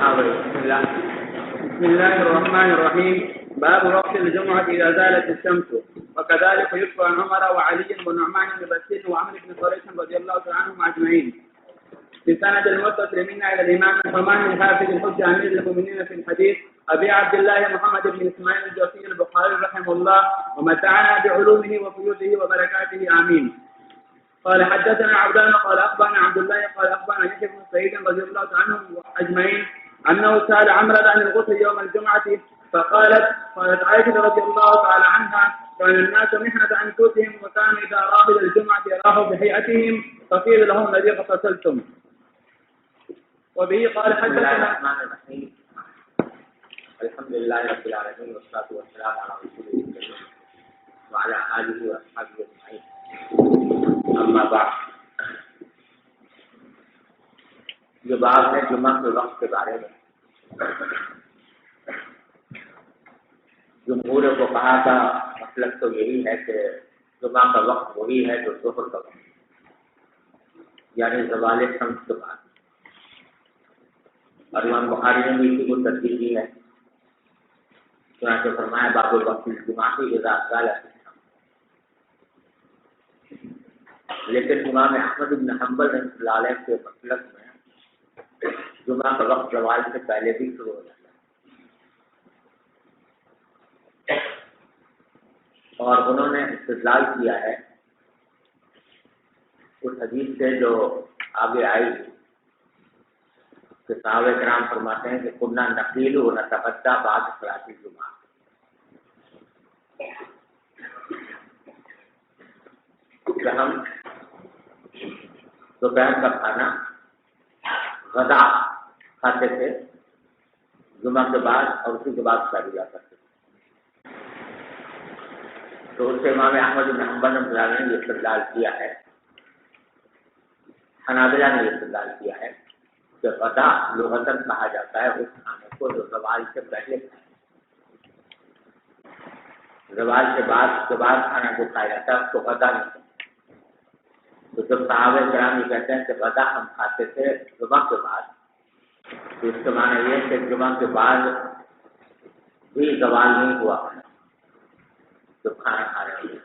بسم الله الرحمن الرحيم. باب وقت الجمعة إذا زالت الشمس. وكذلك يذكر عن عمر وعلي ونعمان بن بشير وعمر بن صريح رضي الله تعالى عنهم أجمعين. في سند المتصل منا إلى الإمام الحماني الحافظ الحجة أمير المؤمنين في الحديث أبي عبد الله محمد بن إسماعيل الجوفي البخاري رحمه الله ومتعنا بعلومه وفيوضه وبركاته آمين. قال حدثنا عبدان قال أخبرنا عبد الله قال أخبرنا يحيى بن سعيد رضي الله تعالى عنهم أجمعين أنه سأل عمرة عن الغسل يوم الجمعة فقالت عائشة رضي الله تعالى عنها كان الناس محنة أنفسهم وكانوا إذا راحوا إلى الجمعة راحوا بهيئتهم فقيل لهم الذي اغتسلتم. وبه قال حدثنا الحمد لله رب العالمين والصلاة والسلام على رسوله الكريم وعلى آله وأصحابه أجمعين. اما بعد، یہ بات ہے جمعہ کے وقت کے بارے میں. جمہور کو کہا تھا مطلب تو یہی ہے کہ جمعہ کا وقت وہی ہے جو ظہر کا وقت، یعنی زوال شمس کے بعد. اور امام بخاری نے بھی اسی کو ترجیح دی ہے، چنانچہ فرمایا باب الوقت الجمعہ کی اذا زالت. لیکن امام احمد بن حنبل رحمۃ اللہ علیہ کے مسلک میں جمعہ کا وقت زوال سے پہلے بھی شروع ہو جاتا ہے، اور انہوں نے استدلال کیا ہے اس حدیث سے جو آگے آئی کہ صحابہ کرام فرماتے ہیں کہ کننا نقیل و نتغدی بعد صلاۃ الجمعہ، کہ ہم دوپہر کا کھانا غذا کھاتے تھے جمعہ کے بعد اور اسی کے بعد کھا لیا کرتے تھے. تو اس سے امام احمد بن حنبل نے یہ استدلال کیا ہے، حنابلہ نے یہ استدلال کیا ہے کہ غذا لغتاً کہا جاتا ہے اس کھانے کو جو زوال سے پہلے کھائے، زوال کے بعد کھانا جو کھایا جاتا ہے اس کو غذا نہیں. تو جب صحابہ کرام یہ کہتے ہیں کہ غذا ہم کھاتے تھے جمعہ کے بعد، تو اس کا معنی یہ کہ جمعہ کے بعد بھی زوال نہیں ہوا تو کھانا کھانے والی،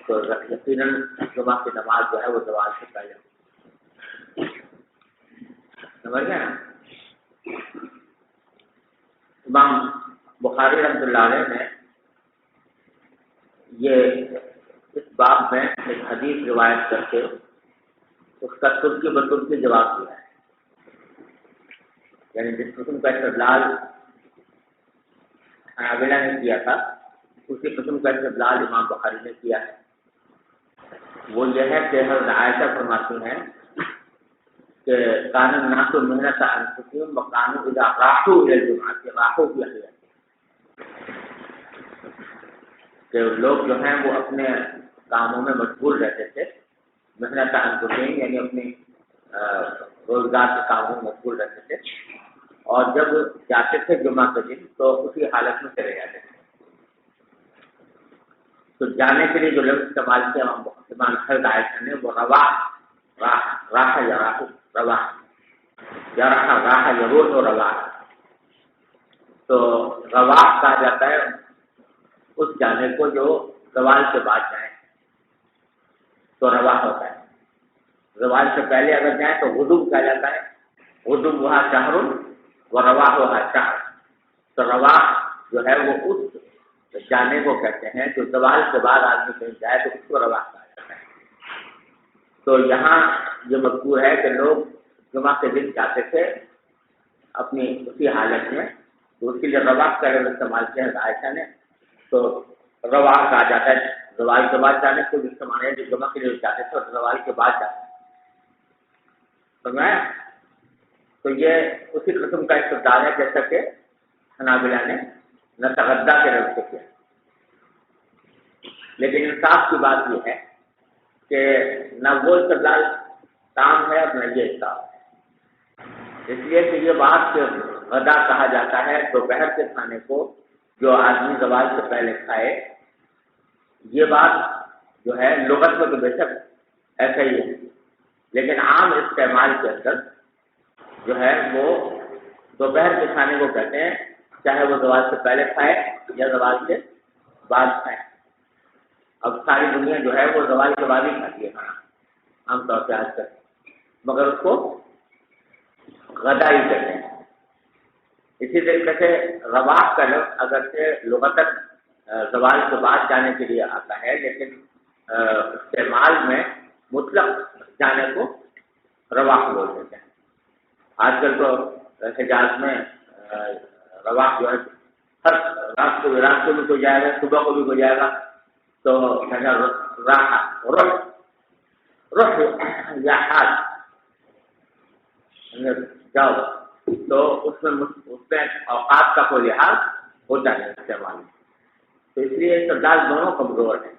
تو یقیناً جمعہ کی نماز جو ہے وہ زوال سے پہلے. سمجھ گئے نا؟ امام بخاری رحمۃ اللہ علیہ نے یہ اس باب میں ایک حدیث روایت کر کے اس کا ترکی بترکی جواب دیا ہے، یعنی جس قسم کا استدلال حنابلہ نے کیا تھا اسی قسم کا استدلال امام بخاری نے کیا ہے. وہ یہ ہے کہ حضرت عائشہ فرماتی ہیں کہ کان الناس محنت انفسهم وكانوا اذا راحوا الى الجمعه راحوا بهيئتهم، کہ لوگ جو ہیں وہ اپنے کاموں میں مشغول رہتے تھے، محنت انفسهم یعنی اپنے روزگار کے کاموں میں مشغول رہتے تھے، اور جب جاتے تھے جمعہ کے دن تو اسی حالت میں چلے جاتے تھے. تو جانے کے لیے جو لفظ استعمال کیا امام حضرت عائشہ نے وہ رواح ضرور ہو رواح. تو رواح کہا جاتا ہے اس جانے کو جو زوال کے بعد جائیں تو رواح ہوتا ہے. زوال سے پہلے اگر جائیں تو غدوب کہا جاتا ہے، غدوب وہاں شہر و رواح وہاں شہر. تو رواح جو ہے وہ اس جانے کو کہتے ہیں جو زوال کے بعد آدمی کہیں جائے تو اس کو رواح کہا جاتا ہے. تو یہاں یہ مذکور ہے کہ لوگ جمعہ کے دن جاتے تھے اپنی اسی حالت میں، تو اس کے لیے رواح کا لفظ استعمال کیا ہے عائشہ نے. تو رواح کہا جاتا ہے زوال کے بعد جانے کو، جس کا معنی ہے جو جمعہ کے لیے جاتے تھے اور زوال کے بعد جاتے تھے. سمجھا؟ تو یہ اسی قسم کا استدلال ہے جیسا کہ حنابلہ نے نتغدی کے لفظ سے کیا. لیکن انصاف کی بات یہ ہے کہ نہ وہ استدلال کام ہے اور نہ یہ انصاف ہے، اس لیے کہ یہ بات کہ غدا کہا جاتا ہے دوپہر کے کھانے کو جو آدمی زوال سے پہلے کھائے، یہ بات جو ہے لغت میں تو بے شک ایسا ہی ہے، لیکن عام استعمال کے اندر جو ہے وہ دوپہر کے کھانے کو کہتے ہیں، چاہے وہ زوال سے پہلے کھائے یا زوال سے بعد کھائے۔ اب ساری دنیا جو ہے وہ زوال کے بعد ہی کھاتی ہے کھانا عام طور پہ آج تک، مگر اس کو غدا ہی کہتے ہیں۔ اسی طریقے سے رواح کا لفظ اگرچہ لغتاً زوال کے بعد جانے کے لیے آتا ہے، لیکن استعمال میں مطلق جانے کو رواح بول دیتے ہیں۔ آج کل تو حجاز میں رواح جو ہے ہر رات کو بھی کوئی جائے گا، صبح کو بھی کوئی جائے گا، تو رخ یا حاج جاؤ، تو اس میں اوقات کا کوئی لحاظ ہوتا ہے استعمال میں، تو اس لیے استدلال دونوں کمزور ہیں۔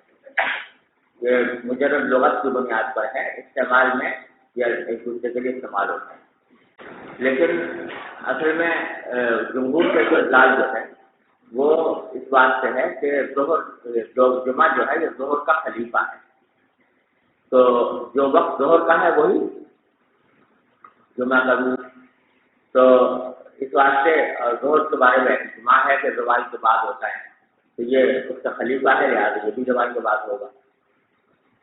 یہ مجرد لغت کی بنیاد پر ہے، استعمال میں یا ایک دوسرے کے لیے استعمال ہوتا ہے، لیکن اصل میں جمہور کے جو استدلال جو ہے وہ اس بات سے ہے کہ جمعہ جو ہے یہ ظہر کا خلیفہ ہے، تو جو وقت ظہر کا ہے وہی جمعہ کا بھی، تو اس واسطے ظہر کے بارے میں اجماع ہے کہ زوال کے بعد ہوتا ہے، تو یہ اس کا خلیفہ ہے، لہٰذا یہ بھی زوال کے بعد ہوگا۔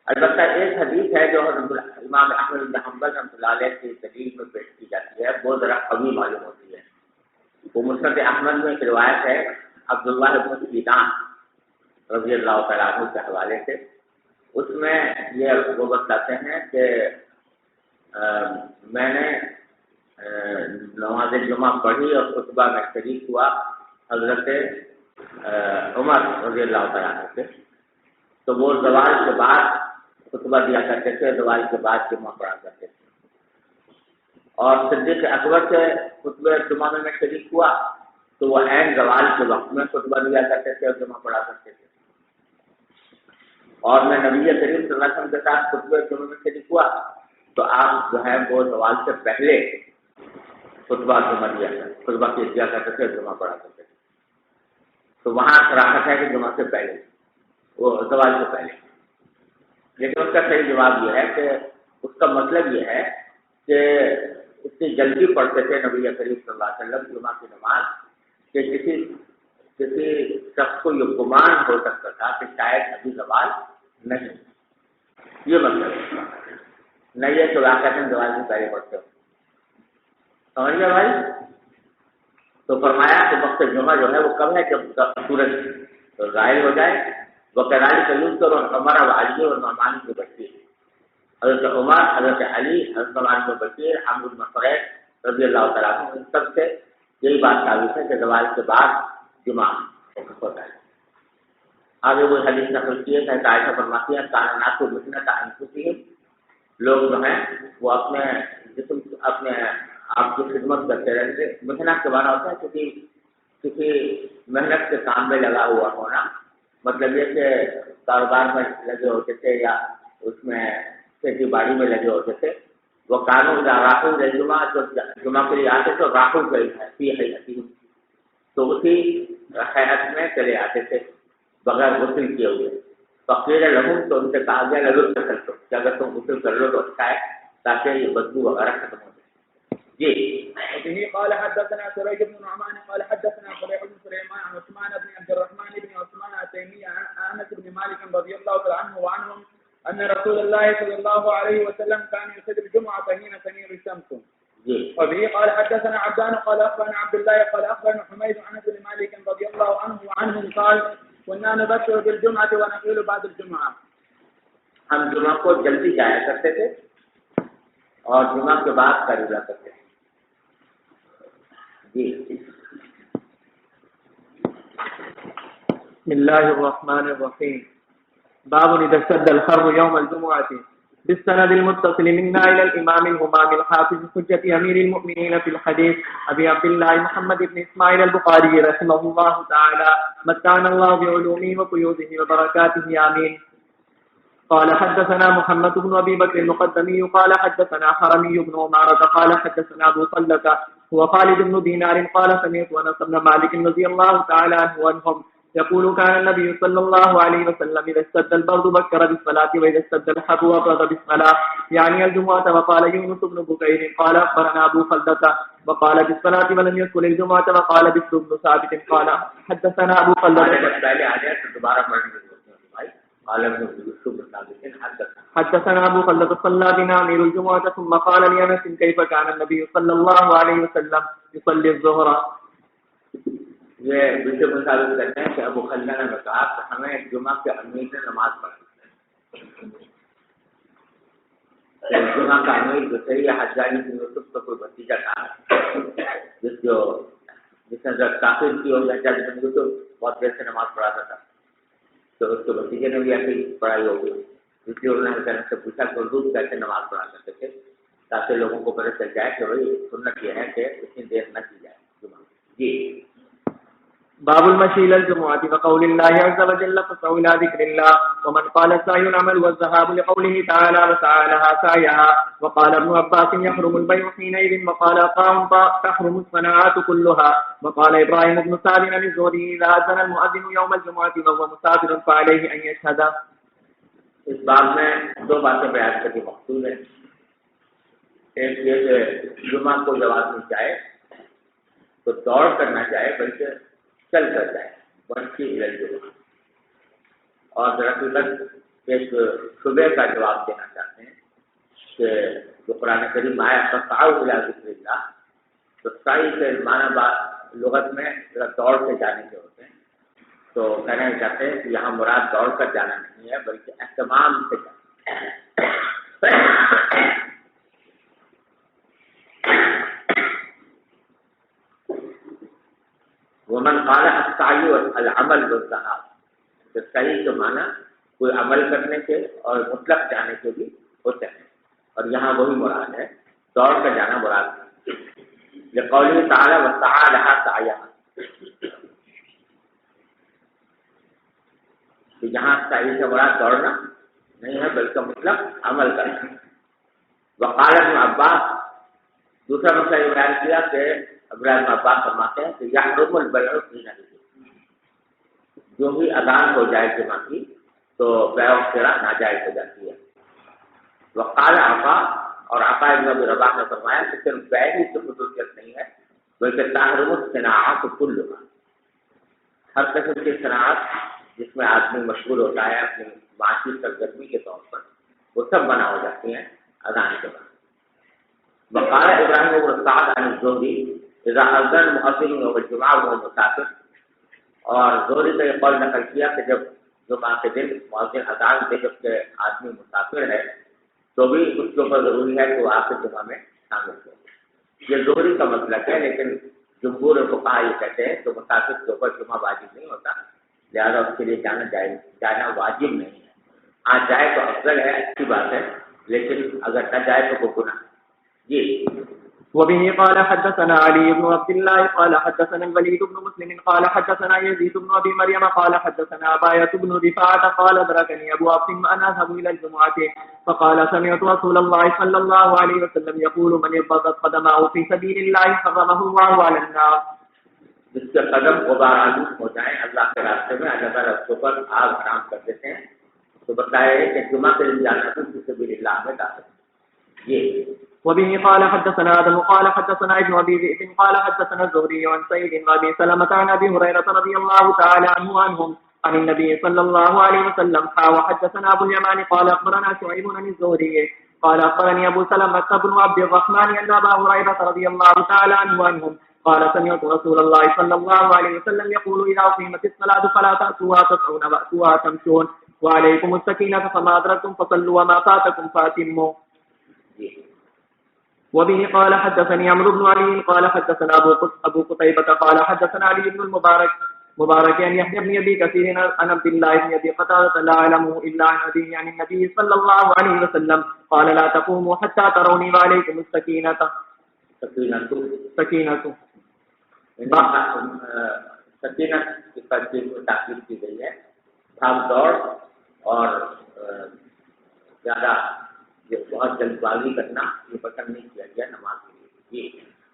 البتہ ایک حدیث ہے جو امام احمد بن حنبل رحمۃ اللہ علیہ کی دلیل میں پیش کی جاتی ہے، وہ ذرا قوی معلوم ہوتی ہے۔ وہ مسند احمد میں ایک روایت ہے عبداللہ بن سیدان رضی اللہ تعالیٰ عنہ کے حوالے سے، اس میں یہ وہ بتاتے ہیں کہ میں نے نماز جمعہ پڑھی اور خطبہ میں شریک ہوا حضرت عمر رضی اللہ تعالیٰ عنہ سے، تو وہ زوال کے بعد خطبہ دیا کرتے تھے، زوال کے بعد جمعہ پڑھا کرتے تھے، اور صدیق اکبر سے خطبہ جمعہ میں شریک ہوا تو وہ عین زوال کے وقت میں خطبہ دیا کرتے تھے اور جمعہ پڑھا کرتے تھے، اور میں نبی کریم صلی اللہ علیہ وسلم کے ساتھ خطبہ جمعہ میں شریک ہوا تو آپ جو ہے وہ زوال سے پہلے خطبہ دیا کرتے تھے، جمعہ پڑھا کرتے تھے، تو وہاں صراحت ہے کہ جمعہ سے پہلے، وہ زوال سے پہلے، لیکن اس کا صحیح جواب یہ ہے کہ اس کا مطلب یہ ہے کہ اتنی جلدی پڑھتے تھے نبی کریم صلی اللہ علیہ وسلم جمعہ کی نماز کہ کسی شخص کو یہ گمان ہو سکتا تھا کہ شاید ابھی زوال نہیں، یہ مطلب ہے، نہیں ہے تو واقعہ زوال سے پہلے پڑھتے ہو، سمجھ گئے بھائی؟ تو فرمایا کہ وقت جمعہ جو ہے وہ کب ہے؟ جب سورج ظاہر ہو جائے، وہ کرالی قیوم کرو عمر و علی اور نعمان بن بشیر، حضرت عمر، حضرت علی، حضرت نعمان بن بشیر، عمرو بن فریق رضی اللہ تعالیٰ عنہ، ان سب سے یہی بات ثابت ہے کہ زوال کے بعد جمعہ ہوتا ہے۔ آگے وہ حدیث نقل کی ہے کہ عائشہ فرماتی ہیں کان الناس محنۃ انفسہم، لوگ جو ہیں وہ اپنے جسم اپنے آپ کی خدمت کرتے رہتے، محنت کے معنی ہوتا ہے کسی محنت کے کام میں لگا ہوا ہونا، مطلب یہ کہ کاروبار میں لگے ہوتے تھے یا اس میں کھیتی باڑی میں لگے ہوتے تھے، وہ قانون راہو جمعہ جو جمعہ کے لیے آتے تھے راہو گئی تو اسی حیات میں چلے آتے تھے بغیر غسل کیے ہوئے، فقیر لہم، تو ان سے کہا گیا لذت کر لو کہ اگر تم غسل کر لو تو اچھا ہے تاکہ یہ بدبو وغیرہ ختم ہو جائے۔ جی وبه قال حدثنا سريج بن نعمان قال حدثنا صريح بن سليمان عن عثمان بن عبد الرحمن بن عثمان التيمي عن انس بن مالك رضي الله عنه وعنهم ان رسول الله صلى الله عليه وسلم كان يصلي الجمعة حين تميل الشمس. وبه قال حدثنا عبدان قال اخبرنا عبد الله قال اخبرنا حميد عن انس بن مالك رضي الله عنه وعنهم قال كنا نبشر بالجمعة ونقيل بعد الجمعة. ہم جمعہ کو جلدی جایا کرتے تھے اور جمعہ کے بعد قریبا کرتے تھے۔ جی بسم الله الرحمن الرحيم. باب إذا اشتد الحر يوم الجمعة. بالسند المتصل منا إلى الإمام الهمام الحافظ حجة أمير المؤمنين في الحديث أبي عبد الله محمد بن إسماعيل البخاري رحمه الله تعالى متعنا الله بعلومه وقيوده وبركاته آمين. قال حدثنا محمد بن أبي بكر المقدمي قال حدثنا حرمي بن عمارة قال حدثنا أبو طلقة هو خالد بن دينار قال سمعت أنس بن مالك رضي الله تعالى عنه يقول كان النبي صلى الله عليه وسلم إذا اشتد البرد بكر بالصلاة وإذا اشتد الحر أبرد بالصلاة يعني الجمعة. وقال يونس بن بكير قال أخبرنا أبو خلدة وقال بالصلاة ولم يذكر الجمعة. وقال بشر بن ثابت قال حدثنا أبو خلدة حدثنا أبو خلدة صلى بنا أمير الجمعة ثم قال لأنس كيف كان النبي صلى الله عليه وسلم يصلي الظهر. یہ بشر بن ثابت کہتے ہیں کہ ابو خلدہ نے بتایا کہ ہمیں جمعہ کے امیر نے نماز پڑھی. جمعہ کا امیر جو تھے یہ حجاج بن یوسف کا کوئی بھتیجا تھا جس نے جب کافر کی اور حجاج بن یوسف بہت دیر سے نماز پڑھاتا تھا تو اس کے بھتیجے نے بھی ایسی پڑھائی ہوگی. اس لیے انہوں نے سے پوچھا کہ اردو کیسے نماز پڑھا کرتے تھے تاکہ لوگوں کو پتہ چل جائے کہ بھائی سنت یہ ہے کہ اتنی دیر نہ کی جائے جمعہ. جی باب المشي الى الجمعة وقول الله عز وجل فسعوا الى ذكر الله. ومن قال السعي العمل والذهاب لقوله تعالى وسعى لها سعيها. وقال ابن عباس يحرم البيع حينئذ. وقال عطاء تحرم الصناعات كلها. وقال ابراهيم بن سعد عن الزهري اذا اذن المؤذن يوم الجمعة وهو مسافر فعليه ان يشهد. اس باب میں دو باتیں بیان کرنے مقصود ہیں. ایک یہ کہ جمعہ کو جب آدمی جائے تو دوڑ کرنا چاہے بلکہ چل کر جائے ونشی الجمعہ. اور دراصل ایک شبے کا جواب دینا چاہتے ہیں کہ جو قرآن کریم آیا فسعوا الی ذکر اللہ تو سعی سے معنی بات لغت میں دوڑ سے جانے کے ہوتے ہیں. تو کہنا چاہتے ہیں کہ یہاں مراد دوڑ کر جانا نہیں ہے بلکہ اہتمام سے جانا. ومن قال السعی العمل والذهاب تو سعی کے معنی کوئی عمل کرنے کے اور مطلق جانے کے بھی ہوتے ہیں اور یہاں وہی مراد ہے دوڑ کر جانا مراد ہے. لقوله تعالی وسعى لها سعيها تو یہاں سعی سے مراد دوڑنا نہیں ہے بلکہ مطلق عمل کرنا. وقال ابن عباس دوسرا مسئلہ یہ بیان کیا کہ ابراہیم عباس فرماتے ہیں کہ یحرم البیع حینئذ جو بھی اذان ہو جائے جمعہ کی تو بیع و شراء ناجائز ہو جاتی ہے. وقال عطا اور عطا ابن ابی رباح نے فرمایا کہ صرف بیع ہی تو خصوصیت نہیں ہے بلکہ تحرم الصناعات کلها ہر قسم کی صنعت جس میں آدمی مشغول ہوتا ہے اپنی معاشی سرگرمی کے طور پر وہ سب بنا ہو جاتی ہیں اذان کے بعد. وقال ابراہیم بن سعد عن الزہری اذا اذن المؤذن یوم الجمعہ وهو مسافر. اور زہری کا یہ قول نقل کیا کہ جب جمعہ کے دن مؤذن اذان دے جبکہ آدمی مسافر ہے تو بھی اس کے اوپر ضروری ہے کہ وہ آخر جمعہ میں شامل ہو. یہ زہری کا مسلک ہے لیکن جمہور فقہا یہ کہتے ہیں کہ مسافر کے اوپر جمعہ واجب نہیں ہوتا لہٰذا اس کے لیے جانا واجب نہیں ہے. جائے تو افضل ہے اچھی بات ہے لیکن اگر نہ جائے تو وہ گناہ. جی وبه قال حدثنا علي بن عبد الله قال حدثنا الوليد بن مسلم قال حدثنا يزيد بن ابي مريم قال حدثنا ابايه بن رفاعه قال ادركني ابو عبد انا اذهب الى الجمعه فقال سمعت رسول الله صلى الله عليه وسلم يقول من يبغض قدمه في سبيل الله حرمه الله على النار. جس کے قدم غبار آلود ہو جائیں اللہ کے راستے میں اللہ تعالیٰ اس پر آگ حرام کر دیتے ہیں. تو بتایا کہ جمعہ کے دن جانا تو فی سبیل اللہ میں داخل. یہ وبه قال حدثنا آدم قال حدثنا ابن أبي ذئب قال حدثنا الزهري عن سعيد بن أبي سلمة عن أبي هريرة رضي الله تعالى عنه عنهم عن النبي صلى الله عليه وسلم وحدثنا أبو اليمان قال أخبرنا شعيب عن الزهري قال أخبرني أبو سلمة بن عبد الرحمن أن أبا هريرة رضي الله تعالى عنه عنهم قال سمعت رسول الله صلى الله عليه وسلم يقول إذا أقيمت الصلاة فلا تأتوها تسعون وأتوها تمشون وعليكم السكينة فما أدركتم فصلوا وما فاتكم فأتموا. وبه قال حدثني عمرو بن علي قال حدثنا ابو قتيبة قال حدثنا علي بن المبارك عن يحيى بن ابي كثير عن عبد الله بن ابي قتادة لا اعلمه الا عن ابي عن النبي صلى الله عليه وسلم قال لا تقوموا حتى تروني وعليكم السكينة. سکینت کی ترتیب میں تاکید کی گئی ہے. بھاگ دوڑ اور زیادہ بہت جلد بازی کرنا یہ پسند نہیں کیا گیا نماز کے لیے.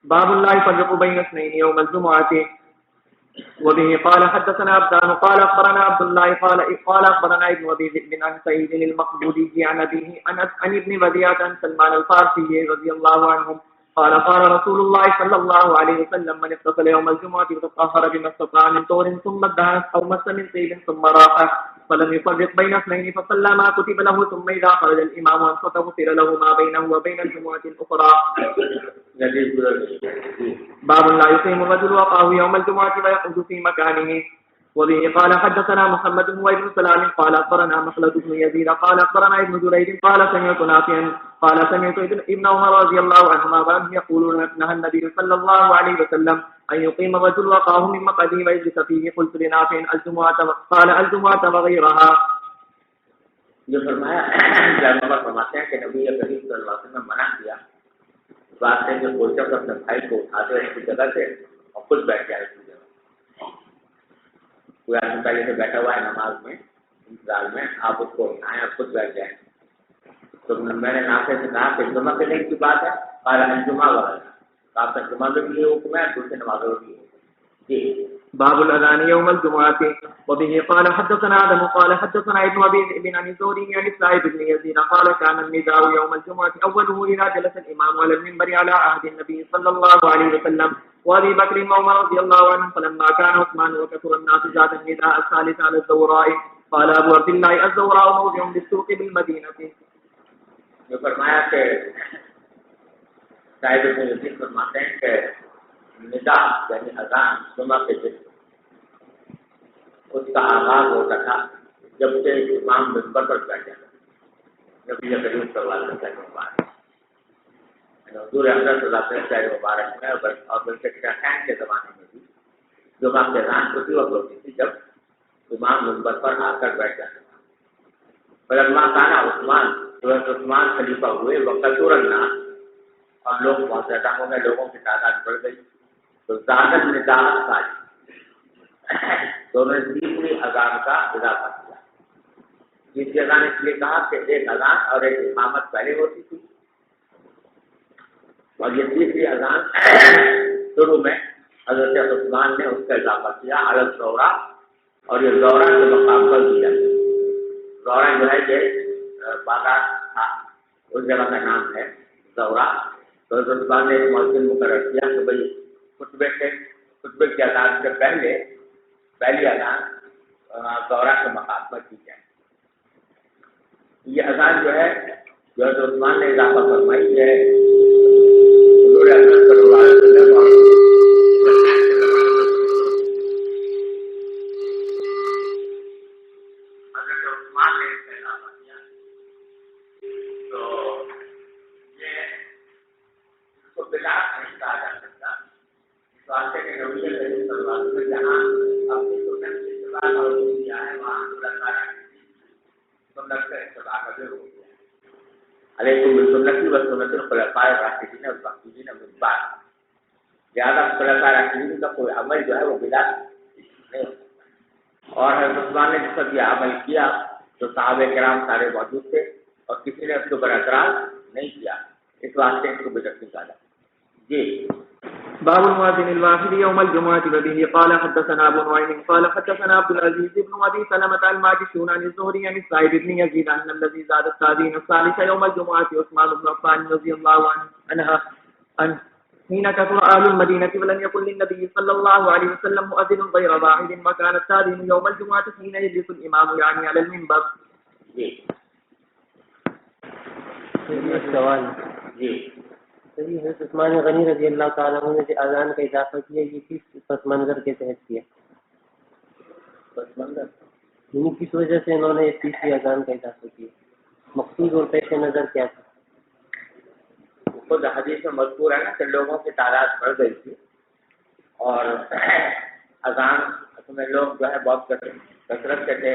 باب لا يفرق بين اثنين يوم الجمعة. وبه قال حدثنا عبدان قال اخبرنا عبد الله قال اخبرنا ابن ابي ذئب عن سعيد المقبولي عن ابيه عن ابن وديعة عن سلمان الفارسي رضي الله عنه قال رسول الله صلى الله عليه وسلم من اغتسل يوم الجمعة وتطهر بما استطاع من طهر ثم ادهن او مس من طيب ثم راح فلم يفرق بين اثنين فصلى ما كتب له ثم اذا خرج الامام انصت غفر له ما بينه وبين الجمعة الاخرى. باب لا يقيم الرجل وقاه يوم الجمعة ويقعد في مكانه. وبه قال حدثنا محمد هو ابن سلام قال اخبرنا مخلد بن يزيد قال اخبرنا ابن جريج قال سمعت نافعا قال سمعت ابن عمر رضي الله عنهما وعنه يقولون نهى النبي صلى الله عليه وسلم ان يقيم الرجل وقاه من مقعده ويجلس فيه. قلت لنافع الجمعة قال الجمعة وغيرها. جو فرمایا فرماتے ہیں کہ نبی کریم صلی اللہ علیہ وسلم منع کیا بات ہے کہ کوئی شخص اپنے بھائی کو اٹھاتے ہیں کی جگہ سے اور خود بیٹھ جائے اسی جگہ. کوئی آدمی پہلے سے بیٹھا ہوا ہے نماز میں انتظار میں, آپ اس کو اٹھائیں اور خود بیٹھ جائیں. تو میں نے نافع سے کہا کہ جمعہ کے دن کی بات ہے, قال جمعہ وغیرہ آپ کا جمعہ کے لیے حکم ہے, دوسرے نمازوں کے لیے. جی باب الاذان يوم الجمعة. وبه قال حدثنا آدم قال حدثنا ابن ابي ذئب عن الزهري عن سعيد بن يزيد قال كان النداء يوم الجمعة اوله اذا جلس الامام على المنبر على عهد النبي صلى الله عليه وسلم وابي بكر وعمر رضي الله عنهم فلما كان عثمان وكثر الناس زاد النداء الثالث على الزوراء. قال ابو عبد الله الزوراء موضع بالسوق بالمدينة. جو فرمایا کہ سعید بن یزید فرماتے ہیں کہ ندا یعنی اذان جمعہ کے دن اس کا آغاز ہوتا تھا جب سے امام منبر پر بیٹھا نبی کریم صلی اللہ علیہ وسلم حضور احمد صلی اللہ علیہ وسلم شہر مبارک میں اور بلکہ شاہین کے زمانے میں بھی جمعہ کے اذان اسی وقت ہوتی تھی جب امام منبر پر آ کر بیٹھ جاتا تھا. فلما کان عثمان خلیفہ ہوئے وقتور الناس اور لوگ بہت زیادہ ہو گئے, لوگوں کی تعداد بڑھ گئی تو زیادہ نداء ساری تو انہوں نے تیسری اذان کا اضافہ کیا. تیسری اذان اس لیے کہا کہ ایک اذان اور ایک امامت پہلے ہوتی تھی اور یہ تیسری اذان شروع میں حضرت عثمان نے اس کا اضافہ کیا علی زورا, اور یہ زورا کے مقام پر دیا. زورا جو ہے یہ بازار تھا, اس جگہ کا نام ہے زورا. تو حضرت عثمان نے ایک مؤذن مقرر کیا کہ بھائی خطبے کی اذان سے پہلی اذان زورا کے مقام پر کی جائے. یہ اذان جو ہے جو حضرت عثمان نے اضافہ فرمائی ہے حضور اکرم صلی اللہ علیہ وسلم علیکم بسنتی و سنت الخلفاء الراشدین المہدیین من بعد. لہٰذا خلفاء راشدین کا کوئی عمل جو ہے وہ بدعت نہیں ہو سکتا. اور حضرت عثمان نے جس وقت یہ عمل کیا تو صحابہ کرام سارے موجود تھے اور کسی نے اس کے اوپر اعتراض نہیں کیا, اس واسطے اس کو بدعت نکالا. جی باب المؤذن الواحد يوم الجمعة. وبه قال حدثنا ابو نعيم قال حدثنا عبد العزيز بن ابي سلمة الماجشون عن الزهري عن سعيد بن يزيد ان الذي زاد التأذين الثالث يوم الجمعة عثمان بن عفان رضي الله عنه حين كثر اهل المدينة ولم يكن للنبي صلى الله عليه وسلم مؤذن غير واحد وكان التأذين يوم الجمعة حين يجلس الامام يعني على المنبر. سوال جی حضرت عثمان غنی رضی اللہ تعالیٰ عنہ نے جو اذان کا اضافہ کیا یہ کس پس منظر کے تحت کیا؟ پس منظر یعنی کس وجہ سے انہوں نے تیسری اذان کا اضافہ کیا, مقصود اور پیش نظر کیا تھا؟ خود حدیث میں مذکور ہے نا کہ لوگوں کی تعداد بڑھ گئی تھی اور اذان میں لوگ جو ہے بہت کثرت کے تھے.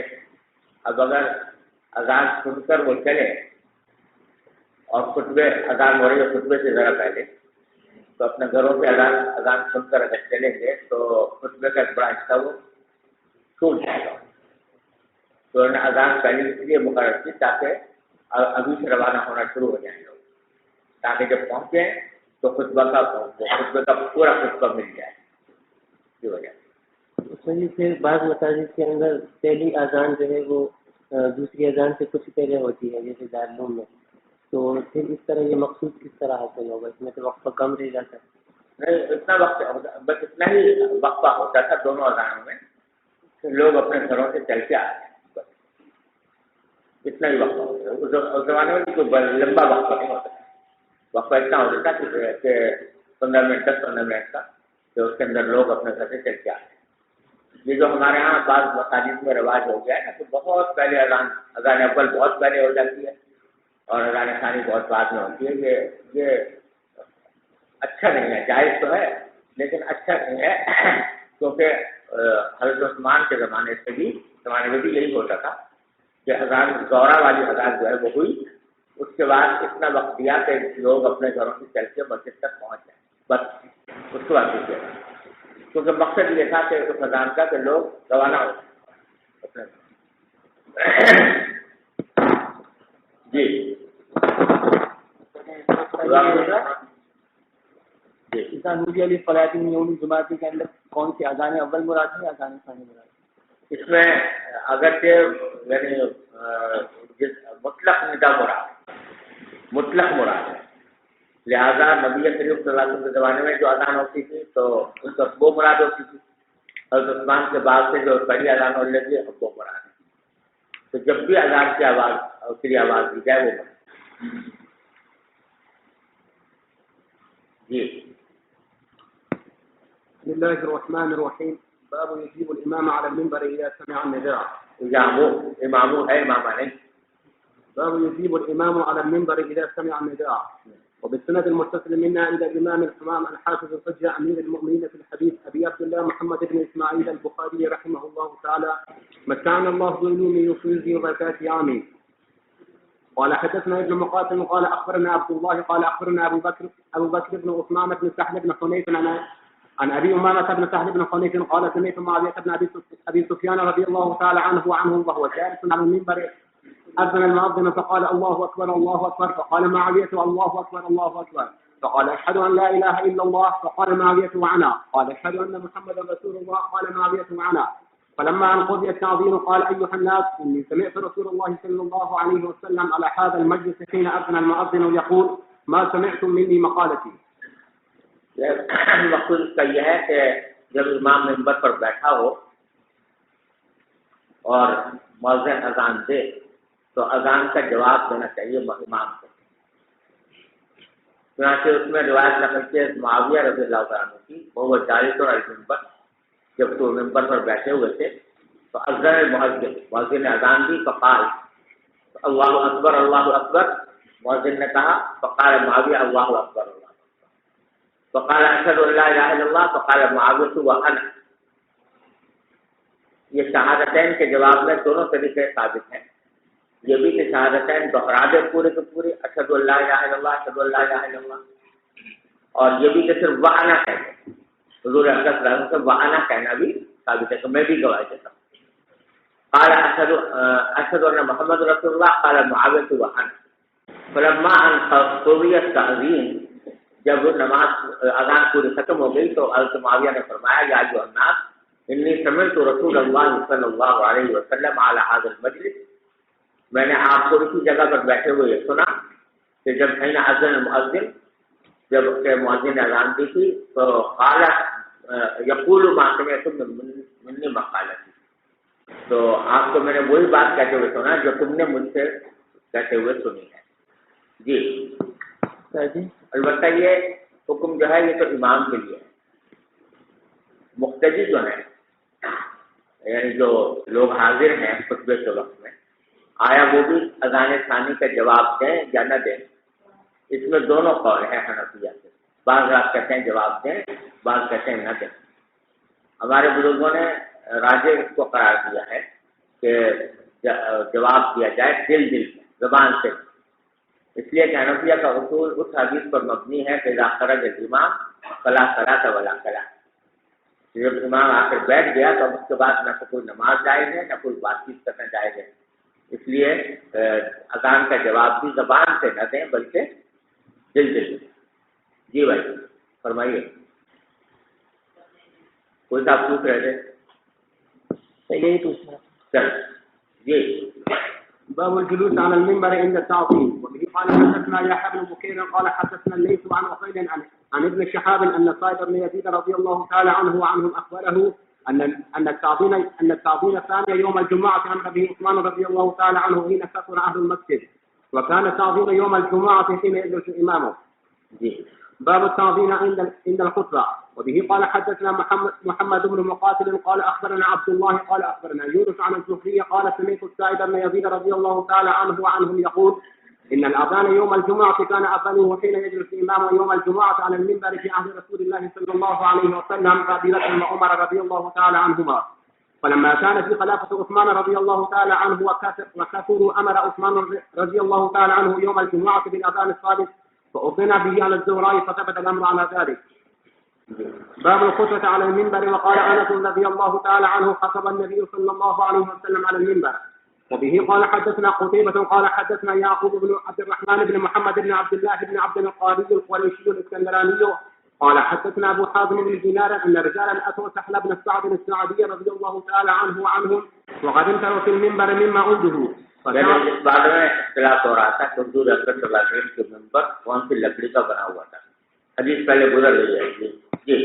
اب اگر اذان سن کر وہ چلے اور خطبے اذان ہو رہی ہے خطبے سے ذرا پہلے تو اپنے گھروں پہ اذان سن کر اگر چلیں گے تو خطبے کا ایک بڑا حصہ وہ چھوٹ جائے گا. تو انہوں نے اذان پہلے اس لیے مقرر کی تاکہ ابھی سے روانہ ہونا شروع ہو جائیں لوگ, تاکہ جب پہنچیں تو خطبے کا پورا خطبہ مل جائے. کی وجہ اچھا جی، پھر بعض مساجد کے اندر پہلی اذان جو ہے وہ دوسری اذان سے کچھ پہلے ہوتی ہے، جیسے دارالعلوم میں، تو پھر اس طرح یہ مقصود کس طرح حاصل ہوگا؟ اس میں تو وقفہ کم رہ جاتا ہے۔ نہیں، اتنا وقت بس اتنا ہی وقفہ ہوتا تھا دونوں اذانوں میں، لوگ اپنے گھروں سے چل کے آتے ہیں، بس اتنا ہی وقفہ ہوتا ہے۔ اس زمانے میں کوئی لمبا وقفہ نہیں ہوتا تھا، وقفہ اتنا ہوتا تھا کہ 15 منٹ 10-15 منٹ کا، کہ اس کے اندر لوگ اپنے گھر سے چل کے آتے ہیں۔ یہ جو ہمارے ہاں بعض مساجد میں رواج ہو گیا ہے نا کہ بہت پہلے اذان اول بہت پہلے ہو جاتی ہے اور اذان ثانی بہت بعد میں ہوتی ہے، یہ اچھا نہیں ہے، جائز تو ہے لیکن اچھا نہیں ہے، کیونکہ حضرت عثمان کے زمانے میں بھی یہی ہوتا تھا کہ اذان زہرہ والی اذان جو ہے وہ ہوئی، اس کے بعد اتنا وقت دیا کہ لوگ اپنے گھروں سے چل کے مسجد تک پہنچ جائیں، بس اس کے بعد کیا، کیونکہ مقصد یہ تھا کہ اس اذان کا کہ لوگ روانہ ہو اپنے جی نودی علی فلاحی یوم جماعتی کے اندر کون سی اذان اول مراد ہے یا اذان ثانی مراد ہے؟ اس میں اگرچہ یعنی مطلق مراد ہے، لہذا نبی کریم صلی اللہ علیہ وسلم کے زمانے میں جو اذان ہوتی تھی تو اس وقت وہ مراد ہوتی تھی، حضرت عثمان کے بعد سے جو پہلی اذان ہو لیتی ہے اب وہ مراد ہے، تو جب بھی اذان کی آواز دی جائے وہ مراد جی۔ بسم الله الرحمن الرحيم. باب يجيب الإمام على المنبر إذا سمع النداء. امامو ہے امامہ نہیں۔ باب يجيب الإمام على المنبر إذا سمع النداء. وبالسند المتصل منا إلى الإمام الحمام الحافظ الحجة أمير المؤمنين في الحديث أبي عبد الله محمد بن إسماعيل البخاري رحمه الله تعالى متعنا الله بعلوم يخرج وبركات عامه. قال حدثنا ابن مقاتل قال أخبرنا عبد الله قال أخبرنا أبو بكر بن عثمان بن سهل بن حنيف عن أبي أمامة بن سهل بن حنيف قال سمعت معاوية بن أبي سفيان رضي الله تعالى عنه وهو جالس على المنبر أذن المؤذن فقال الله أكبر الله أكبر، فقال معاوية الله أكبر الله أكبر، فقال أشهد أن لا إله إلا الله، فقال معاوية وأنا، قال أشهد أن محمدا رسول الله، قال معاوية وأنا. فلما أن قضي التعظيم قال أيها الناس إني سمعت رسول الله صلى الله عليه وسلم على هذا المجلس حين أذن المؤذن يقول ما سمعتم مني مقالتي. مقصود اس کا یہ ہے کہ جب امام منبر پر بیٹھا ہو اور مؤذن اذان دے تو اذان کا جواب دینا چاہیے امام کو، چنانچہ اس میں روایت نقل کی معاویہ رضی اللہ تعالیٰ عنہ کی، وہ جالس اور المنبر، جب تو منبر پر بیٹھے ہوئے تھے تو اذن مؤذن نے اذان دی، فقال اللہ اکبر اللہ اکبر، مؤذن نے کہا، فقال معاویہ اللہ اکبر اللہ، فقال اشهد ان لا اله الا الله، فقال معاویہ وانا. یہ شہادتین کے جواب میں دونوں طریقے ثابت ہیں، یہ بھی کہ شہادتین دوہرا دے پورے کے پورے، اشهد ان لا الہ الا اللہ اشهد ان لا الہ الا اللہ، اور یہ بھی کہ صرف وانا کہنا، حضور اقدس صلی اللہ علیہ وسلم وانا کہنا بھی ثابت ہے کہ میں بھی گواہی دیتا ہوں. قال اشهد ان محمد رسول اللہ، قال معاویہ وانا. فلما ان قضی التعظیم، جب نماز اذان پوری ختم ہو گئی تو حضرت معاویہ نے فرمایا یا ایھا الناس انی سمعت رسول اللہ صلی اللہ علیہ وسلم علی هذا المجلس، میں نے آپ کو اسی جگہ پر بیٹھے ہوئے یہ سنا کہ جب حین اذن المؤذن، جب کہ مؤذن نے اذان دی تھی تو قال یقول ما سمعتم منی مقالتی، تو آپ کو میں نے وہی بات کہتے ہوئے سنا جو تم نے مجھ سے کہتے ہوئے سنی ہے. جی البتہ یہ حکم جو ہے یہ تو امام کے لیے ہے، مقتدی جو ہیں یعنی جو لوگ حاضر ہیں خطبے کے وقت میں، آیا وہ بھی اذان ثانی کا جواب دیں یا نہ دیں، اس میں دونوں قول ہیں حنفیہ سے، بعض رات کہتے ہیں جواب دیں، بعض کہتے ہیں نہ دیں. ہمارے بزرگوں نے راجح اس کو قرار دیا ہے کہ جواب دیا جائے دل میں، زبان سے، اس لیے کہ حنفیہ کا اصول اس حدیث پر مبنی ہے کہ اذا خرج الامام فلا صلاۃ ولا کلام، جب امام آ کر بیٹھ گیا تو اس کے بعد نہ تو کوئی نماز جائز ہے نہ کوئی بات چیت کرنا جائز ہے، اس لیے اذان کا جواب بھی زبان سے نہ دیں بلکہ دل میں. جی بھائی فرمائیے، کوئی صاحب پوچھ رہے تھے. یہی پوچھنا. چل جی. باب الجلوس على المنبر عند التعظيم. وبه قال حدثنا يحيى بن بكير قال حدثنا الليث عن عقيل عن ابن شهاب ان صائب بن يزيد رضي الله تعالى عنه وعنهم اخبره ان التعظيم ثاني يوم الجمعه امر به عثمان رضي الله تعالى عنه حين كثر اهل المسجد وكان التعظيم يوم الجمعه حين يجلس امامه. باب التعظيم عند الخطبه. وبه قال حدثنا محمد بن مقاتل قال اخبرنا عبد الله قال اخبرنا يونس عن الزهري قال سمعت السائب بن يزيد رضي الله تعالى عنه وعنهم يقول ان الاذان يوم الجمعه كان اذانه حين يجلس الامام يوم الجمعه على المنبر في عهد رسول الله صلى الله عليه وسلم ابي بكر وعمر رضي الله تعالى عنهما. فلما كان في خلافه عثمان رضي الله تعالى عنه وكثروا امر عثمان رضي الله تعالى عنه يوم الجمعه بالاذان الثالث فأذن به على الزهراء فثبت الأمر على ذلك. باب الخطبة على المنبر. وقال أنس رضي الله تعالى عنه خطب النبي صلى الله عليه وسلم على المنبر. وبه قال حدثنا قتيبة قال حدثنا يعقوب بن عبد الرحمن بن محمد بن عبد الله بن عبد القاري القريشي الاسكندراني قال حدثنا أبو حازم بن دينار أن رجالا أتوا سهل بن سعد الساعدي رضي الله تعالى عنه وعنهم وقد انتهوا في المنبر مما عنده. اس بارے میں اختلاف ہو رہا تھا کہ حضور اکرم صلی اللہ علیہ وسلم کے منبر کون سی لکڑی کا بنا ہوا تھا. حدیث پہلے گزر رہی ہے. جی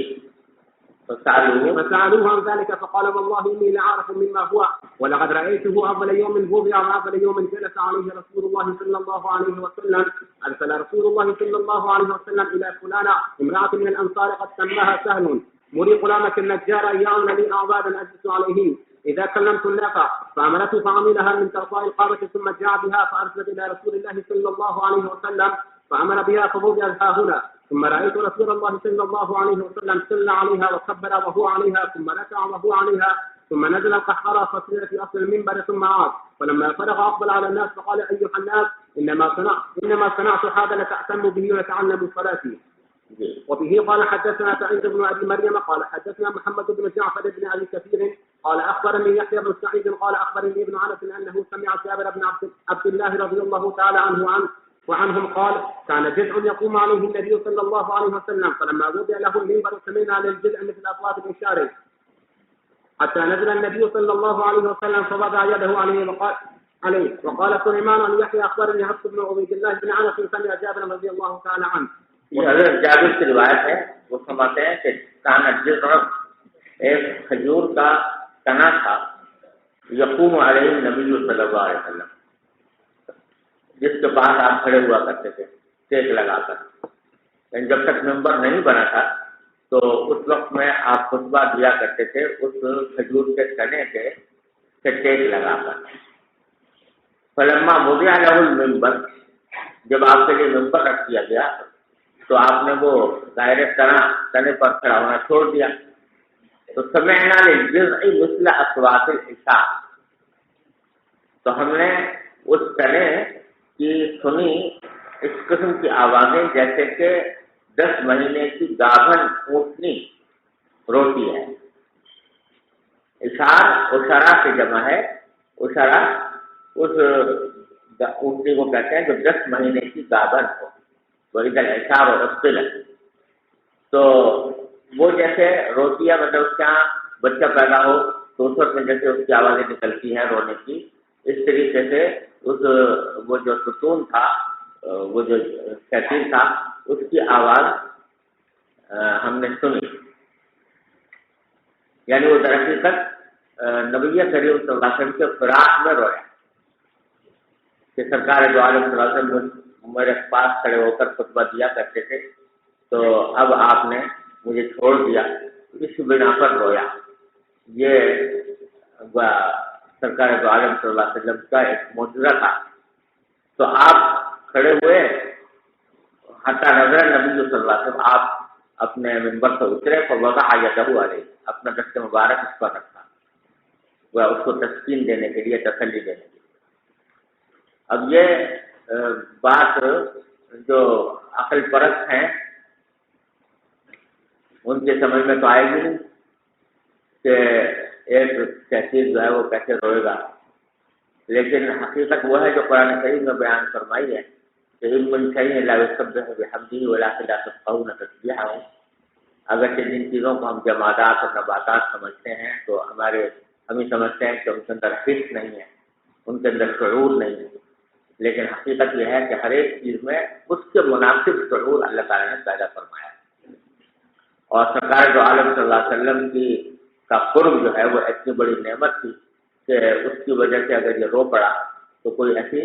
فسألوه عن ذلك فقال والله إني لعارف مما هو ولقد رأيته أول يوم وضع وأول يوم جلس عليه رسول الله صلى الله عليه وسلم. أرسل رسول الله صلى الله عليه وسلم إلى فلانة امرأة من الأنصار قد سماها سهل مري غلامك النجار يعون لي أعبادا أجلس عليهم إذا كلمت الناقة فأمرته فعملها من ترفاء القارة ثم جاء بها فأرسلت إلى رسول الله صلى الله عليه وسلم فأمر بها فوضعت هنا ثم رأيت رسول الله صلى الله عليه وسلم صلى عليها وكبر وهو عليها ثم ركع وهو عليها ثم نزل القحارة فصير في أصل المنبر ثم عاد فلما فرغ أقبل على الناس فقال أيها الناس إنما صنعت هذا لتأتموا به ولتعلموا صلاتي. وبه قال حدثنا سعيد بن أبي مريم قال حدثنا محمد بن جعفر بن أبي كثير قال أخبرني يحيى بن سعيد قال أخبرني ابن أنس أنه سمع جابر بن عبد الله رضي الله تعالى عنه وعنهم قال كان جزء يقوم عليه النبي صلى الله عليه وسلم فلما وضع له المنبر سمعنا للجزء مثل أصوات الإشارة حتى نزل النبي صلى الله عليه وسلم فوضع يده عليه وقال سليمان عن يحيى أخبرني حفص بن عبيد الله بن أنس سمع جابر رضي الله تعالى عنه. حضرت جابر کی روایت ہے. وہ فرماتے ہیں کہ کان الجزع ایک کھجور کا تنا تھا یقوم علیہ النبی صلی اللہ علیہ وسلم جس کے پاس آپ کھڑے ہوا کرتے تھے ٹیک لگا کر. یعنی جب تک ممبر نہیں بنا تھا تو اس وقت میں آپ خطبہ دیا کرتے تھے اس کھجور کے تنے سے ٹیک لگا کر. فلما وضع له المنبر جب آپ کے لیے ممبر رکھ دیا گیا تو آپ نے وہ دائرے تنے پر کھڑا ہونا چھوڑ دیا. تو سمعنا للجزع مثل اصوات العشاء تو ہم نے اس تنے کی سنی اس قسم کی آوازیں جیسے کہ 10 مہینے کی گابھن اونٹنی روتی ہے. اشارہ سے جمع ہے. اشارہ اس اونٹنی کو کہتے ہیں جو 10 مہینے کی گابھن ہو. ادھر اشار اور اصطلاح تو وہ جیسے روتی ہے مطلب اس کے یہاں بچہ پیدا ہو تو اس وقت میں جیسے اس کی آوازیں نکلتی ہیں رونے کی اس طریقے سے وہ جو ستون تھا وہ جو شیطان تھا اس کی آواز ہم نے سنی. یعنی وہ در حقیقت نبی کریم صلی اللہ علیہ وسلم کے فراق میں رویا کہ سرکار دو عالم صلی اللہ علیہ وسلم میرے پاس کھڑے ہو کر خطبہ دیا کرتے تھے تو اب آپ نے مجھے چھوڑ دیا اس بنا پر رویا. یہ سرکار دو عالم صلی اللہ علیہ وسلم کا ایک معجزہ تھا. تو آپ کھڑے ہوئے حتی نظر نبی صلی اللہ علیہ وسلم آپ اپنے منبر سے اترے فوضع یدہ علیہ اپنا دست مبارک اس پر رکھا وہ اس کو تسکین دینے کے لیے تسلی دینے کے لیے. اب یہ بات جو عقل پرست ہیں ان کے سمجھ میں تو آئے گی نہیں کہ ایک تحقیق جو ہے وہ کیسے روئے گا. لیکن حقیقت وہ ہے جو قرآن کریم میں بیان فرمائی ہے کہ ان من شیء لا یسبح بحمدہ ولکن لا تفقہون تسبیحہ. اگرچہ جن چیزوں کو ہم جمادات اور نباتات سمجھتے ہیں تو ہمارے ہم یہ سمجھتے ہیں کہ ان کے اندر حس نہیں ہے، ان کے اندر شعور نہیں ہے، لیکن حقیقت یہ ہے کہ ہر ایک چیز میں اس کے مناسب شعور اللہ تعالیٰ نے پیدا فرمایا. اور سرکار جو عالم صلی اللہ علیہ وسلم کا قرب جو ہے وہ اتنی بڑی نعمت تھی کہ اس کی وجہ سے اگر یہ رو پڑا تو کوئی ایسی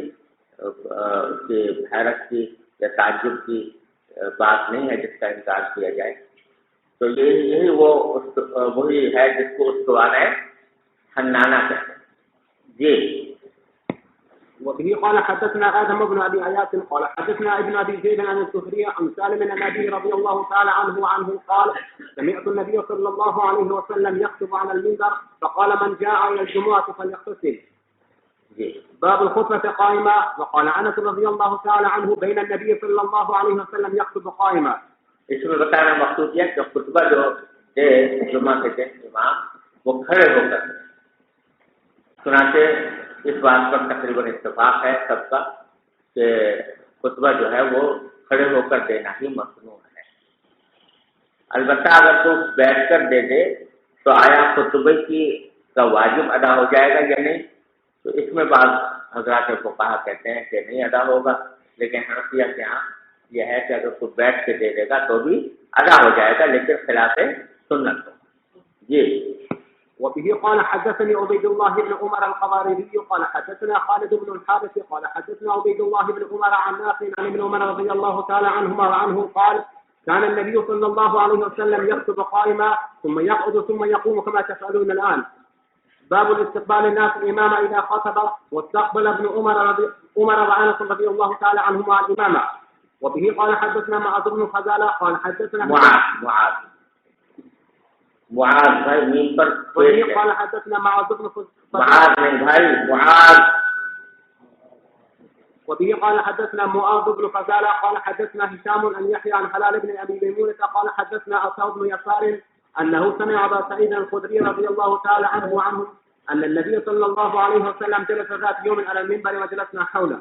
اس کی حیرت کی یا تعجب کی بات نہیں ہے جس کا انکار کیا جائے. تو یہی وہی ہے جس کو استوانہ حنانہ کہتے ہیں. جی. وبه قال حدثنا آدم بن أبي عياش قال حدثنا ابن أبي زيد عن الزهري عن سالم عن أبي رضي الله تعالى عنه قال سمعت النبي صلى الله عليه وسلم يخطب على المنبر فقال من جاء إلى الجمعة فليغتسل. باب الخطبة قائمة. وقال أنس رضي الله تعالى عنه بين النبي صلى الله عليه وسلم يخطب قائمة. اس میں بتانا مقصود یہ کہ خطبہ جو دے جمعہ کے دن امام وہ کھڑے ہو کر، چنانچہ اس بات پر تقریباً اتفاق ہے سب کا کہ خطبہ جو ہے وہ کھڑے ہو کر دینا ہی مصنون ہے. البتہ اگر تو بیٹھ کر دے دے تو آیا خطبے کا واجب ادا ہو جائے گا یا نہیں؟ تو اس میں بعض حضرات فقہا کہتے ہیں کہ نہیں ادا ہوگا، لیکن حنفیہ کے یہاں یہ ہے کہ اگر تو بیٹھ کے دے دے گا تو بھی ادا ہو جائے گا، لیکن خلاف سنت ہو. جی. وبه قال حدثني عبيد الله بن عمر القواريري قال حدثنا خالد بن الحارث قال حدثنا عبيد الله بن عمر عن نافع عن ابن عمر رضي الله تعالى عنهما وعنه قال كان النبي صلى الله عليه وسلم يخطب قائما ثم يقعد ثم يقوم كما تفعلون الآن. باب الاستقبال الناس الإمام إذا خطب. واستقبل ابن عمر وأنس رضي الله تعالى عنهما الإمام. وبه قال حدثنا معاذ بن فضالة قال حدثنا معاذ بھائی میم پر وبه قال حدثنا معاذ بن معاذ نہیں بھائی معاذ. وبه قال حدثنا معاذ بن فضالة قال حدثنا هشام عن يحيى عن حلال بن أبي ميمونة قال حدثنا عطاء بن يسار أنه سمع أبا سعيد الخدري رضي الله تعالى عنه وعنهم أن النبي صلى الله عليه وسلم جلس ذات يوم على المنبر وجلسنا حوله.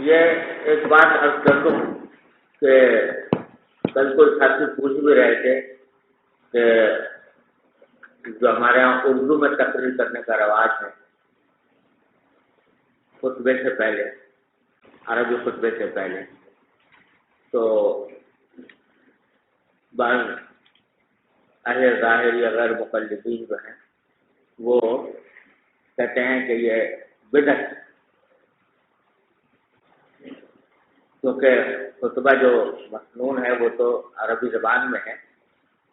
یہ ایک بات عرض کر دوں کہ کل کوئی ساتھی پوچھ بھی رہے تھے کہ جو ہمارے یہاں اردو میں تقریر کرنے کا رواج ہے خطبے سے پہلے، عربی خطبے سے پہلے، تو بعض اہل ظاہر یا غیر مقلدین جو ہیں وہ کہتے ہیں کہ یہ بدعت ہے، کیونکہ خطبہ جو مسنون ہے وہ تو عربی زبان میں ہے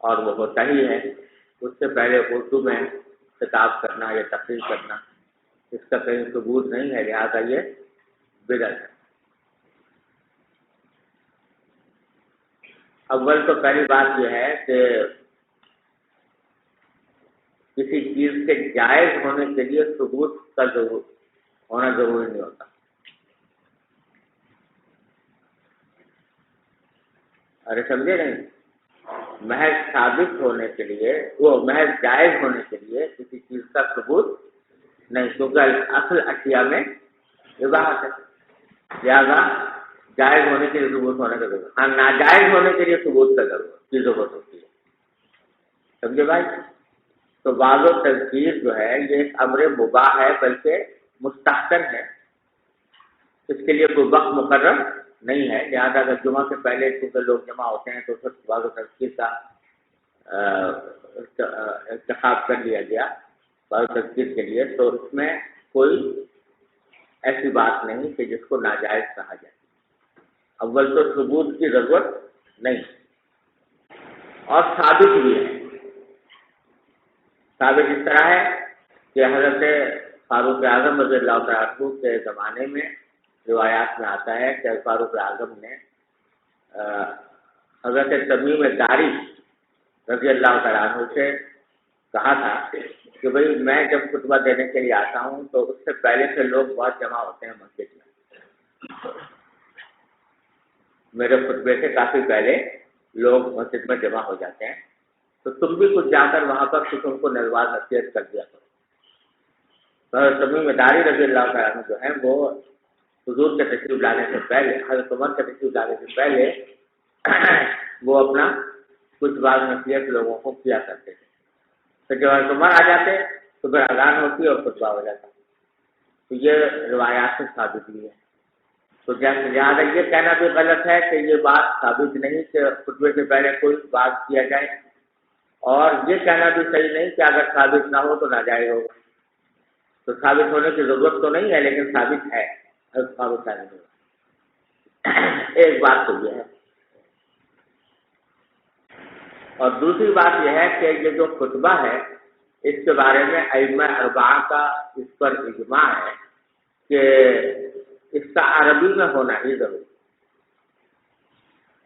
اور وہ ہوتا ہی ہے، اس سے پہلے اردو میں خطاب کرنا یا تقریر کرنا اس کا کہیں ثبوت نہیں ہے، لہٰذا یہ بدعت ہے. اول تو پہلی بات یہ ہے کہ کسی چیز کے جائز ہونے کے لیے ثبوت کا ہونا ضروری نہیں ہوتا. ارے سمجھے نہیں؟ محض ثابت ہونے کے لیے، وہ محض جائز ہونے کے لیے کسی چیز کا ثبوت نہیں، کیونکہ اصل اشیاء میں اباحت ہے، لہٰذا جائز ہونے کے لیے ثبوت ہونے کا ضرورت. ہاں ناجائز ہونے کے لیے ثبوت کا ضرورت ہوتی ہے. سمجھے بھائی؟ تو بعض و تذکیر جو ہے یہ ایک امر مباح ہے بلکہ مستحسن ہے، اس کے لیے کوئی وقت مقرر نہیں ہے. لہٰذا اگر جمعہ سے پہلے کیونکہ لوگ جمع ہوتے ہیں تو پھر بعض و تذکیر کا انتخاب کر لیا گیا بعض و تذکیر کے لیے، تو اس میں کوئی ایسی بات نہیں کہ جس کو ناجائز کہا جائے. اول تو ثبوت کی ضرورت نہیں اور ثابت بھی ہے. ثابت اس طرح ہے کہ حضرت فاروق اعظم رضی اللہ تعالیٰ عنہ کے زمانے میں روایات میں آتا ہے کہ فاروق اعظم نے حضرت تمیم داری رضی اللہ تعالیٰ عنہ سے کہا تھا کہ بھئی میں جب خطبہ دینے کے لیے آتا ہوں تو اس سے پہلے سے لوگ بہت جمع ہوتے ہیں مسجد میں، میرے خطبے سے کافی پہلے لوگ مسجد میں جمع ہو جاتے ہیں، تو تم بھی کچھ جا کر وہاں پر کچھ ان کو نذوار نصیحت کر دیا کرو. حضرت تمیم داری رضی اللہ تعالیٰ عنہ جو ہیں وہ حضور کے تشریف لانے سے پہلے، حضرت عمر کے تشریف لانے سے پہلے وہ اپنا کچھ بعض نصیحت لوگوں کو کیا کرتے تھے. تو جب عمر آ جاتے تو پھر اذان ہوتی اور خطبہ ہو جاتا. تو یہ روایات سے ثابت ہوئی ہے. تو لہٰذا یہ کہنا بھی غلط ہے کہ یہ بات ثابت نہیں کہ خطبے سے پہلے کوئی بات کیا جائے، اور یہ کہنا بھی صحیح نہیں کہ اگر ثابت نہ ہو تو ناجائز ہوگا. تو ثابت ہونے کی ضرورت تو نہیں ہے، لیکن ثابت ہے. ثابت نہیں ہے. ایک بات تو یہ ہے. اور دوسری بات یہ ہے کہ یہ جو خطبہ ہے اس کے بارے میں ائمہ اربعہ کا اس پر اجماع ہے کہ اس کا عربی میں ہونا ہی ضروری،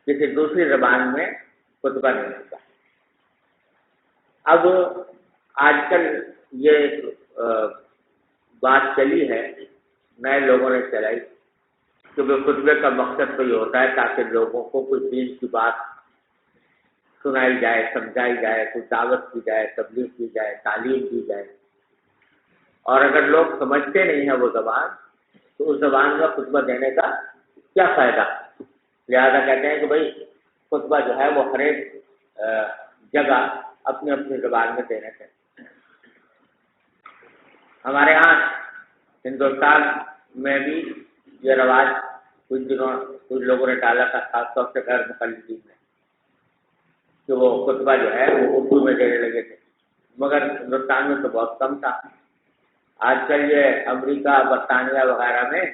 کسی دوسری زبان میں خطبہ نہیں ہوتا. اب آج کل یہ بات چلی ہے، نئے لوگوں نے چلائی، کیونکہ خطبے کا مقصد تو یہ ہوتا ہے تاکہ لوگوں کو کچھ دین کی بات سنائی جائے، سمجھائی جائے، کچھ دعوت کی جائے، تبلیغ کی جائے، تعلیم دی جائے. اور اگر لوگ سمجھتے نہیں ہیں وہ زبان تو اس زبان میں خطبہ دینے کا کیا فائدہ؟ لہذا کہتے ہیں کہ بھائی خطبہ جو ہے وہ ہر ایک جگہ اپنی اپنی زبان میں دینے چاہیے. ہمارے ہاں ہندوستان میں بھی یہ رواج کچھ لوگوں نے ڈالا تھا، خاص طور سے غیر مقلدین نے، کہ وہ خطبہ جو ہے وہ اردو میں دینے لگے تھے، مگر ہندوستان میں تو بہت کم تھا. آج کل یہ امریکہ، برطانیہ وغیرہ میں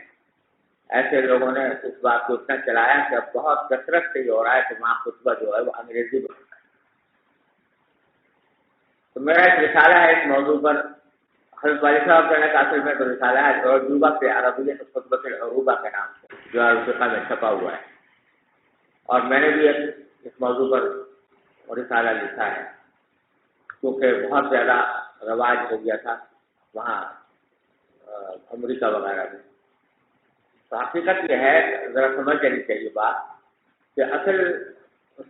ایسے لوگوں نے اس بات کو اتنا چلایا کہ اب بہت کثرت سے یہ ہو رہا ہے کہ وہاں خطبہ جو ہے وہ انگریزی میں ہوتا ہے. تو میرا ایک رسالہ ہے اس موضوع پر، حضرت والی صاحب کا اصل میں تو رسالہ ہے عروبہ سے، عربیت خطبۃ العروبہ کے نام سے، جو عربی میں چھپا ہوا ہے. اور میں نے بھی اس موضوع پر رسالہ لکھا ہے، کیونکہ بہت زیادہ رواج ہو گیا تھا وہاں امریکہ وغیرہ میں. تو حقیقت یہ ہے، ذرا سمجھ لینی چاہیے بات، کہ اصل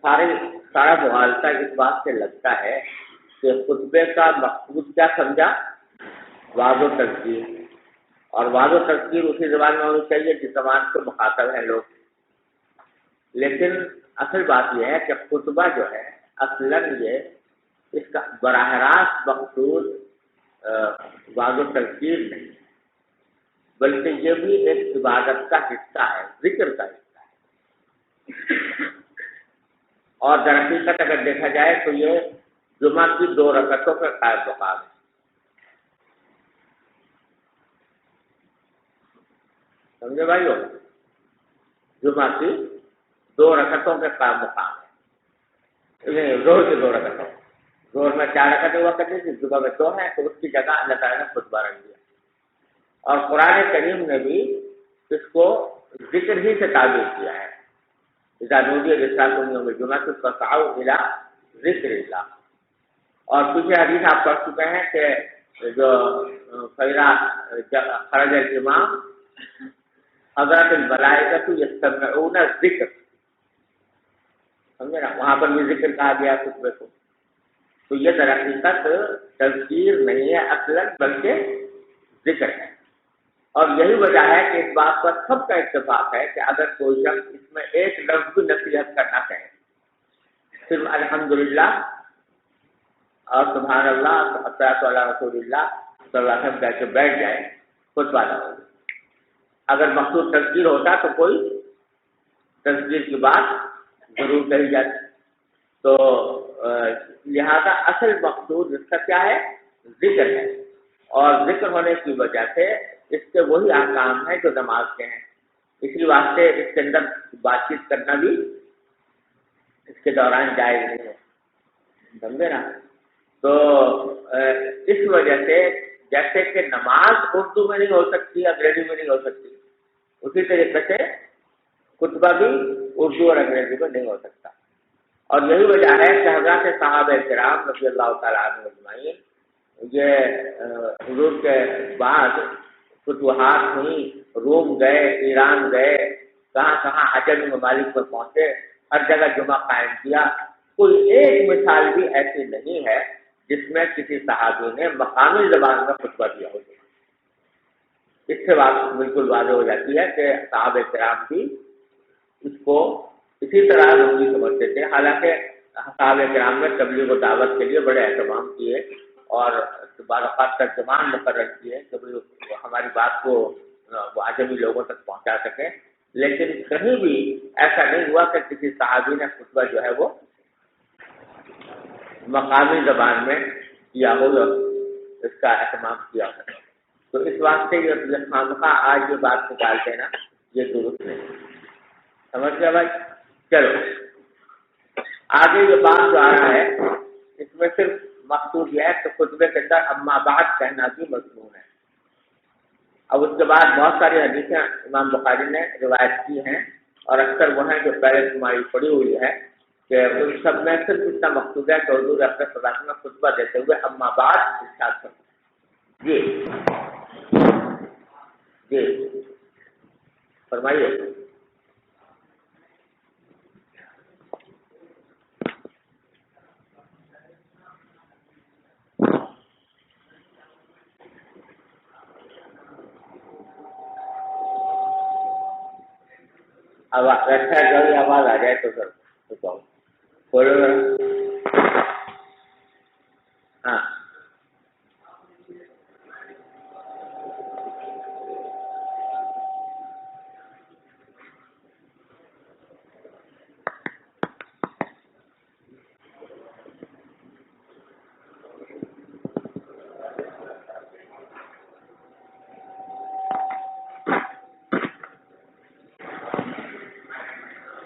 سارا مغالطہ اس بات سے لگتا ہے کہ خطبے کا مقصود کیا سمجھا؟ واضح و تذکیر. اور واضح و تذکیر اسی زبان میں ہونی چاہیے جس زبان کو مخاطب ہیں لوگ. لیکن اصل بات یہ ہے کہ خطبہ جو ہے اصلاً یہ اس کا براہ راست مقصود واضح و تذکیر نہیں، بلکہ یہ بھی ایک عبادت کا حصہ ہے، ذکر کا حصہ ہے. اور در حقیقت اگر دیکھا جائے تو یہ جمعہ کی 2 رکعتوں کا قائم مقام ہے. سمجھے بھائیو؟ جمعہ کی 2 رکعتوں کے قائم مقام ہے. زہر کی 2 رکعتوں، زہر میں 4 رکعتیں ہوا کرتی تھی، صبح میں 2 ہیں، تو اس کی جگہ اللہ تعالیٰ نے خطبہ رکھ دیا. اور قرآن کریم نے بھی اس کو ذکر ہی سے تعبیر کیا ہے. اذا نودی للصلاۃ من یوم الجمعۃ فاسعوا الی ذکر اللہ. اور پیچھے حدیث آپ پڑھ چکے ہیں کہ جو فإذا خرج الامام حضرت الملائکۃ یستمعون الذکر، سمجھے نا؟ وہاں پر بھی ذکر کہا گیا خطبے کو. تو یہ در حقیقت تذکیر نہیں ہے اصلاً، بلکہ ذکر ہے. اور یہی وجہ ہے کہ اس بات پر سب کا اتفاق ہے کہ اگر کوئی شخص اس میں ایک لفظ بھی نصیحت کرنا چاہے، صرف الحمدللہ اور سبحان اللہ، الصلاۃ علی رسول اللہ صلی اللہ علیہ وسلم کہہ کے بیٹھ جائے، خطبہ نہ ہو. اگر مقصود تذکیر ہوتا تو کوئی تذکیر کی بات ضرور کہی جاتی. تو لہذا اصل مقصود اس کا کیا ہے؟ ذکر ہے. اور ذکر ہونے کی وجہ سے اس کے وہی احکام ہیں جو نماز کے ہیں. اسی واسطے اس کے اندر بات چیت کرنا بھی اس کے دوران جائز نہیں ہے. سمجھے نا؟ تو اس وجہ سے جیسے کہ نماز اردو میں نہیں ہو سکتی، انگریزی میں نہیں ہو سکتی، اسی طریقے سے خطبہ بھی اردو اور انگریزی میں نہیں ہو سکتا. اور یہی وجہ ہے کہ حضرات صحابہ کرام رضی اللہ تعالیٰ عنہ اجمعین یہ حضور کے بعد فتوحات ہوئی، روم گئے، ایران گئے، کہاں کہاں عجمی ممالک میں پہنچے، ہر جگہ جمعہ قائم کیا. کوئی ایک مثال بھی ایسی نہیں ہے جس میں کسی صحابی نے مقامی زبان میں خطبہ دیا ہو. اس سے بات بالکل واضح ہو جاتی ہے کہ صحابہ کرام بھی اس کو اسی طرح لوگ بھی سمجھتے تھے. حالانکہ صحابہ کرام نے تبلیغ و دعوت کے لیے بڑے اہتمام کیے اور بعض اوقات ترجمان مقرر کیے کہ ہماری بات کو وہ عجمی لوگوں تک پہنچا سکیں. لیکن کہیں بھی ایسا نہیں ہوا کہ کسی صحابی نے خطبہ جو ہے وہ مقامی زبان میں کیا ہو یا اس کا اہتمام کیا ہو. تو اس واسطے یہ خامخواہ آج یہ بات نکالتے ہیں نا، یہ درست نہیں. سمجھ گیا بھائی؟ چلو آگے یہ بات جو آ رہا ہے اس میں صرف مقصود یہ ہے کہ خطبے کے اندر اما بعد کہنا بھی مضمون ہے. اب اس کے بعد بہت ساری حدیثیں امام بخاری نے روایت کی ہیں اور اکثر وہ ہیں جو پہلے تمہاری پڑی ہوئی ہے کہ ان سب میں صرف اتنا مقصود ہے کہ حضور اپنے صلاح میں خطبہ دیتے ہوئے اما بعد ارشاد کرتے. جی جی فرمائیے. اب اچھا جب آواز آ جائے تو سر بتاؤ بولو. ہاں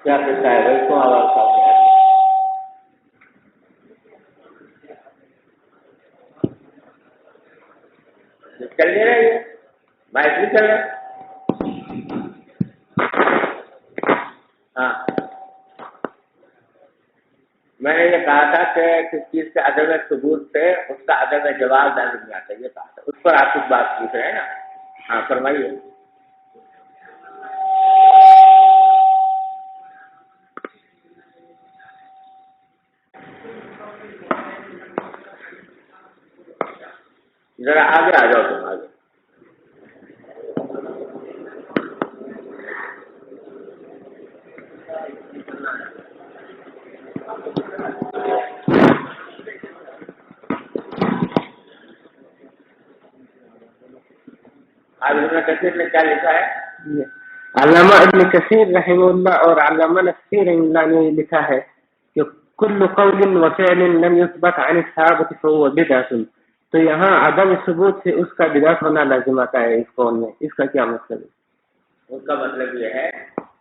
کیا کرتا ہے بھائی؟ تو آواز چل نہیں رہی ہے، مائک بھی چل رہا ہے. ہاں میں نے یہ کہا تھا کہ کس چیز کے عدم ثبوت سے اس کا عدم جواز لازم نہیں آتا، یہ کہا تھا. اس پر آپ کچھ بات پوچھ رہے ہیں نا؟ ہاں فرمائیے. ذرا آگے آ جاؤ تم آگے. ابن کثیر نے کیا لکھا ہے؟ علامہ ابن کثیر رحمہ اللہ اور علامہ نصیر رحمہ اللہ نے لکھا ہے کہ کل قول و فعل لم يثبت عن الصحابہ فهو بدعۃ. تو یہاں عدم ثبوت سے اس کا بدعت ہونا لازم آتا ہے اس قول میں. اس کا کیا مطلب ہے؟ اس کا مطلب یہ ہے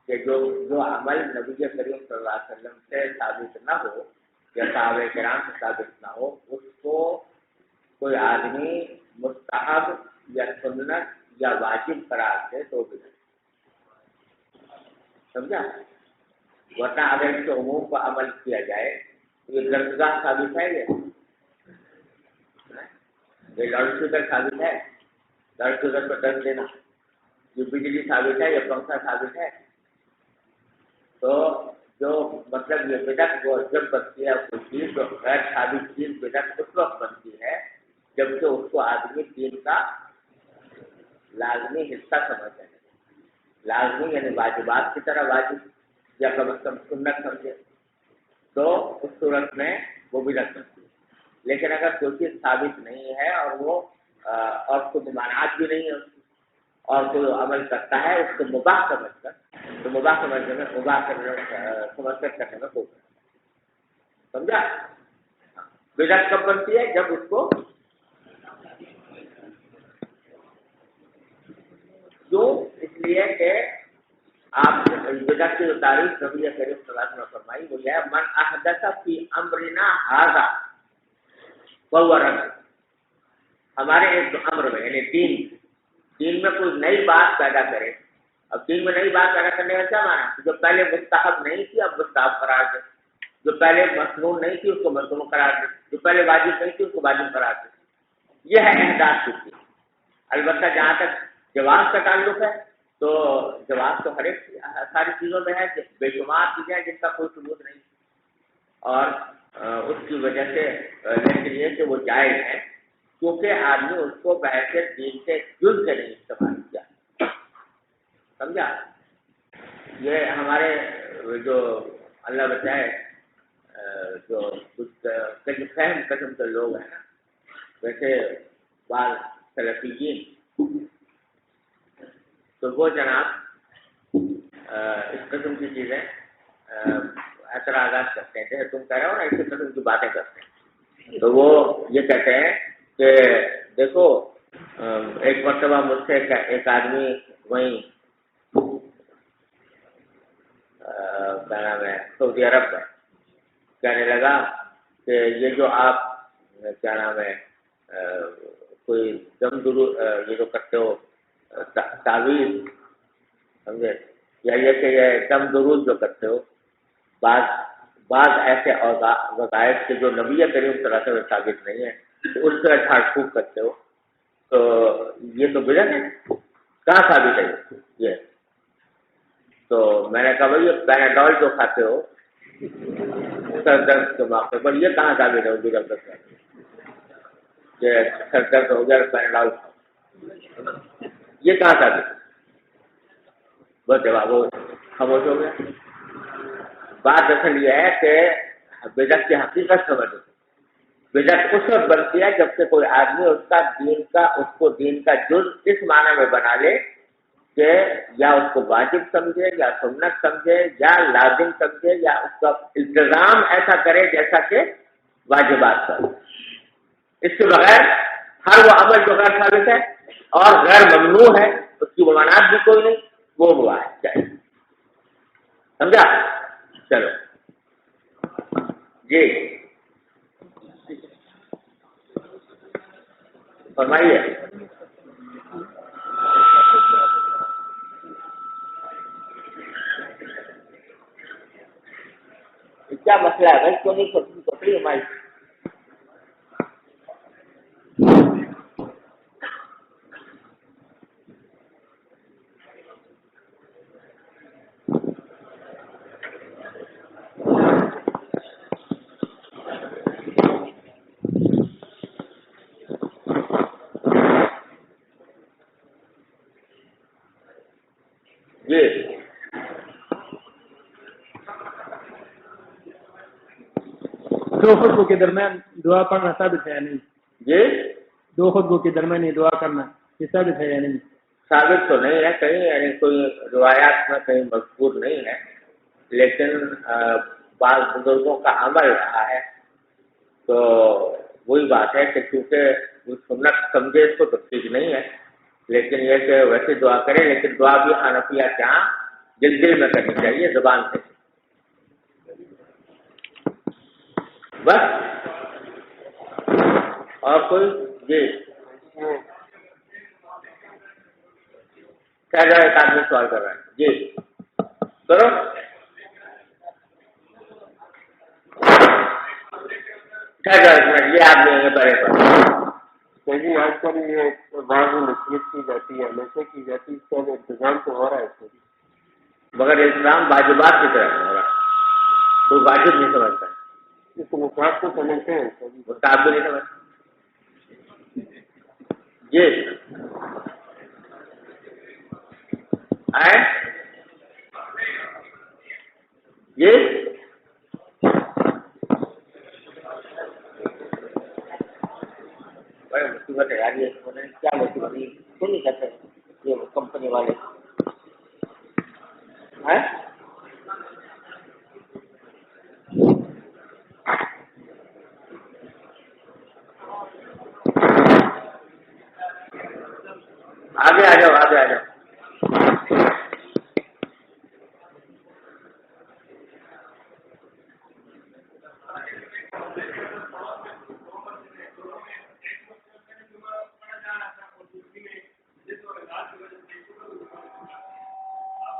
کہ جو عمل نبی کریم صلی اللہ علیہ وسلم سے ثابت نہ ہو یا صحابہ کرام سے ثابت نہ ہو، اس کو کوئی آدمی مستحب یا سنت یا واجب قرار دے تو بھی نہیں. سمجھا؟ ورنہ اگر اس کے عموم پر عمل کیا جائے تو یہ درجگاہ ثابت ہے. یہ لاؤڈ اسپیکر ثابت ہے، لاؤڈ اسپیکر پر درج دینا. یہ بجلی ثابت ہے، یہ پنکھا ثابت ہے. تو جو مطلب یہ بدعت وہ جب بنتی ہے کوئی چیز جو غیر ثابت چیز بدعت اس وقت بنتی ہے جبکہ اس کو آدمی دین کا لازمی حصہ سمجھتے ہیں. لازمی یعنی واجبات کی طرح واجب یا کم از کم سنت سمجھے تو اس صورت میں وہ بدعت بنتی ہے. لیکن اگر کوئی چیز ثابت نہیں ہے اور وہ اور کوئی ممانعات بھی نہیں ہے اور کوئی عمل کرتا ہے اس کو مباح سمجھ کر، تو مباح سمجھنے میں سمجھ کر کرنے میں کوئی سمجھا. بدعت کب بنتی ہے؟ جب اس کو کیوں؟ اس لیے کہ آپ بدعت کی جو تعریف نبی کریم صلی اللہ علیہ وسلم نے فرمائی وہ ہے من احدث فی امرنا ھذا فہو رد. ہمارے ایک امر میں یعنی دین میں کوئی نئی بات پیدا کرے. اب دین میں نئی بات پیدا کرنے کا کیا مانا؟ جو پہلے مستحب نہیں تھی اب مستحب قرار دے، جو پہلے مسنون نہیں تھی اس کو مسنون قرار دے، جو پہلے واجب نہیں تھی اس کو واجب قرار دے. یہ ہے احداث کی چیز. البتہ جہاں تک جواز کا تعلق ہے تو جواز تو ہر ایک ساری چیزوں میں ہے کہ بے شمار چیزیں ہیں جن کا کوئی ثبوت نہیں اور اس کی وجہ سے لیکن یہ کہ وہ جائز ہے کیونکہ آدمی اس کو بحیثیت دین سے جز کے نہیں استعمال کیا. سمجھا؟ یہ ہمارے جو اللہ بچائے جو کچھ فہم قسم کے لوگ ہیں نا، ویسے بعض سلفیین تو وہ جناب اس قسم کی چیزیں اعتراضات کرتے ہیں، جیسے تم کہہ رہے ہو نا، اسی قسم کی باتیں کرتے ہیں. تو وہ یہ کہتے ہیں کہ دیکھو ایک مرتبہ مجھ سے ایک آدمی وہیں کیا نام ہے سعودی عرب میں کہنے لگا کہ یہ جو آپ کیا نام ہے کوئی دم درود یہ جو کرتے ہو تعویذ سمجھے، یا یہ کہ یہ دم درود جو کرتے ہو، بعض ایسے وظائف کے جو نبی کریم صلی اللہ علیہ وسلم ثابت نہیں ہے، تو اس طرح جھاڑ پھونک کرتے ہو، تو یہ تو بدعت ہے، کہاں ثابت ہے یہ؟ تو میں نے کہا بھائی یہ پیناڈول جو کھاتے ہو سر درد کے موقع پر، یہ کہاں ثابت ہے بدعت ہے؟ یہ سر درد ہو گیا پیناڈول کھاؤ، یہ کہاں ثابت ہے؟ بس جواب وہ خاموش ہو گیا. بات اصل یہ ہے کہ بدعت کی حقیقت سمجھ لو. بدعت اس وقت بنتی ہے جب کہ کوئی آدمی اس کو دین کا جز اس معنی میں بنا لے کہ یا اس کو واجب سمجھے یا سنت سمجھے یا لازم سمجھے یا اس کا التزام ایسا کرے جیسا کہ واجبات پر. اس کے بغیر ہر وہ عمل جو غیر ثابت ہے اور غیر ممنوع ہے، اس کی ممانعت بھی کوئی نہیں، وہ ہوا ہے چاہیے. سمجھا؟ چلو جی فرمائیے. کیا مسئلہ ہے بھائی؟ کیوں نہیں پکڑی ہماری؟ جی دو خطبوں کے درمیان دعا پڑھنا ثابت ہے یا نہیں؟ جی دو خطبوں کے درمیان یہ دعا کرنا یہ ثابت ہے یا نہیں؟ ثابت تو نہیں ہے کہیں، یعنی کوئی روایات میں کہیں مذکور نہیں ہے، لیکن بعض بزرگوں کا عمل رہا ہے. تو وہی بات ہے کہ چونکہ سنت سمجھے اس کو تو ٹھیک نہیں ہے، لیکن یہ کہ ویسے دعا کرے، لیکن دعا بھی حنفیہ کے یہاں دل میں کرنی چاہیے، زبان سے. بس اور کوئی؟ جی ایک آدمی سوال کر رہا ہے. جی کرو. یہ آدمی ہے بڑے پر. جی آج کل یہ بعض نصیحت کی جاتی ہے، نشے کی جاتی ہے، اس کا انتظام تو ہو رہا ہے مگر اسلام واجبات کی طرح ہو رہا ہے، کوئی واجب نہیں سمجھتا، اس کو مفاد کو سمجھتے ہیں مستحب بھی نہیں سمجھتا. جی جی بڑے مصیبت ہے یار، یہ کیا مصیبت ہے؟ کیوں نہیں کرتے یہ کمپنی والے؟ آگے آ جاؤ، آگے آ جاؤ.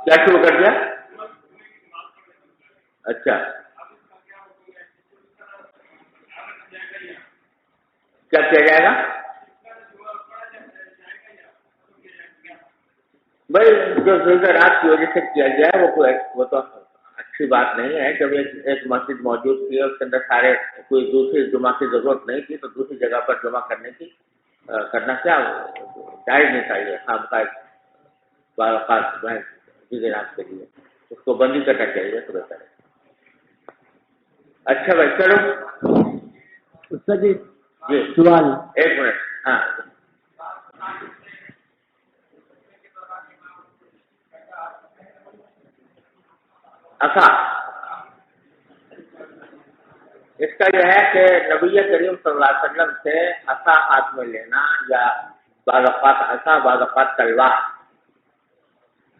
کیا شروع کر دیا؟ اچھا کیا کیا جائے گا بھائی؟ جو رات کی وجہ سے کیا جائے وہ تو اچھی بات نہیں ہے. جب ایک مسجد موجود تھی اور اس کے اندر سارے کوئی دوسری جمعہ کی ضرورت نہیں تھی تو دوسری جگہ پر جمع کرنا کیا جائز نہیں چاہیے. خام کا رات کے لیے اس کو بند ہی کرنا چاہیے تو بہتر ہے. اچھا بھائی چلو استاد جی جی سوال. ایک منٹ. ہاں اچھا اس کا یہ ہے کہ نبی کریم صلی اللہ علیہ وسلم سے عصا ہاتھ میں لینا یا بعض اوقات عصا بعض اوقات تلوار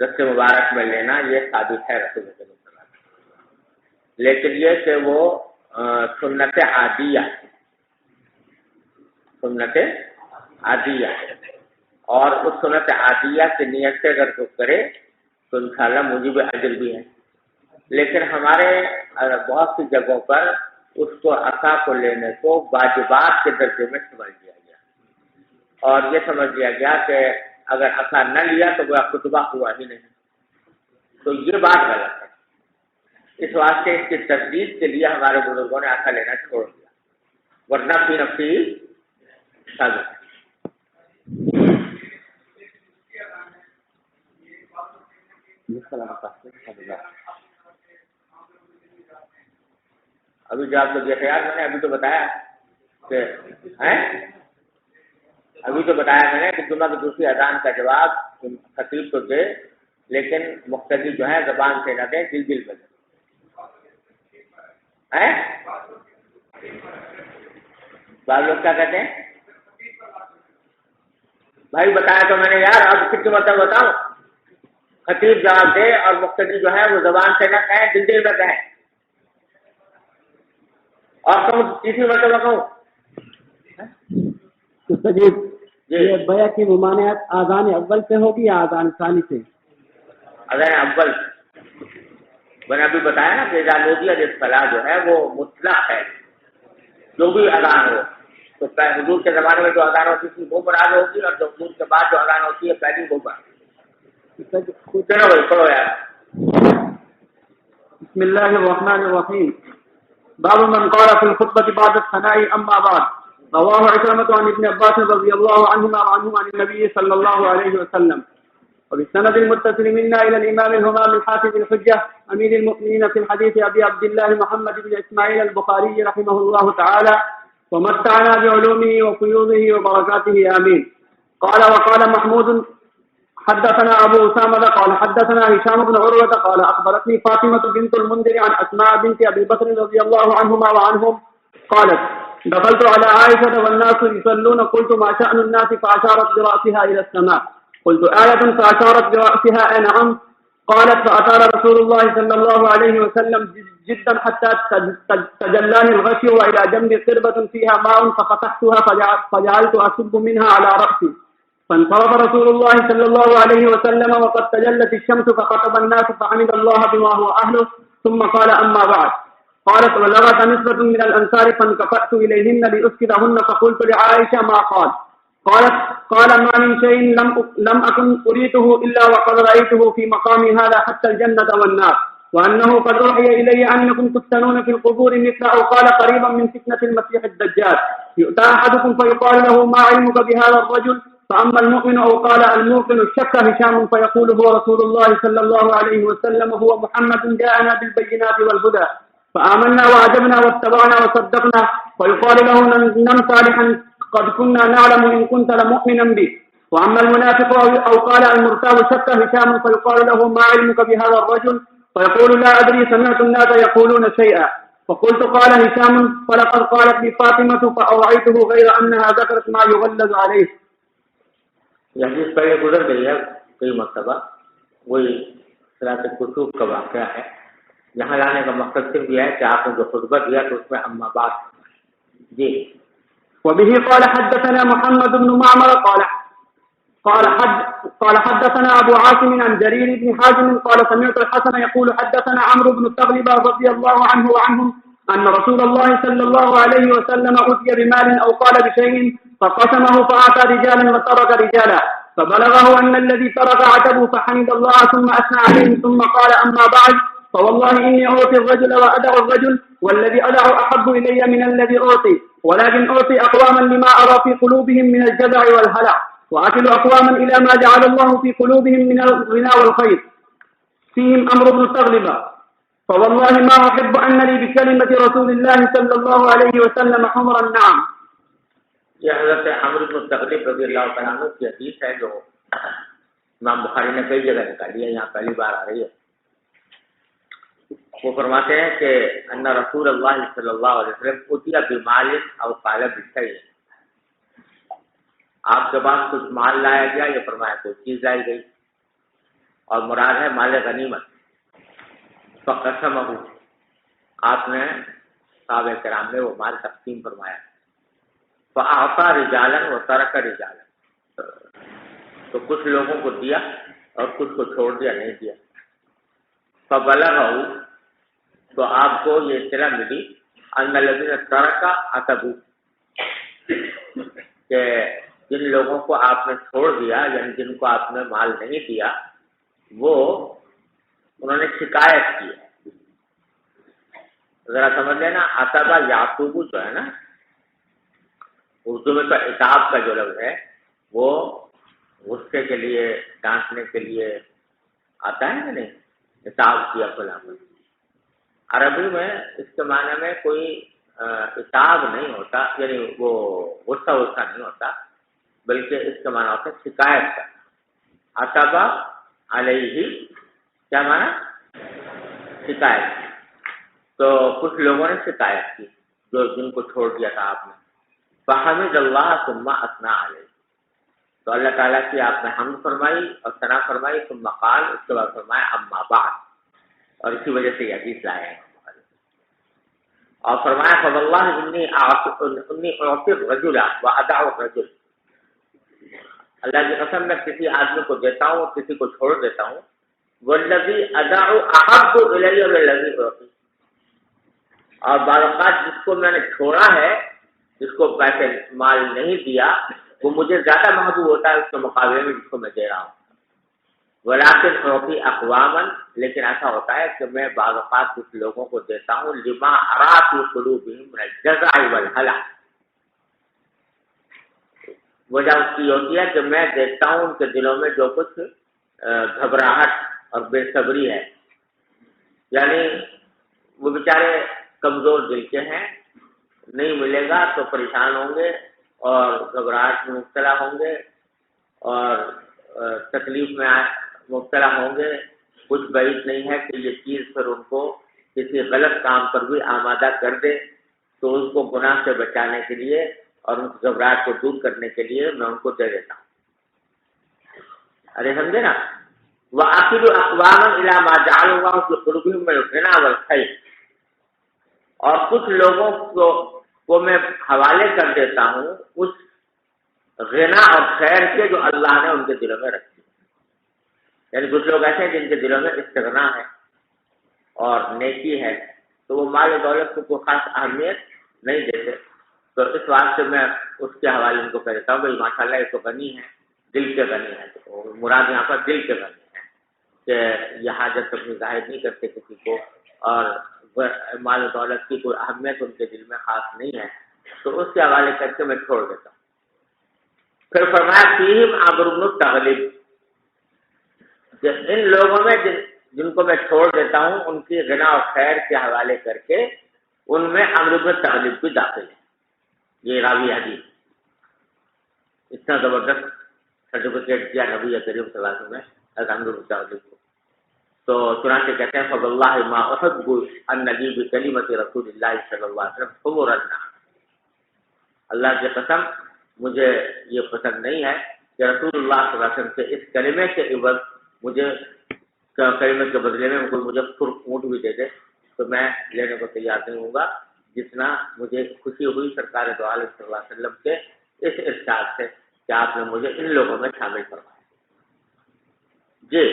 دست مبارک میں لینا یہ ثابت ہے رسول کریم صلی اللہ علیہ وسلم. لیکن یہ کہ وہ سنت عادیہ ہے اور اس سنت عادیہ کی نیت سے اگر کوئی کرے تو انشاءاللہ موجب اجر بھی ہے. لیکن ہمارے بہت سی جگہوں پر اس کو عصا کو لینے کو واجبات کے درجے میں سمجھ لیا گیا اور یہ سمجھ لیا گیا کہ اگر عصا نہ لیا تو وہ خطبہ ہوا ہی نہیں. تو یہ بات غلط ہے. اس واسطے اس کی تصدیق کے لیے ہمارے بزرگوں نے عصا لینا چھوڑ دیا ورنہ فی نفسی ثابت ہے. ابھی جو آپ کو یہ خیال میں نے ابھی تو بتایا کہ کہ جمعہ کی دوسری اذان کا جواب خطیب کو دے لیکن مقتدی جو ہے زبان سے نہ دیں دل میں دیں. بعض لوگ کیا کہتے ہیں بھائی بتایا تو میں نے یار اب کتنی مرتبہ بتاؤں خطیب جواب دے اور مقتدی جو ہے وہ زبان سے نہ کہیں دل میں کہیں اور تم تیسری مرتبہ کہوں. استاد جی یہ بیع کی ممانعت آذان اول سے ہوگی یا آذان ثانی سے؟ اذان اول میں نے ابھی بتایا نا کہ جالودیہ الصلاۃ جو ہے وہ مطلق ہے جو بھی اذان ہو. تو حضور کے زمانے میں جو اذان ہوتی تھی وہ مراد ہوگی اور جو حضور کے بعد جو اذان ہوتی ہے پہلی وہ مراد. چلو بھائی پڑھو یار. بسم الله الرحمن الرحيم. باب من قال في الخطبة بعد الثناء أما بعد. رواه عكرمة عن ابن عباس رضي الله عنهما وعنه عن النبي صلى الله عليه وسلم. وبالسند المتصل منا إلى الإمام الهمام الحافظ الحجة أمير المؤمنين في الحديث أبي عبد الله محمد بن إسماعيل البخاري رحمه الله تعالى ومتعنا بعلومه وفيوضه وبركاته آمين. قال وقال محمود حدثنا أبو أسامة قال حدثنا هشام بن عروة قال أخبرتني فاطمة بنت المنذر عن أسماء بنت أبي بكر رضي الله عنهما وعنهم قالت دخلت على عائشة والناس يصلون قلت ما شأن الناس فأشارت برأسها إلى السماء قلت آية فأشارت برأسها نعم قالت فأطال رسول الله صلى الله عليه وسلم جدا حتى تجلاني الغشي وإلى جنب قربة فيها ماء ففتحتها فجعلت أصب منها على رأسي فانصرف رسول الله صلى الله عليه وسلم وقد تجلت الشمس فخطب الناس فحمد الله بما هو أهله ثم قال أما بعد. قالت ولغت نسبة من الأنصار فانكفأت إليهن لأسكتهن فقلت لعائشة ما قال. قال ما من شيء لم أكن أريته إلا وقد رأيته في مقامي هذا حتى الجنة والنار وأنه قد أوحي إلي أنكم تفتنون في القبور مثل أو قال قريبا من فتنة المسيح الدجال يؤتى أحدكم فيقال له ما علمك بهذا الرجل فأما المؤمن أو قال الموقن الشك هشام فيقول هو رسول الله صلى الله عليه وسلم هو محمد جاءنا بالبينات والهدى فآمنا وعجبنا واتبعنا وصدقنا فيقال له نم صالحا قد كنا نعلم إن كنت لمؤمنا به. وأما المنافق أو قال المرتاب شك هشام فيقال له ما علمك بهذا الرجل فيقول لا أدري سمعت الناس يقولون شيئا فقلت قال هشام فلقد قالت لي فاطمة فأوعيته غير أنها ذكرت ما يغلظ عليه. یہ حدیث پہلے گزر گئی ہے کئی مرتبہ وہی صلاۃ الکسوف کا واقعہ ہے. یہاں لانے کا مقصد صرف یہ ہے کہ آپ نے جو خطبہ دیا تو اس میں اما بعد جی. وبه قال حدثنا محمد بن معمر قال حدثنا أبو عاصم عن جرير بن حازم قال سمعت الحسن يقول حدثنا عمرو بن التغلب رضي الله عنه وعنهم أن رسول الله صلى الله عليه وسلم أتي بمال أو قال بشيء فقسمه فأعطى رجالا وترك رجالا فبلغه أن الذي ترك عتبه فحمد الله ثم أثنى عليه ثم قال أما بعد فوالله إني أعطي الرجل وأدع الرجل والذي أدع أحب إلي من الذي أعطي ولكن أعطي أقواما لما أرى في قلوبهم من الجزع والهلع وأكل أقواما إلى ما جعل الله في قلوبهم من الغنى والخير. فيهم عمرو بن تغلب فوالله ما أحب أن لي بكلمة رسول الله صلى الله عليه وسلم حمر النعم. یہ حضرت عمرو بن تغلب رضی اللہ تعالیٰ عنہ کی حدیث ہے جو امام بخاری نے کئی جگہ نکالی ہے، یہاں پہلی بار آ رہی ہے. وہ فرماتے ہیں کہ ان رسول اللہ صلی اللہ علیہ وسلم اتي بمال او قال بشيء، آپ کے پاس کچھ مال لایا گیا، یہ فرمایا کوئی چیز لائی گئی، اور مراد ہے مال غنیمت. فقسمہ، آپ نے صحابہ کرام میں وہ مال تقسیم فرمایا. فاعطى رجالا وترك رجالا، تو کچھ لوگوں کو دیا اور کچھ کو چھوڑ دیا، نہیں دیا. فبلغه، تو آپ کو یہ اطلاع ملی ان الذين ترك اتبوا، کہ جن لوگوں کو آپ نے چھوڑ دیا، یعنی جن کو آپ نے مال نہیں دیا، وہ انہوں نے شکایت کی ہے. ذرا سمجھ لینا، اتبا یعقوب جو ہے نا، اردو میں تو عتاب کا جو لفظ ہے وہ غصے کے لیے، ڈانٹنے کے لیے آتا ہے کہ نہیں، عتاب کیا فلاں. عربی میں اس کے معنی میں کوئی عتاب نہیں ہوتا، یعنی وہ غصہ نہیں ہوتا، بلکہ اس کا معنی ہوتا ہے شکایت کرنا. عتبہ علیہ کیا معنی؟ شکایت. تو کچھ لوگوں نے شکایت کی جو جن کو چھوڑ دیا تھا آپ نے. فحمد اللہ ثم اثنا علیہ، تو اللہ تعالیٰ کی آپ نے حمد فرمائی اور ثنا فرمائی. ثم قال، اس کے بعد فرمایا اما بعد، اور اسی وجہ سے یہ حدیث لائے ہیں. اور فرمایا فواللہ انی اعطی الرجل وادع الرجل، اللہ کی قسم میں کسی آدمی کو دیتا ہوں، کسی کو چھوڑ دیتا ہوں. والذی ادع احب الی من الذی اعطی، اور بعض اوقات جس کو میں نے چھوڑا ہے، جس کو پیسے مال نہیں دیا، وہ مجھے زیادہ محبوب ہوتا ہے اس کے مقابلے میں جس کو میں دے رہا ہوں. ولیکن اعطی اقواما، لیکن ایسا ہوتا ہے کہ میں بعض اوقات کچھ لوگوں کو دیتا ہوں لما ارا فی قلوبہم من الجزع والہلع، وجہ اس کی ہوتی ہے کہ میں دیکھتا ہوں ان کے دلوں میں جو کچھ گھبراہٹ اور بے صبری ہے، یعنی وہ بیچارے کمزور دل کے ہیں، نہیں ملے گا تو پریشان ہوں گے اور گھبراہٹ میں مبتلا ہوں گے اور تکلیف میں مبتلا ہوں گے. کچھ بعید نہیں ہے کہ یہ چیز پھر ان کو کسی غلط کام پر بھی آمادہ کر دے، تو ان کو گناہ سے بچانے کے لیے اور ان کی گھبراہٹ کو دور کرنے کے لیے میں ان کو دے دیتا ہوں. ارے سمجھے نا. وَأَخِذُ أَقْوَامًا إِلَىٰ مَا جَعَلَ اللَّهُ فِي قُلُوبِهِم مِّنَ الْغِنَىٰ وَالْخَيْرِ، اور کچھ لوگوں کو میں حوالے کر دیتا ہوں اس غنا اور خیر کے جو اللہ نے ان کے دلوں میں رکھی. یعنی کچھ لوگ ایسے ہیں جن کے دلوں میں استغنا ہے اور نیکی ہے، تو وہ مال و دولت کو کوئی خاص اہمیت نہیں دیتے، تو اس واسطے میں اس کے حوالے ان کو کہہ دیتا ہوں بھائی ماشاء اللہ یہ تو غنی ہے، دل کے غنی ہے. تو مراد یہاں پر دل کے غنی ہے کہ یہ حاجت اپنی ظاہر نہیں کرتے کسی کو، اور مال و دولت کی کوئی اہمیت ان کے دل میں خاص نہیں ہے، تو اس کے حوالے کر کے میں چھوڑ دیتا ہوں. پھر فرمایا فیہم عمرو بن تغلب، کہ ان لوگوں میں جن کو میں چھوڑ دیتا ہوں ان کی غنا اور خیر کے حوالے کر کے ان میں عمرو بن تغلب بھی داخل ہے. یہ راوی حدیث اتنا زبردست سرٹیفکیٹ دیا نبی کریم صلی اللہ علیہ وسلم نے عمرو بن تغلب کو. تو چنانچہ کہتے ہیں فواللہ ما احب ان نجی بکلمۃ رسول اللہ صلی اللہ علیہ وسلم حمر النعم، اللہ کی قسم مجھے یہ پسند نہیں ہے کہ رسول اللہ صلی اللہ علیہ وسلم سے اس کلمے کے عوض مجھے کلمے کے بدلے میں کوئی مجھے اونٹ بھی دے دے تو میں لینے کو تیار نہیں ہوں گا، جتنا مجھے خوشی ہوئی سرکار دو عالم صلی اللہ علیہ وسلم کے اس ارشاد سے کہ آپ نے مجھے ان لوگوں میں شامل فرمایا. جی.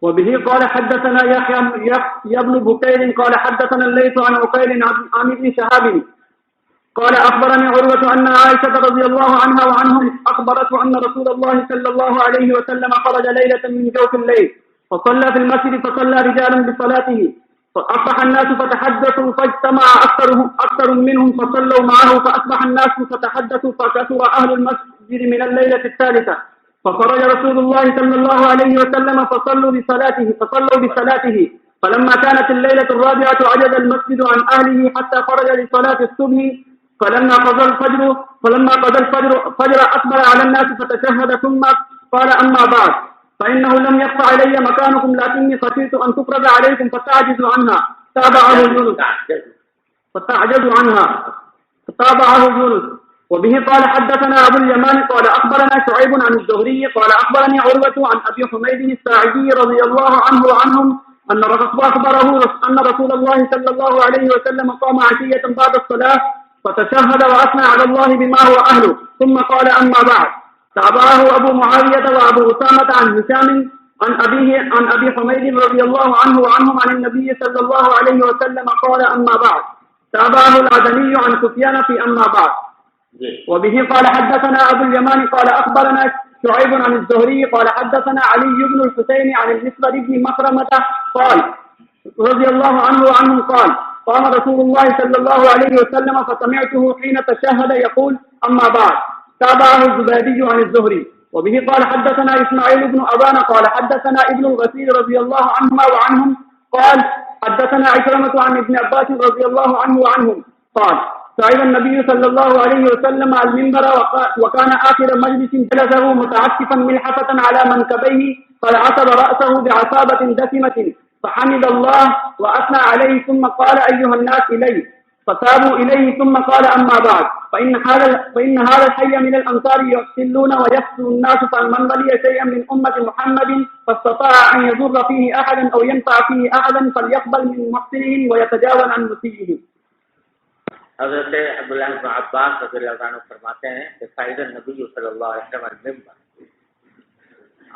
وبه قال حدثنا يحيى بن بكير قال حدثنا الليث عن عقيل عن ابن شهاب قال أخبرني عروة أن عائشة رضي الله عنها وعنهم أخبرته أن رسول الله صلى الله عليه وسلم خرج ليلة من جوف الليل فصلى في المسجد فصلى رجال بصلاته فأصبح الناس فتحدثوا فاجتمع أكثر منهم فصلوا معه فأصبح الناس فتحدثوا فكثر أهل المسجد من الليلة الثالثة فخرج رسول الله صلى الله عليه وسلم فصلوا بصلاته فلما كانت الليلة الرابعة عجز المسجد عن أهله حتى خرج لصلاة الصبح فلما قضى الفجر أقبل على الناس فتشهد ثم قال أما بعد فإنه لم يخف علي مكانكم لكني خشيت أن تفرض عليكم فتعجزوا عنها تابعه يونس وبه قال حدثنا أبو اليمان قال أخبرنا شعيب عن الزهري قال أخبرني عروة عن أبي حميد الساعدي رضي الله عنه وعنهم أن أخبره أن رسول الله صلى الله عليه وسلم قام عشية بعد الصلاة فتشهد وأثنى على الله بما هو أهله ثم قال أما بعد تابعه أبو معاوية وأبو أسامة عن هشام عن أبي حميد رضي الله عنه وعنهم عن النبي صلى الله عليه وسلم قال أما بعد تابعه العدني عن سفيان في أما بعد وبه قال حدثنا أبو اليمان قال أخبرنا شعيب عن الزهري قال حدثنا علي بن الحسين عن المسور بن مخرمة قال رضي الله عنه وعنهم قال قام رسول الله صلى الله عليه وسلم فسمعته حين تشهد يقول أما بعد تابعه الزبيدي عن الزهري وبه قال حدثنا إسماعيل بن أبان قال حدثنا ابن الغسيل رضي الله عنهما وعنهم قال حدثنا عكرمة عن ابن عباس رضي الله عنه وعنهم قال صعد النبي صلى الله عليه وسلم على المنبر وكان آخر مجلس جلسه متعكفا ملحفة على منكبيه فعصب رأسه بعصابة دسمة فحمد الله وأثنى عليه ثم قال أيها الناس إليه فثابوا إليه ثم قال أما بعد فإن هذا الحي من الأنصار يحسلون ويحسل الناس فمن ولي شيئا من أمة محمد فاستطاع أن يضر فيه أحدا أو ينفع فيه أحدا فليقبل من محسنهم ويتجاوز عن مسيئهم. حضرت عبداللہ بن عباس رضی اللہ عنہ فرماتے ہیں کہ صعد النبی صلی اللہ علیہ وسلم المنبر،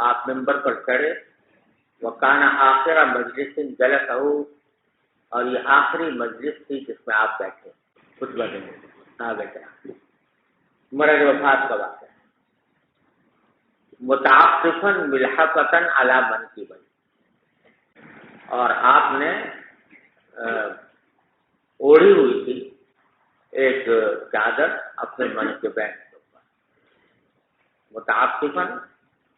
آپ منبر پر چڑھے، وکان آخر مجلس جلسہ، اور یہ آخری مجلس تھی جس میں آپ بیٹھے خطبہ دینے بیٹھے مرض وفات کا واقعہ، متعاقفاً ملحقتاً علی منکبہ، اور آپ نے اوڑھی ہوئی تھی ایک چادر اپنے منکبین کے اوپر. متعاقفاً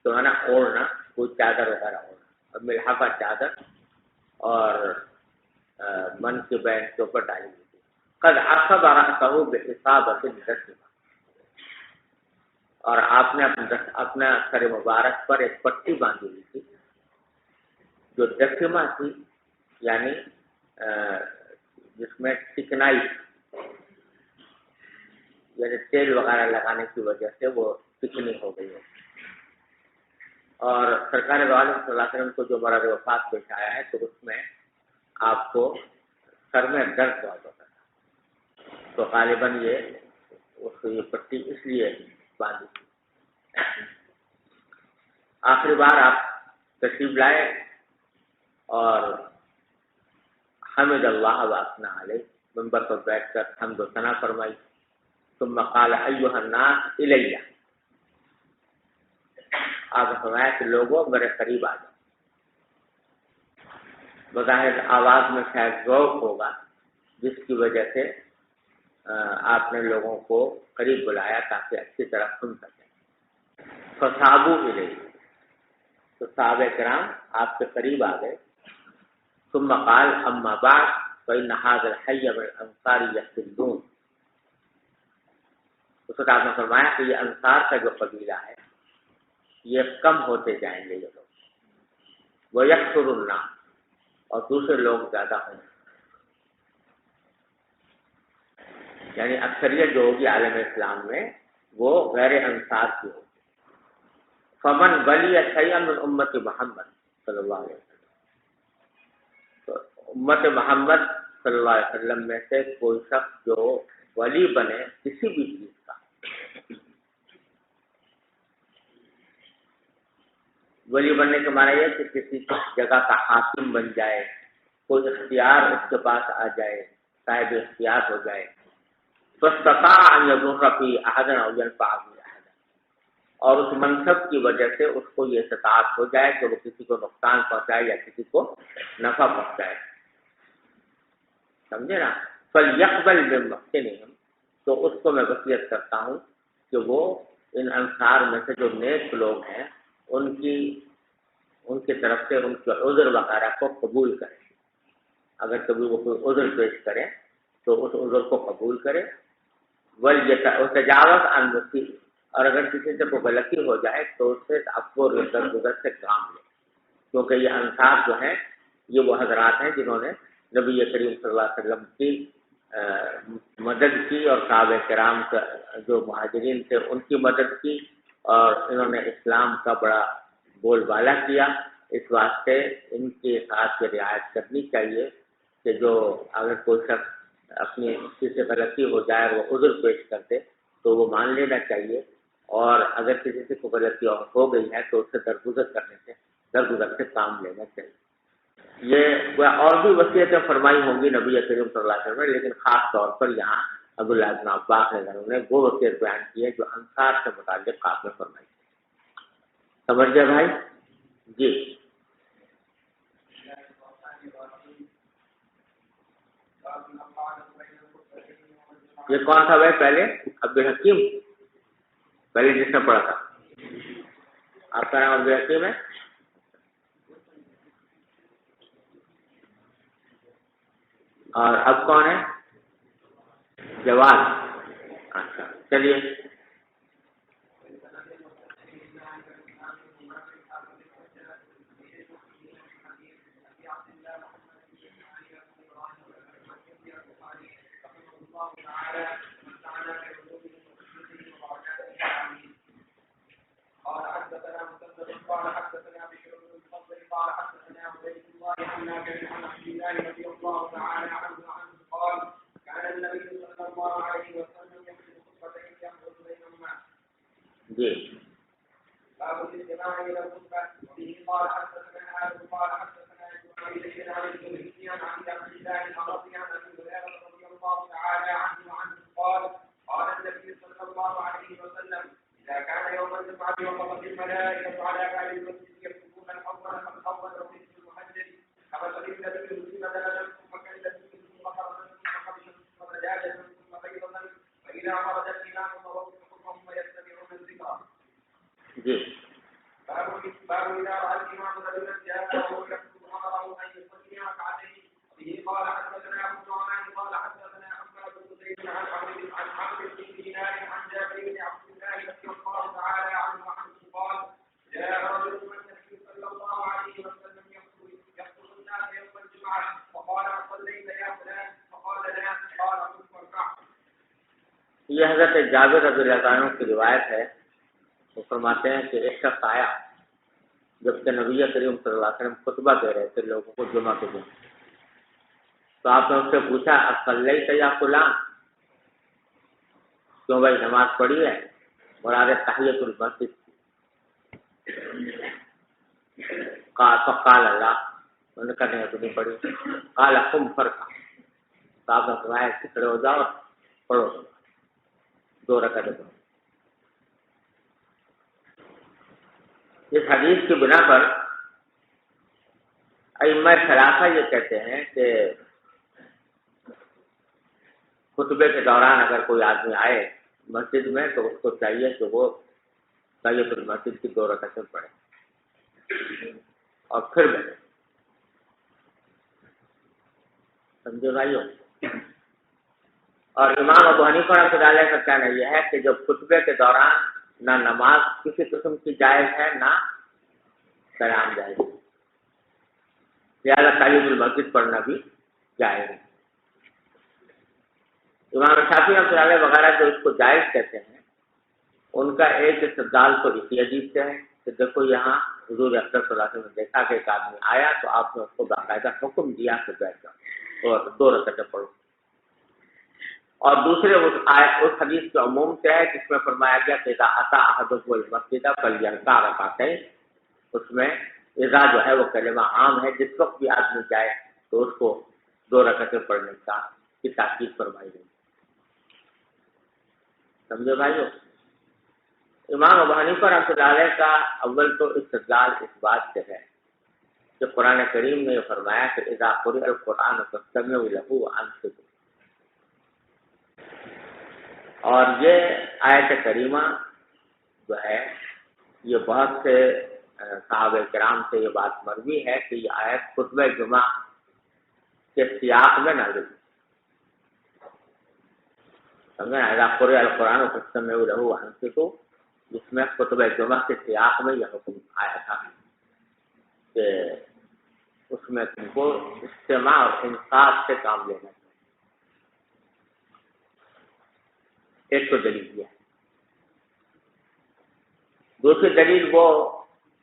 تو ہے نا اوڑھنا، کوئی چادر وغیرہ اوڑھنا، اور ملحقہ چادر اور منکبین کے اوپر ڈالی ہوئی تھی. قد عصب رأسہ بعصابۃ دسمہ، اور آپ نے اپنا سر مبارک پر ایک پٹی باندھی ہوئی تھی جو دسمہ تھی، یعنی جس میں چکنائی، یعنی تیل وغیرہ لگانے کی وجہ سے وہ چکنی ہو گئی ہے. اور سرکار دو عالم صلی اللہ علیہ وسلم کو جو مرض وفات پیش آیا ہے تو اس میں آپ کو سر میں درد ہوا ہوتا تھا، تو غالباً یہ پٹی اس لیے باندھی تھی. آخری بار آپ تشریف لائے اور حمد اللہ واثنى علیہ، منبر پر بیٹھ کر حمد و ثنا فرمائی. ثم قال ایھا الناس الیہ، آپ نے فرمایا کہ لوگوں میرے قریب آ جاؤ. بظاہر آواز میں شاید ذوق ہوگا جس کی وجہ سے آپ نے لوگوں کو قریب بلایا تاکہ اچھی طرح سن سکیں. فصابوا الیہ، تو صحابہ کرام آپ کے قریب آ گئے. ثم قال اما بعد فإن هذا الحي من الانصار يحسدون، اس وقت آپ نے فرمایا کہ یہ انصار کا جو قبیلہ ہے یہ کم ہوتے جائیں گے یہ لوگ، ويكثر الناس، اور دوسرے لوگ زیادہ ہوں گے. یعنی اکثریت جو ہوگی عالم اسلام میں وہ غیر انصار کی ہوگی. فمن ولی شیئا من امت محمد صلی اللہ علیہ وسلم، تو امت محمد صلی اللہ علیہ وسلم میں سے کوئی شخص جو ولی بنے کسی بھی چیز کا، ولی بننے کے معنی یہ کہ کسی جگہ کا حاکم بن جائے، کوئی اختیار اس کے پاس آ جائے، صاحب اختیار ہو جائے. فاستطاع ان يضر في احد او ينفع في احد، اور اس منصب کی وجہ سے اس کو یہ استطاعت ہو جائے کہ وہ کسی کو نقصان پہنچائے یا کسی کو نفع پہنچائے. سمجھے نا؟ فَلْيَقْبَلْ مِنْ مَحْسِنِهِمْ، تو اس کو میں وصیت کرتا ہوں کہ وہ ان انصار میں سے جو نیک لوگ ہیں ان کی طرف سے ان کے عذر وغیرہ کو قبول کرے. اگر کبھی وہ کوئی عذر پیش کرے تو اس عذر کو قبول کرے. وَتَجَاوَزْ عَنْ مُسِيءٍ، اور اگر کسی سے کوئی غلطی ہو جائے تو اس سے تعفو درگزر سے کام لے، کیونکہ یہ انصار جو ہیں یہ وہ حضرات ہیں جنہوں نے نبی کریم صلی اللہ علیہ وسلم کی مدد کی اور صحابہ کرام کا جو مہاجرین تھے ان کی مدد کی، اور انہوں نے اسلام کا بڑا بول بالا کیا. اس واسطے ان کے ساتھ رعایت کرنی چاہیے کہ جو اگر کوئی شخص اپنی کسی سے غلطی ہو جائے اور وہ عذر پیش کر دے تو وہ مان لینا چاہیے، اور اگر کسی سے کوئی غلطی ہو گئی ہے تو اس سے درگزر سے کام لینا چاہیے. یہ اور بھی وصیتیں فرمائی ہوں گی نبی کریم صلی اللہ علیہ وسلم نے، لیکن خاص طور پر یہاں عبداللہ بن عباس نے وہ وصیت بیان کی ہے جو انصار سے متعلق آپ نے فرمائی. سمجھ گئے بھائی؟ جی. یہ کون تھا بھائی پہلے؟ عبد الحکیم پہلے جس نے پڑھا تھا. آپ کا نام عبد الحکیم ہے؟ اور اب کون ہے؟ جواد. اچھا چلیے. جی. جی. یہ حضرت جابر رضی اللہ عنہ کی روایت ہے. وہ فرماتے ہیں کہ ایک شخص آیا جب کہ نبی کریم صلی اللہ علیہ وسلم خطبہ دے رہے تھے لوگوں کو جمعہ کے دن، تو آپ نے اس سے پوچھا اصلیت یا فلان، کیوں بھائی نماز پڑھی ہے؟ مراد تحیۃ المسجد. قال اللہ، انہوں نے کہا نہیں تو نہیں پڑھی. قال قم فرقہ، تو آپ نے فرمایا کہ کھڑے ہو جاؤ پڑھو 2 رکعتیں. اس حدیث کی بنا پر ائمہ ثلاثہ یہ کہتے ہیں کہ خطبے کے دوران اگر کوئی آدمی آئے مسجد میں تو اس کو چاہیے کہ وہ تحیۃ المسجد کی 2 رکعتیں پڑھے اور پھر بیٹھے. سمجھے بھائیوں؟ اور امام ابو حنیفہ رحمۃ اللہ علیہ کا کہنا یہ ہے کہ جب خطبے کے دوران نہ نماز کسی قسم کی جائز ہے نہ قیام جائز ہے، لہٰذا تحیۃ المسجد پڑھنا بھی جائز ہے. امام شافعی رحمۃ اللہ علیہ وغیرہ جو اس کو جائز کہتے ہیں ان کا ایک استدلال تو اسی حدیث سے ہے کہ دیکھو یہاں حضور اکرم صلی اللہ علیہ وسلم نے دیکھا کہ ایک آدمی آیا تو آپ نے اس کو باقاعدہ حکم دیا کہ بیٹھ جاؤ اور 2 رکعتیں پڑھو. اور دوسرے اس حدیث کے عموم سے ہے جس میں فرمایا گیا کہ اذا اتی احدکم المسجد فلیرکع رکعتین. اس میں اذا جو ہے وہ کلمہ عام ہے، جس وقت بھی آدمی جائے تو اس کو 2 رکعتیں پڑھنے کی تاکید فرمائی گئی. سمجھے بھائیو؟ امام ابو حنیفہ رحمۃ اللہ علیہ کا اول تو استدلال اس بات سے ہے کہ قرآن کریم نے یہ فرمایا کہ اذا قرئ القرآن فاستمعوا له وانصتوا، اور یہ آیت کریمہ جو ہے یہ بہت سے صحابہ کرام سے یہ بات مروی ہے کہ یہ آیت خطبہ جمعہ کے سیاق میں نازل ہوئی. سمجھے؟ اذا قرئ القرآن فاستمعوا له وانصتوا، جس میں خطبہ جمعہ کے سیاق میں یہ حکم آیا تھا کہ اس میں تم کو استماع اور انصات سے کام لینا چاہیے. ایک تو دلیل یہ ہے. دوسری دلیل وہ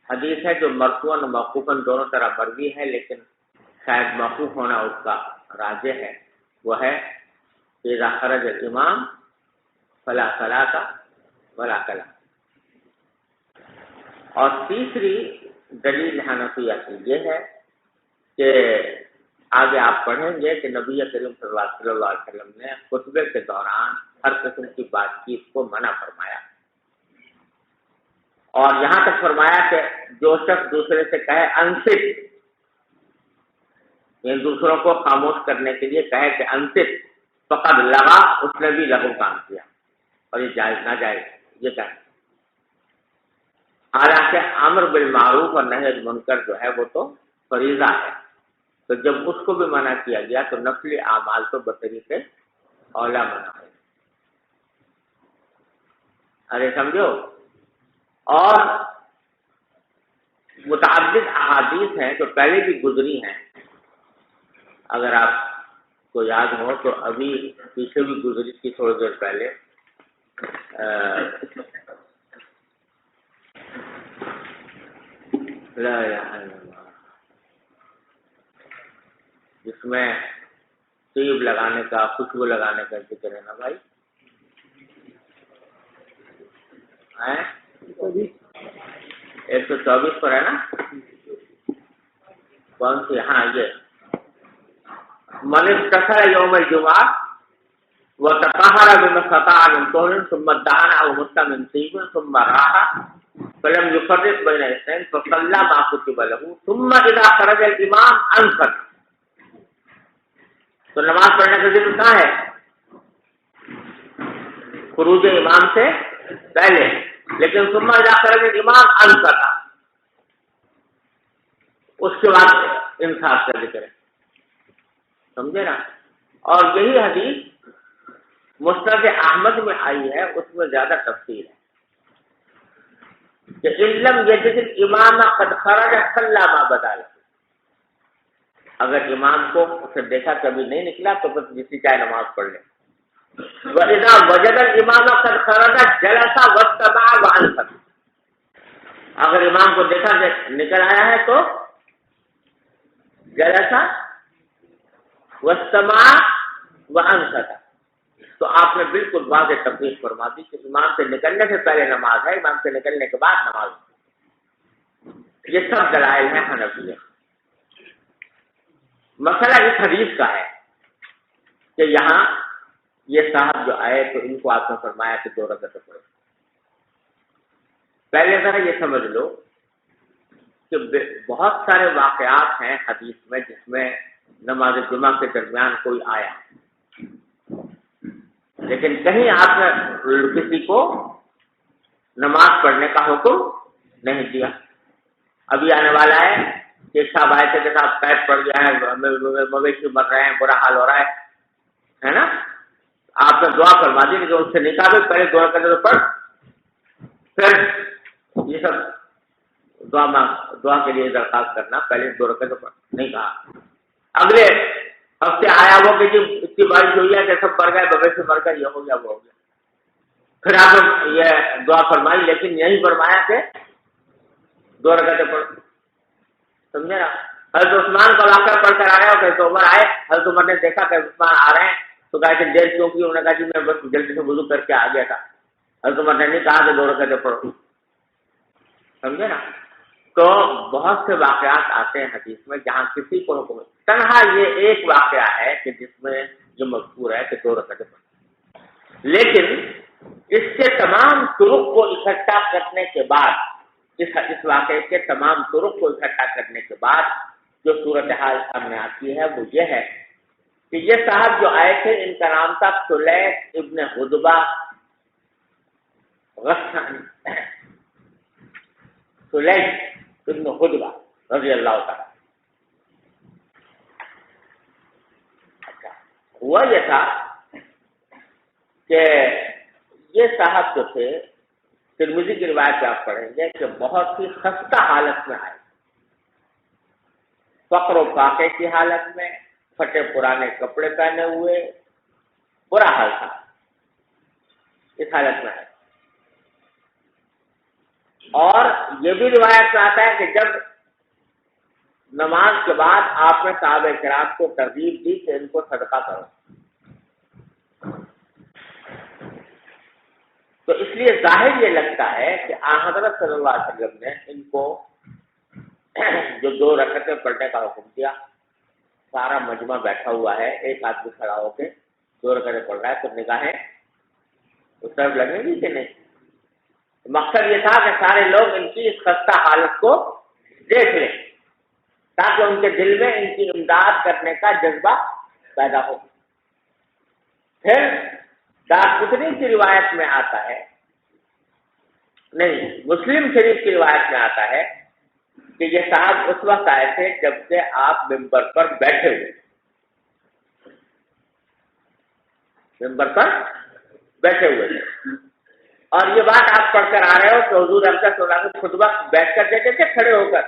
حدیث ہے جو مرفوعاً و موقوفاً دونوں طرح مروی ہے، لیکن شاید موقوف ہونا اس کا راجح ہے. وہ ہے کہ اذا خرج الامام فلا صلاۃ ولا کلام. اور تیسری دلیل حنفیہ کی یہ ہے کہ آگے آپ پڑھیں گے کہ نبی کریم صلی اللہ علیہ وسلم نے خطبے کے دوران ہر قسم کی بات چیت کو منع فرمایا، اور یہاں تک فرمایا کہ جو شخص دوسرے سے کہے انصت، یعنی دوسروں کو خاموش کرنے کے لیے کہے کہ انصت، فقد لغا، اس نے بھی لغو کام کیا، اور یہ جائز ناجائز یہ کہیں. حالانکہ امر بالمعروف اور نہی عن المنکر جو ہے وہ تو فریضہ ہے، تو جب اس کو بھی منع کیا گیا تو نفلی اعمال تو بطریق اولا منع ہے. ارے سمجھو. اور متعدد احادیث ہیں جو پہلے بھی گزری ہیں، اگر آپ کو یاد ہو تو ابھی پیچھے بھی گزری تھی تھوڑی دیر پہلے. لا الہ الا اللہ، جس میں طیب لگانے کا، خوشبو لگانے کا ذکر ہے نا بھائی. 124 پر ہے نا. کون سی؟ ہاں یہ من اغتسل یوم الجمعہ وتطہر بما استطاع من طہر ثم ادعن او مس من طیب ثم راح فلم يفرق بين اثنين فصلى ما كتب له ثم اذا خرج الامام انصت. تو نماز پڑھنے کا ذکر کہاں ہے؟ خروج امام سے پہلے، لیکن ثم اذا خرج الامام انصت، اس کے بعد انصاف کا ذکر ہے. سمجھے نا؟ اور یہی حدیث مسند احمد میں آئی ہے، اس میں زیادہ تفصیل ہے کہ ان لم یجد الامام قد خرج صلی ما بدا له. اگر امام کو اسے دیکھا کبھی نہیں نکلا تو بس جسی چاہے نماز پڑھ لے. وَإِذَا وَجَدَ الْإِمَامَ قَدْ خَرَجَ جَلَسَ وَاسْتَمَعَ وَأَنصَتَ. اگر امام کو دیکھا کہ نکل آیا ہے تو جلس واستمع وانصت. تو آپ نے بالکل واضح تفصیل فرما دی کہ امام سے نکلنے سے پہلے نماز ہے، امام سے نکلنے کے بعد نماز ہے. یہ سب دلائل ہیں حنفیہ. مسئلہ اس حدیث کا ہے کہ یہاں یہ صاحب جو آئے تو ان کو آپ نے فرمایا کہ 2 رکعتیں پڑھو. پہلے ذرا یہ سمجھ لو کہ بہت سارے واقعات ہیں حدیث میں جس میں نماز جمعہ کے درمیان کوئی آیا، لیکن کہیں آپ نے کسی کو نماز پڑھنے کا حکم نہیں دیا. ابھی آنے والا ہے کہ صاحب آئے تھے کہ صاحب قید پڑ گیا ہے، مویشی مر رہے ہیں، برا حال ہو رہا ہے نا. آپ نے دعا فرما دی کہ اس سے نکاح بھی پہلے 2 رکعتیں تو پڑھ، پھر یہ سب دعا کے لیے درخواست کرنا، پہلے 2 رکعتیں پڑھ نہیں کہا. اگلے ہفتے آیا وہ کہ جی اتنی بارش ہوئی ہے کہ سب مر گئے، مویشی مر گئے، یہ ہو گیا وہ ہو گیا. پھر آپ نے یہ دعا فرمائی لیکن یہی فرمایا کہ 2 رکعتیں پڑھ. سمجھے نا؟ حضرت عثمان کا واقعہ پڑھ کر آیا اور حضرت عمر آئے، حضرت عمر نے دیکھا کہ عثمان آ رہے ہیں تو کہا کہ دیر کیوں کی؟ انہوں نے کہا جی میں بس جلدی سے وضو کر کے آ گیا تھا. حضرت عمر نے نہیں کہا کہ 2 رکعتیں پڑھو. سمجھے نا؟ تو بہت سے واقعات آتے ہیں حدیث میں جہاں کسی کو حکم، تنہا یہ ایک واقعہ ہے کہ جس میں جو مذکور ہے کہ 2 رکعتیں پڑھو. لیکن اس کے تمام طرق کو اکٹھا کرنے کے بعد، اس واقعے کے تمام طرق کو اکٹھا کرنے کے بعد جو صورتحال سامنے آتی ہے وہ یہ ہے کہ یہ صاحب جو آئے تھے ان کا نام تھا سلیح ابن حدبہ غسانی. سلیم بن خدبہ رضی اللہ تعالیٰ. اچھا ہوا یہ تھا کہ یہ صاحب جو تھے ترمذی کی روایت سے آپ پڑھیں گے کہ بہت ہی خستہ حالت میں آئے، فقر و فاقے کی حالت میں، پھٹے پرانے کپڑے پہنے ہوئے، برا حال تھا، اس حالت میں آئے. اور یہ بھی روایت میں آتا ہے کہ جب نماز کے بعد آپ نے صحابہ کرام کو ترغیب دی کہ ان کو صدقہ کرو، تو اس لیے ظاہر یہ لگتا ہے کہ حضرت صلی اللہ علیہ وسلم نے ان کو جو 2 رکعتیں پڑھنے کا حکم دیا. سارا مجمع بیٹھا ہوا ہے، ایک آدمی کھڑا ہو کے 2 رکعتیں پڑھ رہا ہے، تو نگاہیں اس طرف لگیں گی کہ نہیں؟ مقصد یہ تھا کہ سارے لوگ ان کی اس خستہ حالت کو دیکھ لیں تاکہ ان کے دل میں ان کی امداد کرنے کا جذبہ پیدا ہو. پھر دارقطنی کی روایت میں آتا ہے، نہیں مسلم شریف کی روایت میں آتا ہے کہ یہ صاحب اس وقت آئے تھے جب سے آپ ممبر پر بیٹھے ہوئے، ممبر پر بیٹھے ہوئے تھے. اور یہ بات آپ پڑھ کر آ رہے ہو کہ حضور اکرم صلی اللہ علیہ وسلم خطبہ بیٹھ کر دیتے تھے کھڑے ہو کر،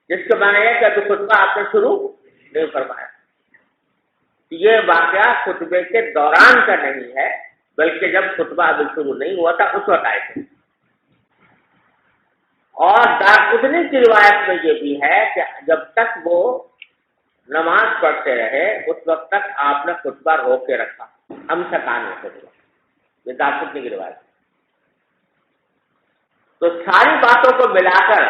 جس کے معنی ہے کہ ابھی خطبہ آپ نے شروع نہیں فرمایا. یہ واقعہ خطبے کے دوران کا نہیں ہے بلکہ جب خطبہ ابھی شروع نہیں ہوا تھا اس وقت آئے تھے. اور دارقطنی کی روایت میں یہ بھی ہے کہ جب تک وہ نماز پڑھتے رہے اس وقت تک آپ نے خطبہ روک کے رکھا، امسکان میں خطبہ. یہ دارقطنی کی روایت. تو ساری باتوں کو ملا کر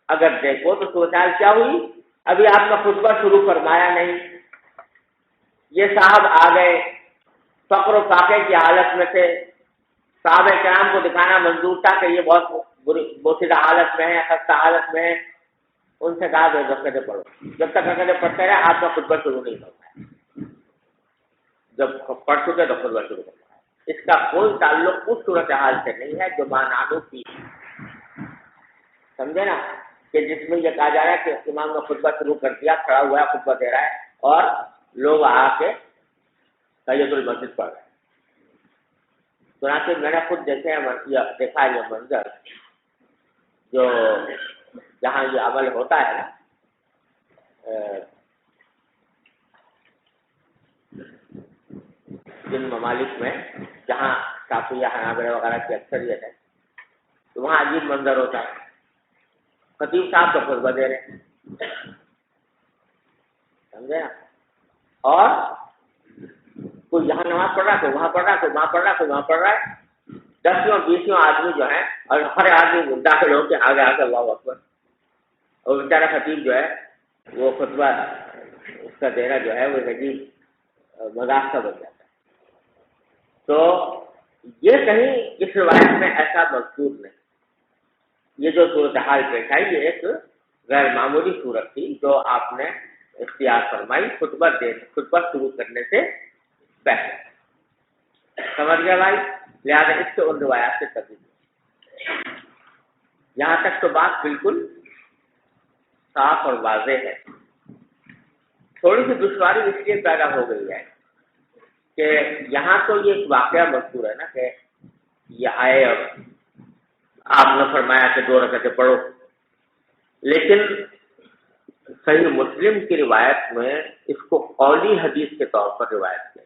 اگر دیکھو تو صورتحال کیا ہوئی؟ ابھی آپ نے خطبہ شروع فرمایا نہیں، یہ صاحب آ گئے، فقر و فاقے کی حالت میں تھے، صحابہ کرام کو دکھانا منظور تھا کہ یہ بہت بوسیدہ حالت میں ہے، خستہ حالت میں ہے. ان سے کہا 2 رکعتیں پڑھو. جب تک رکعتیں پڑھتے رہے آپ کا خطبہ شروع نہیں ہوتا ہے. جب پڑھ چکے تو خطبہ شروع کرنا ہے. اس کا کوئی تعلق اس صورتحال سے نہیں ہے جو مانانو کی، سمجھے نا، کہ جس میں یہ کہا جا رہا ہے کہ امام نے خطبہ شروع کر دیا، کھڑا ہوا ہے، خطبہ دے رہا ہے اور لوگ آ کے تحیۃ المسجد پڑھ رہے ہیں. چنانچہ میں نے خود دیکھا یہ منظر جو جہاں یہ عمل ہوتا ہے نا، جن ممالک میں جہاں شافعیہ حنابلہ وغیرہ کی اکثریت ہے تو وہاں عجیب منظر ہوتا ہے. خطیب صاحب تو خطبہ دے رہے ہیں، سمجھے نا، اور کوئی یہاں نماز پڑھ رہا ہے، کوئی وہاں پڑھ رہا ہے، کوئی وہاں پڑھ رہا ہے، کوئی وہاں پڑھ رہا ہے. 10 آدمی جو ہیں اور ہر آدمی داخل ہو کے آگے اللہ اکبر. اور بیچارہ خطیب جو ہے وہ خطبہ اس کا دینا جو ہے وہ عجیب مذاق سا بن جاتا ہے. تو یہ کہیں اس روایت میں ایسا مذکور نہیں. یہ جو صورتحال پیش آئی یہ ایک غیر معمولی صورت تھی جو آپ نے اختیار فرمائی خطبہ شروع کرنے سے پہلے. سمجھ گیا بھائی؟ لہٰذا اس سے ان روایات سے تبدیل. یہاں تک تو بات بالکل صاف اور واضح ہے. تھوڑی سی دشواری اس لیے پیدا ہو گئی ہے کہ یہاں تو یہ ایک واقعہ مذکور ہے نا کہ یہ آئے اور آپ نے فرمایا کہ 2 رکعتیں پڑھو، لیکن صحیح مسلم کی روایت میں اس کو قولی حدیث کے طور پر روایت کیا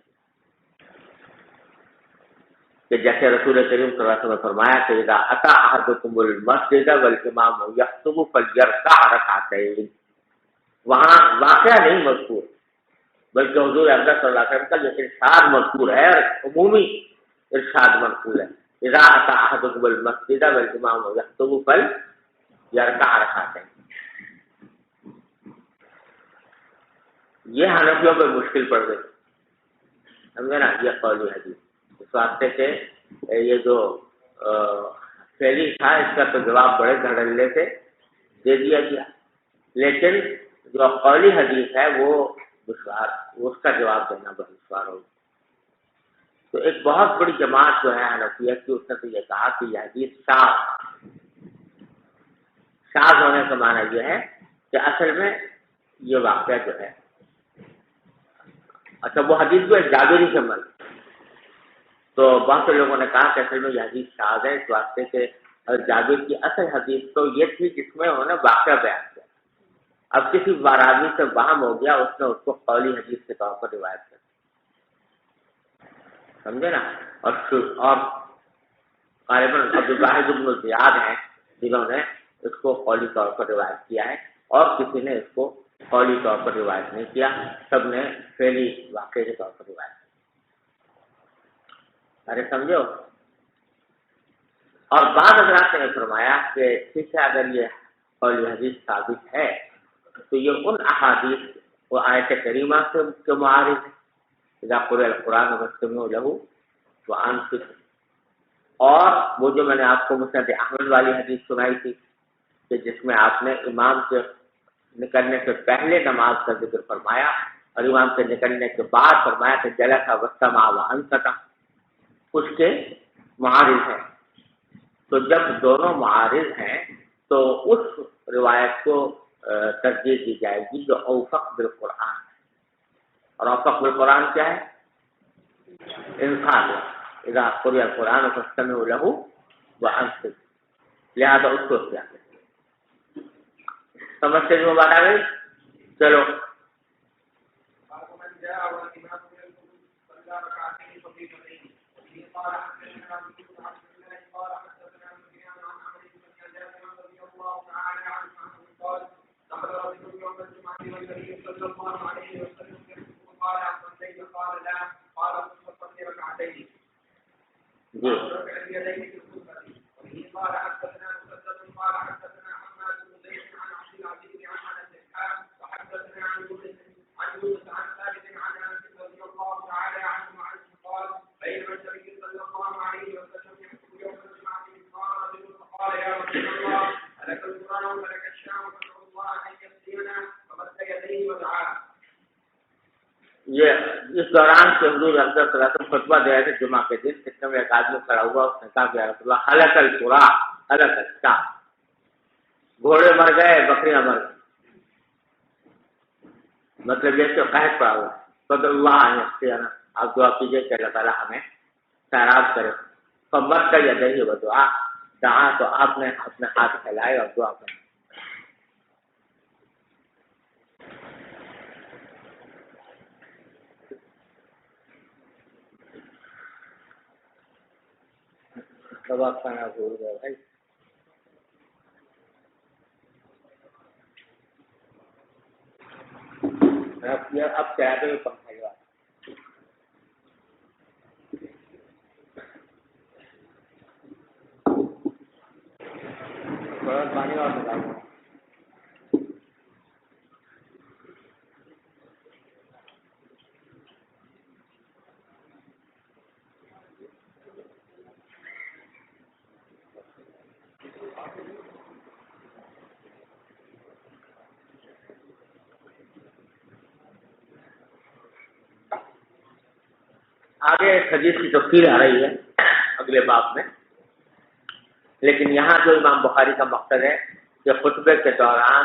کہ جیسے رسول کریم صلی اللہ علیہ وسلم نے فرمایا کہ اذا اتى احدكم المسجد والامام يخطب فليركع ركعتين. وہاں واقعہ نہیں مذکور بلکہ حضور اکرم صلی اللہ علیہ وسلم کا جو ارشاد مذکور ہے اور عمومی ارشاد منقول ہے. اذا اتى احدكم المسجد والامام يخطب فليركع ركعتين. یہ حنفیوں پہ مشکل پڑ گئی، سمجھے نا. یہ قولی حدیث اس واسطے سے یہ جو فعلی تھا اس کا تو جواب بڑے دھڑلے سے دے دیا گیا، لیکن جو قولی حدیث ہے وہ دشوار، اس کا جواب دینا بہت دشوار ہوگا. تو ایک بہت بڑی جماعت جو ہے حنفیہ کی اس نے تو یہ کہا کہ یہ حدیث شاذ شاذ ہونے کا معنی یہ ہے کہ اصل میں یہ واقعہ جو ہے، اچھا وہ حدیث جو ہے جابری سے مل، تو بہت سے لوگوں نے کہا کہ اصل میں یہ حدیث شاذ ہے اس واسطے کہ جابر کی اصل حدیث تو یہ تھی جس میں انہوں نے واقعہ بیان کیا. اب کسی راوی سے وہم ہو گیا، اس نے اس کو قولی حدیث کے طور پر روایت کر، سمجھے نا. اور غالباً عبدالواحد بن زیاد ہیں جنہوں نے اس کو قولی طور پر روایت کیا ہے، اور کسی نے اس کو قولی طور پر روایت نہیں کیا، سب نے فعلی واقعے کے طور پر روایت کیا. ارے سمجھو. اور بعض حضرات نے فرمایا کہ ٹھیک ہے اگر یہ قولی حدیث ثابت ہے تو یہ ان احادیث وہ آیت کریمہ کے معارض ہے، اذا قرئ القرآن فاستمعوا له وانصتوا. اور وہ جو میں نے آپ کو مسند احمد والی حدیث سنائی تھی کہ جس میں آپ نے امام کے نکلنے سے پہلے نماز کا ذکر فرمایا اور امام کے نکلنے کے بعد فرمایا کہ جلس واستمع وانصت، اس کے معارض ہیں. تو جب دونوں معارض ہیں تو اس روایت کو ترجیح دی جائے گی جو اوفق بالقرآن ہے. اور اوفق بالقرآن کیا ہے؟ انصات. اذا قرئ القرآن فاستمعوا له وانصتوا، لہذا اس کو کیا سمجھتے جو بات آ گئی. چلو جی یہ اس دوران سے حضور صلی اللہ علیہ وسلم خطبہ دے رہے تھے جمعہ کے دن. اتنے میں ایک آدمی کھڑا ہوا، اس نے کہا کہ یا رسول اللہ ہلک القرا، ہلک الشاہ، گھوڑے مر گئے، بکریاں مر گئی. مطلب یہ کہ قحط پڑا ہوا. فضل اللہ یسقینا، آپ دعا کیجیے کہ اللہ تعالیٰ ہمیں سیراب کرے. فمد یدیہ ودعا، دعا تو آپ نے اپنے ہاتھ پھیلائے اور دعا کریں. دوا کھانا بھول گئے بھائی. اب کیا ہے پنکھا ہی بات پانی اور ملا. آگے حدیث کی تفصیل آ رہی ہے اگلے باب میں، لیکن یہاں جو امام بخاری کا مقصد ہے کہ خطبے کے دوران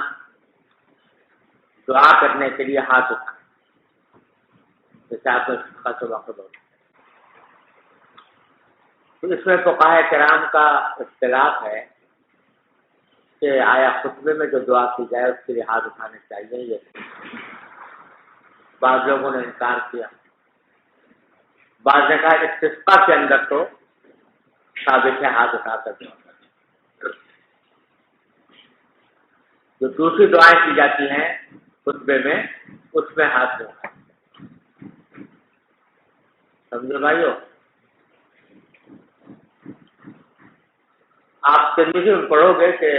دعا کرنے کے لیے ہاتھ اٹھائیں، جیسے آپ خاص وقت ہو. تو اس میں فقہاء کرام کا اختلاف ہے کہ آیا خطبے میں جو دعا کی جائے اس کے لیے ہاتھ اٹھانے چاہیے. یہ بعض لوگوں نے انکار کیا، بعض نے کہا استسقا کے اندر تو ثابت ہے ہاتھ اٹھا کر دعا کرنا. جو دوسری دعائیں کی جاتی ہیں خطبے میں اس میں ہاتھ نہیں اٹھاتے. سمجھے بھائیو؟ آپ ترمذی میں پڑھو گے کہ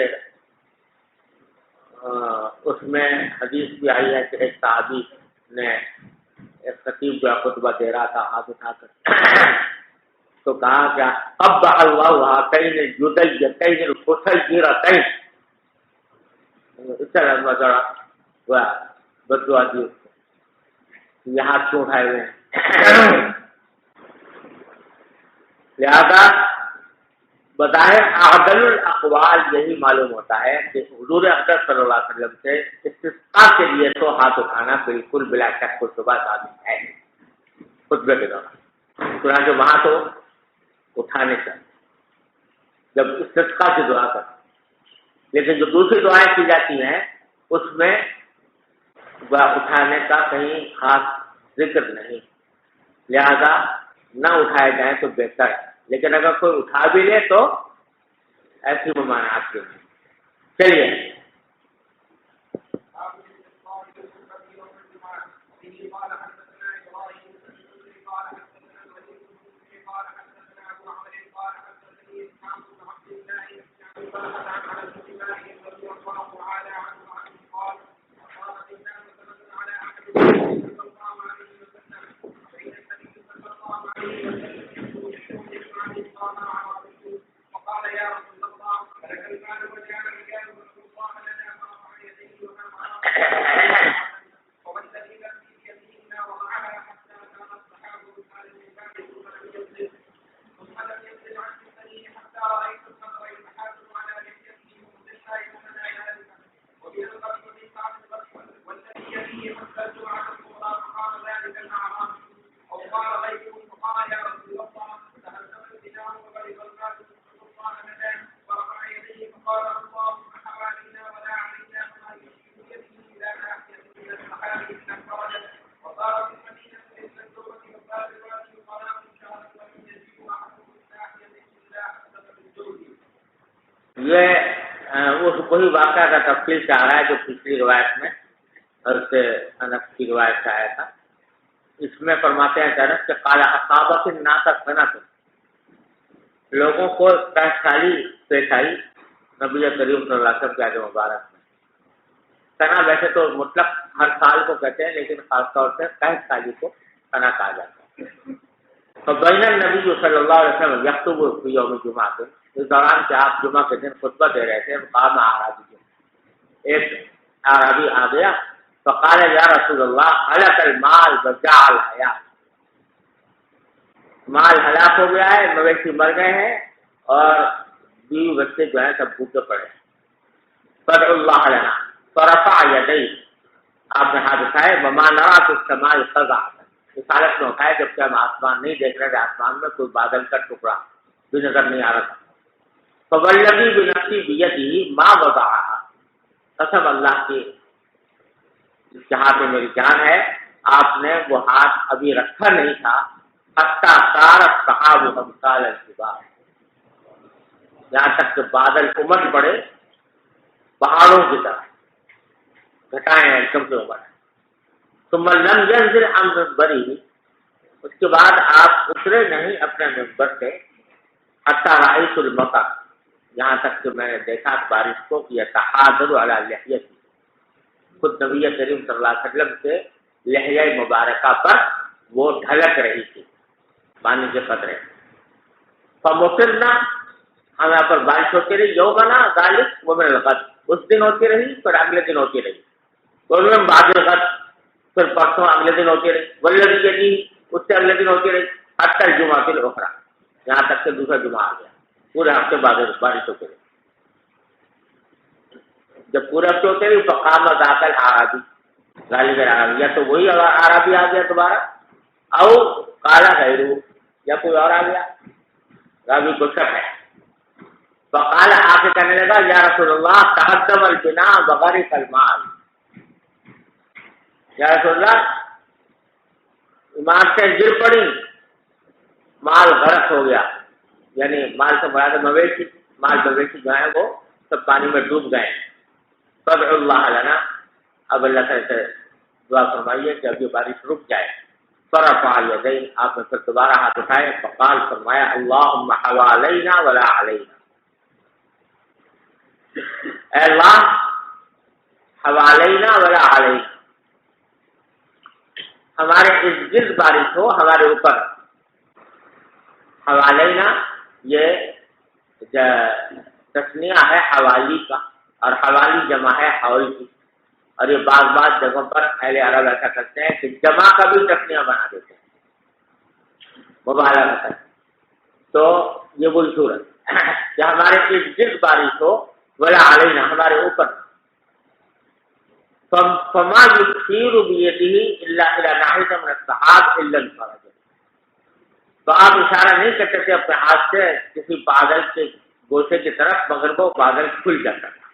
اس میں حدیث بھی آئی ہے کہ ایک صحابی نے ایک خطیب جو خطبہ دے رہا تھا ہاتھ اٹھا کر تو کہا کیا قبح اللہ ہاتین الجدیتین الخسیرتین، اس طرح بد دعا دی اس کو، یہ ہاتھ کیوں اٹھائے ہوئے ہیں. لہذا بظاہر اعدل الاقوال یہی معلوم ہوتا ہے کہ حضور اقدس صلی اللہ علیہ وسلم سے استسقاء کے لیے تو ہاتھ اٹھانا بالکل بلا شک و شبہ ثابت ہے خطبے کے دوران، چنانچہ وہاں تو اٹھانے چاہیے جب استسقاء کی دعا کرتے، لیکن جو دوسری دعائیں کی جاتی ہیں اس میں اٹھانے کا کہیں خاص ذکر نہیں، لہذا نہ اٹھائے جائیں تو بہتر ہے، لیکن اگر کوئی اٹھا بھی لے تو ایسی ممانعات کے نہیں۔ چلیے وہی واقعہ کا تفصیل سے آ رہا ہے جو پچھلی روایت میں حضرت انس کی روایت سے آیا تھا۔ اس میں فرماتے ہیں انس کہ قال اصابت الناس سنۃ، لوگوں کو قحط پیش آئی نبی کریم صلی اللہ علیہ وسلم کے آگے مبارک میں۔ سنا ویسے تو مطلق ہر سال کو کہتے ہیں، لیکن خاص طور سے قحط سالی کو سنا کہا جاتا ہے۔ فبین النبی صلی اللہ علیہ وسلم یخطب فی یوم الجمعہ، اس دوران کہ آپ جمعہ کے دن خطبہ دے رہے تھے، قام اعرابی، ایک اعرابی آ گیا، فقال یا رسول اللہ ہلک المال وجاع الحیات، مال ہلاک ہو گیا ہے، مویشی مر گئے ہیں اور بیوی بچے جو ہیں سب بھوکے پڑے ہیں، فادعوا اللہ لنا، فرفع یدیہ، آپ نے ہاتھ اٹھائے، وما نرى في السماء قزعة، اس حالت میں اٹھائے جبکہ ہم آسمان نہیں دیکھ رہے تھے، آسمان میں کوئی بادل کا ٹکڑا بھی نظر نہیں آ رہا تھا۔ فوالذی بنفسی بیدہ ما وضعها، قسم اللہ کی جس کے ہاتھ میں میری جان ہے، آپ نے وہ ہاتھ ابھی رکھا نہیں تھا، حتی صارت السحاب امثال الجبال، یہاں تک کہ بادل امٹ پڑے پہاڑوں کی طرح، گھٹائیں ایکدم سے امٹ۔ ثم لم ينزل عن منبره، اس کے بعد آپ اترے نہیں اپنے منبر سے، حتی رأیت المطر، یہاں تک کہ میں نے دیکھا بارش کو یتحاضر علی لحیتی، خود نبی کریم صلی اللہ علیہ وسلم کے لحیہ مبارکہ پر وہ ڈھلک رہی تھی پانی کے قطرے۔ فمطرنا، ہمیں پر بارش ہوتی رہی، یومنا ذالک ومن الغد، اس دن ہوتی رہی پھر اگلے دن ہوتی رہی، ومن بعد الغد، پھر پرسوں اگلے دن ہوتی رہی، والذی یلی، اس سے اگلے دن ہوتی رہی، حتی الجمعہ الاخری، یہاں تک کہ دوسرا جمعہ آ گیا، پورے ہفتے بعد بارش ہوتی رہی۔ جب پورے ہفتے ہوتے رہی، فقام ذاک الاعرابی، غالب اعرابی، یا تو وہی اعرابی آ گیا دوبارہ، او قال غیرہ، یا کوئی اور آ گیا، راوی کو شک ہے۔ فقال، آ کے کہنے لگا یا رسول اللہ تقدم البناء وغرق المال، یا رسول اللہ عمارتیں گر پڑی، مال غرق ہو گیا، یعنی مال سے مراد مویشی، مال مویشی جو ہیں وہ سب پانی میں ڈوب گئے۔ فادعوا اللہ لنا، اب اللہ تعالی سے دعا فرمائیے کہ اب یہ بارش رک جائے۔ فرفع یدیہ، آپ نے پھر دوبارہ ہاتھ اٹھائے، فقال، فرمایا اللہم حوالینا ولا علینا، اے اللہ حوالینا ولا علینا، ہمارے اس گرد بارش ہو، ہمارے اوپر۔ حوالینا یہ تسنیہ ہے حوالی کا، اور حوالی جمع ہے حول کی، اور یہ بعض جگہوں پر اہل عرب ایسا کرتے ہیں کہ جمع کا بھی تسنیہ بنا دیتے ہیں مبالغہ کرتے، تو یہ وہی صورت، کہ ہمارے ارد گرد بارش ہو، ولا علینا، ہمارے اوپر، فما یشیر بیدہ الا الی ناحیۃ من السحاب الا الفرج، تو آپ اشارہ نہیں کرتے تھے اپنے ہاتھ سے کسی بادل کے گوشے کی طرف مگر وہ بادل کھل جاتا تھا،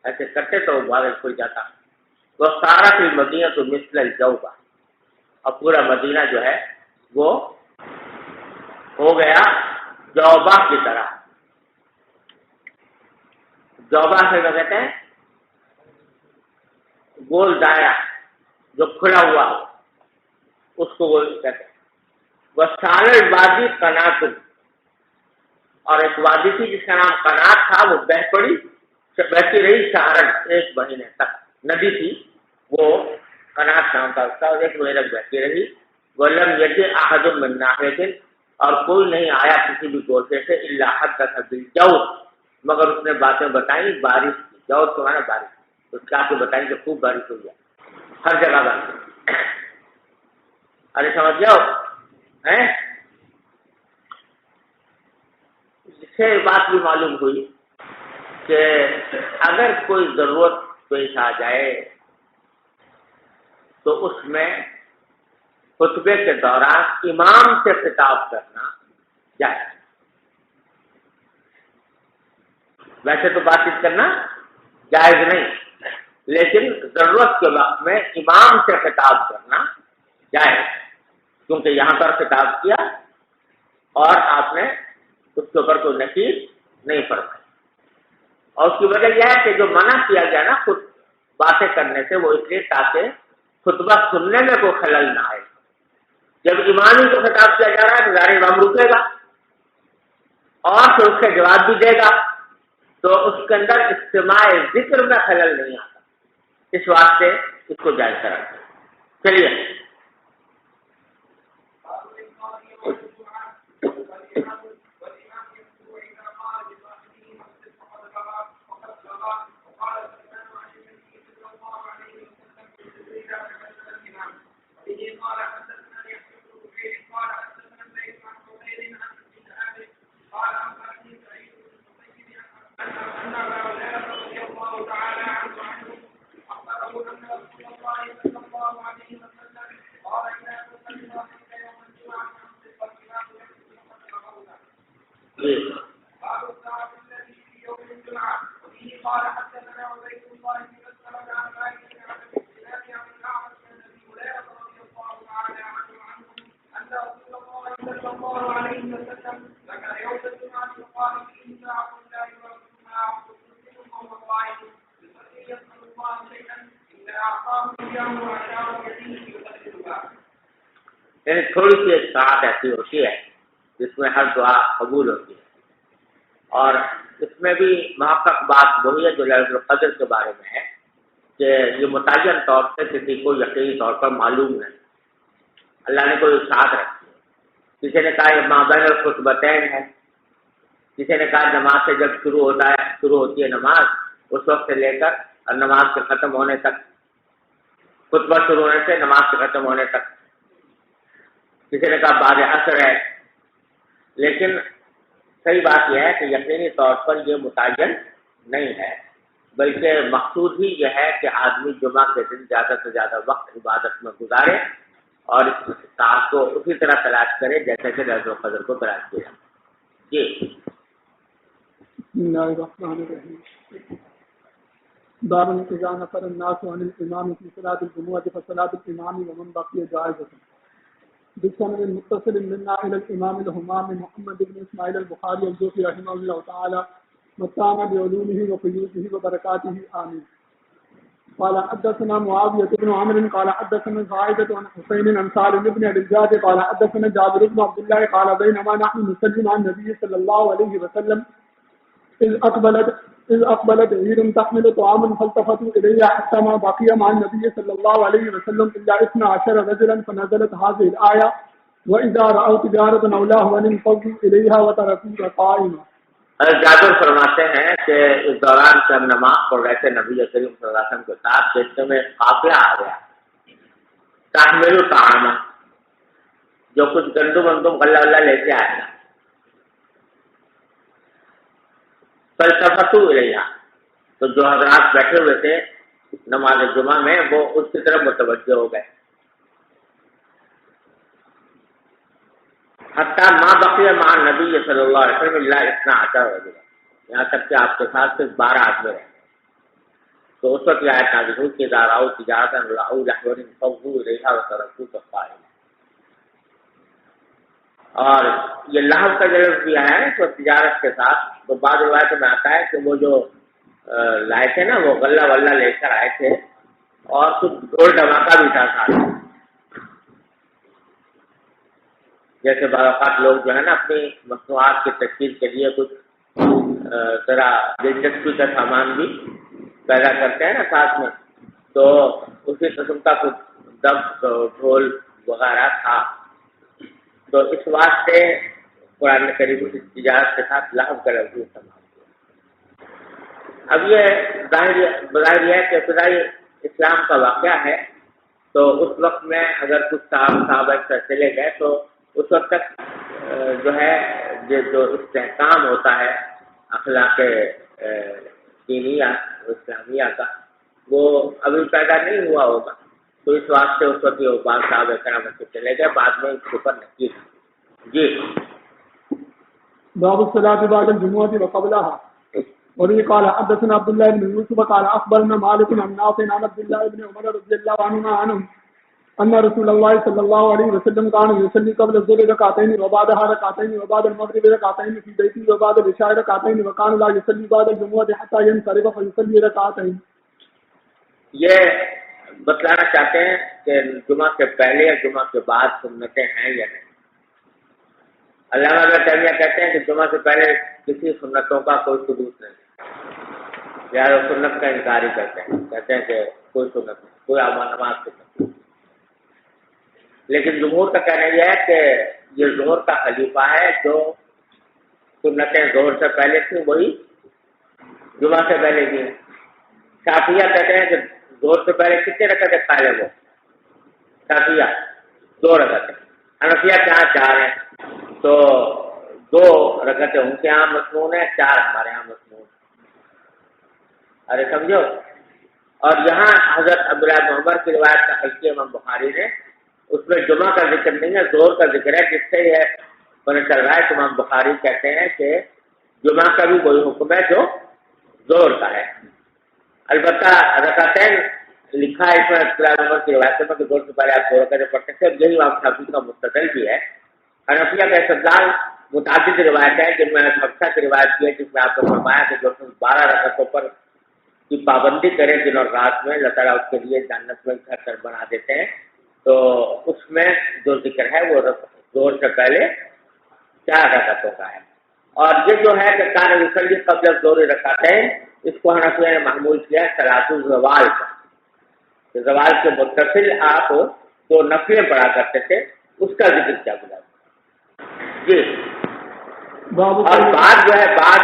ایسے کرتے تو وہ بادل کھل جاتا، وہ سارا فی المدینہ تو مثل الجوبہ، اور پورا مدینہ جو ہے وہ ہو گیا جوبہ کی طرح۔ جوبہ سے کیا کہتے ہیں؟ گول دائرہ جو کھلا ہوا اس کو گول کہتے ہیں۔ وہ سالر وادی قنات، اور ایک وادی تھی جس کا نام قنات تھا، وہ بہتی رہی سہارن، 1 مہینے تک ندی تھی وہ، قنات نام کا اس کا، 1 مہینے تک بہتی رہی۔ ولم یجد احد من ناحیۃ، اور کوئی نہیں آیا کسی بھی گوشے سے، الا حدث بالجود، مگر اس نے باتیں بتائیں بارش کی، جود تو ہے نا بارش، تو کیا کہ بتائیں کہ خوب بارش ہوئی ہے، ہر جگہ بارش۔ ارے سمجھ جاؤ، اس سے بات بھی معلوم ہوئی کہ اگر کوئی ضرورت پیش آ جائے تو اس میں خطبے کے دوران امام سے خطاب کرنا جائز، ویسے تو بات چیت کرنا جائز نہیں، لیکن ضرورت کے وقت میں امام سے خطاب کرنا جائز، کیونکہ یہاں پر خطاب کیا اور آپ نے اس کے اوپر کوئی نفیر نہیں فرمائی، اور اس کی وجہ یہ ہے کہ جو منع کیا گیا نا خود باتیں کرنے سے، وہ اس لیے تاکہ خطبہ سننے میں کوئی خلل نہ آئے۔ جب امام ہی کو خطاب کیا جا رہا ہے تو ظاہر امام رکے گا اور پھر اس کا جواب بھی دے گا، تو اس کے اندر استماع ذکر میں خلل نہیں آتا، اس واسطے اس کو جائز کرا۔ چلیے تھوڑی سی ایک ساتھ ایسی ہوتی ہے جس میں ہر دعا قبول ہوتی ہے، اور اس میں بھی محقق بات وہی ہے جو ليلة القدر کے بارے میں ہے کہ یہ متعین طور سے کسی کو یقینی طور پر معلوم نہیں، اللہ نے کوئی ساتھ رکھی ہے، کسی نے کہا یہ مابین الخطبتین ہے، کسی نے کہا نماز سے جب شروع ہوتی ہے نماز اس وقت سے لے کر اور نماز کے ختم ہونے تک، خطبہ شروع ہونے سے نماز کے ختم ہونے تک، کسی نے کہا بعد عصر ہے، لیکن صحیح بات یہ ہے کہ یقینی طور پر یہ متعین نہیں ہے، بلکہ مقصود ہی یہ ہے کہ آدمی جمعہ کے دن زیادہ سے زیادہ وقت عبادت میں گزارے اور اس ساتھ کو اسی طرح تلاش کرے جیسے کہ ليلة القدر کو تلاش کیا۔ جی بسم اللہ الرحمن الرحیم۔ باب اذا نفر الناس عن الامام في صلاة الجمعة فصلاة الامام ومن بقي جائزة۔ بسند المتصل منا الى الامام الهمام محمد بن اسماعيل البخاري الجوفي رحمه الله تعالى متعنا بعلومه وفيوزه وبركاته آمين۔ قال حدثنا معاوية بن عمرو قال حدثنا زائدة عن حسين عن سالم بن ابي الجعد قال حدثنا جابر بن عبد الله قال بينما نحن نسلم عن النبي صلى الله عليه وسلم إذ أقبلت عير تحمل طعاما فالتفتوا إليها حتى ما بقي مع النبي صلى الله عليه وسلم إلا 12 رجلا فنزلت هذه الآية وإذا رأوا تجارة أو لهوا انفضوا إليها وتركوك قائما۔ جابر فرماتے ہیں کہ اس دوران سے ہم نماز پڑھ رہے تھے نبی کریم صلی اللہ علیہ وسلم کے ساتھ، دیکھنے میں قافلہ آ گیا، تحمل طعاما، جو کچھ گندم غلہ لے کے آیا، فلسفتو الیہا، تو جو حضرات بیٹھے ہوئے تھے نماز جمعہ میں وہ اس کی طرف متوجہ ہو گئے، حتیٰ ما بقی مع النبی صلی اللہ علیہ وسلم الا 12 رجلا، یہاں تک کہ آپ کے ساتھ صرف 12 آدمی رہے۔ تو اس وقت یہ آیت نازل ہوئی کہ اذا رأوا تجارۃ او لہوا انفضوا الیہا وترکوک قائما۔ اور یہ لہو کا جو لفظ دیا ہے تو تجارت کے ساتھ، تو بعض روایتوں میں آتا ہے کہ وہ جو لائے تھے نا وہ غلہ ولہ لے کر آئے تھے اور کچھ ڈھول ڈھماکہ بھی تھا ساتھ، جیسے بعض اوقات لوگ جو ہے نا اپنی مصنوعات کی تشہیر کے لیے کچھ ذرا دلچسپی کا سامان بھی پیدا کرتے ہیں نا ساتھ میں، تو اسی قسم کا کچھ دب ڈھول وغیرہ تھا۔ تو اس واسطے قرآن کریم کی تجارت کے ساتھ لہو کا لفظ استعمال کیا۔ اب یہ بظاہر یہ ہے کہ ابتدائی اسلام کا واقعہ ہے، تو اس وقت میں اگر کچھ صحابہ چلے گئے تو اس وقت تک جو ہے جو استحکام ہوتا ہے اخلاق دینیہ اسلامیہ کا وہ ابھی پیدا نہیں ہوا ہوگا، تو اس واسطے اس وقت یہ بعض صحابہ کرام سے چلے گئے، بعد میں اس کے اوپر نکیر۔ جی باب الصلاة بعد الجمعة وقبلها، وبه قال حدثنا عبد الله بن يوسف قال اخبرنا مالك عن نافع عن عبد الله بن عمر رضي الله عنهما ان رسول الله صلى الله عليه وسلم كان يصلي قبل الظهر ركعتين وبعدها ركعتين وبعد المغرب ركعتين في بيته وبعد العشاء ركعتين وكان لا يصلي بعد الجمعة حتى ينصرف فيصلي ركعتين۔ یہ بتلانا چاہتے ہیں کہ جمعہ سے پہلے یا جمعہ کے بعد سنتیں ہیں یا نہیں۔ علامہ ابن تیمیہ کہتے ہیں کہ جمعہ سے پہلے کسی سنتوں کا کوئی ثبوت نہیں، یا سنت کا انکار ہی کرتے ہیں، کہتے ہیں کہ کوئی سنت نہیں، کوئی نماز سنت نہیں۔ لیکن جمہور کا کہنا یہ ہے کہ یہ ظہر کا خلیفہ ہے، جو سنتیں ظہر سے پہلے تھیں وہی جمعہ سے پہلے بھی ہیں۔ شافعیہ کہتے ہیں کہ ظہر سے پہلے کتنے رکعتیں قائل ہیں وہ شافعیہ 2 رکعتیں، حنفیہ 4 ہیں، تو 2 رکعتیں ان کے یہاں مسنون ہیں، 4 ہمارے یہاں مسنون ہیں۔ ارے سمجھو، اور یہاں حضرت عبداللہ بن عمر کی روایت کا حلقی امام بخاری نے، اس میں جمعہ کا ذکر نہیں ہے، ظہر کا ذکر ہے، جس سے یہ پتہ چل رہا ہے کہ امام بخاری کہتے ہیں کہ جمعہ کا بھی وہی حکم ہے جو ظہر کا ہے۔ البتہ رکعتین لکھا ہے اس میں عبداللہ بن عمر کی روایت میں کہ ظہر سے پہلے آپ 2 رکعتیں پڑھتے تھے، اور یہی امام شافعی کا مستدل بھی ہے۔ حنفیہ کا استدلال متعدد روایت ہے، جن میں حفصہ کی روایت کی ہے جس میں آپ کو فرمایا کہ جو 12 رکعتوں پر کی پابندی کرے دن اور رات میں، اللہ تعالیٰ اس کے لیے جنت میں گھر بنا دیتے ہیں، تو اس میں جو ذکر ہے وہ ظہر سے پہلے 4 رکعتوں کا ہے۔ اور یہ جو ہے کہ کان یصلی قبل الظہر رکعتین، اس کو حنفیہ نے محمول کیا صلاۃ الزوال کا، کہ زوال کے متصل آپ 2 نفلیں پڑھا کرتے تھے، اس کا ذکر کیا گزرا۔ جی، اور بعد جو ہے بعد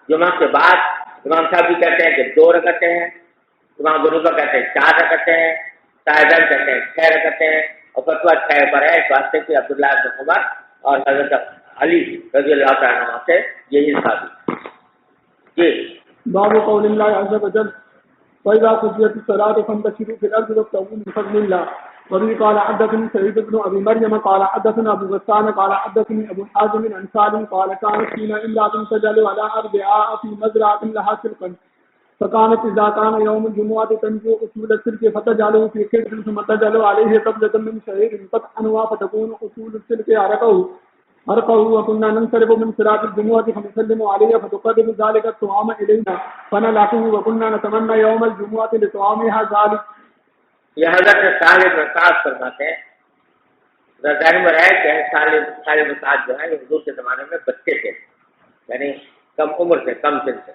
جمعہ کے بعد امام صاحب بھی کہتے ہیں کہ 2 رکعتیں ہیں، امام بنوبہ کہتے ہیں 4 رکعتیں ہیں، سائدان کہتے ہیں 6 رکعتیں ہیں، اور فتویٰ 6 پر ہے، اس واسطے کہ عبداللہ بن عمر اور حضرت علی رضی اللہ تعالیٰ عنہ سے یہی ثابت۔ جی باب قول الله عز وجل فإذا قضيت الصلاة فانتشروا في الأرض وابتغوا من فضل الله، وبه قال حدثني سعيد بن أبي مريم قال حدثنا أبو غسان قال حدثني أبو حازم عن سالم قال كانت فينا امرأة تجعل على أربعاء في مزرعة لها سلقا، فكانت إذا كان يوم الجمعة تنجو أصول السلك فتجعله في كرد ثم تجعل عليه قبلة من شعير فتحنها فتكون أصول السلك عرقه، وكنا ننصرف من صلاة الجمعة فنسلم عليه فتقرب ذلك الطعام إلينا فنلعقه، وكنا نتمنى يوم الجمعة لطعامها ذلك۔ یہ حضرت صالح بن سعد فرماتے ہیں، ظاہر میں ہے کہ صالح بن سعد جو ہے یہ حضور کے زمانے میں بچے تھے، یعنی کم عمر سے، کم سن سے۔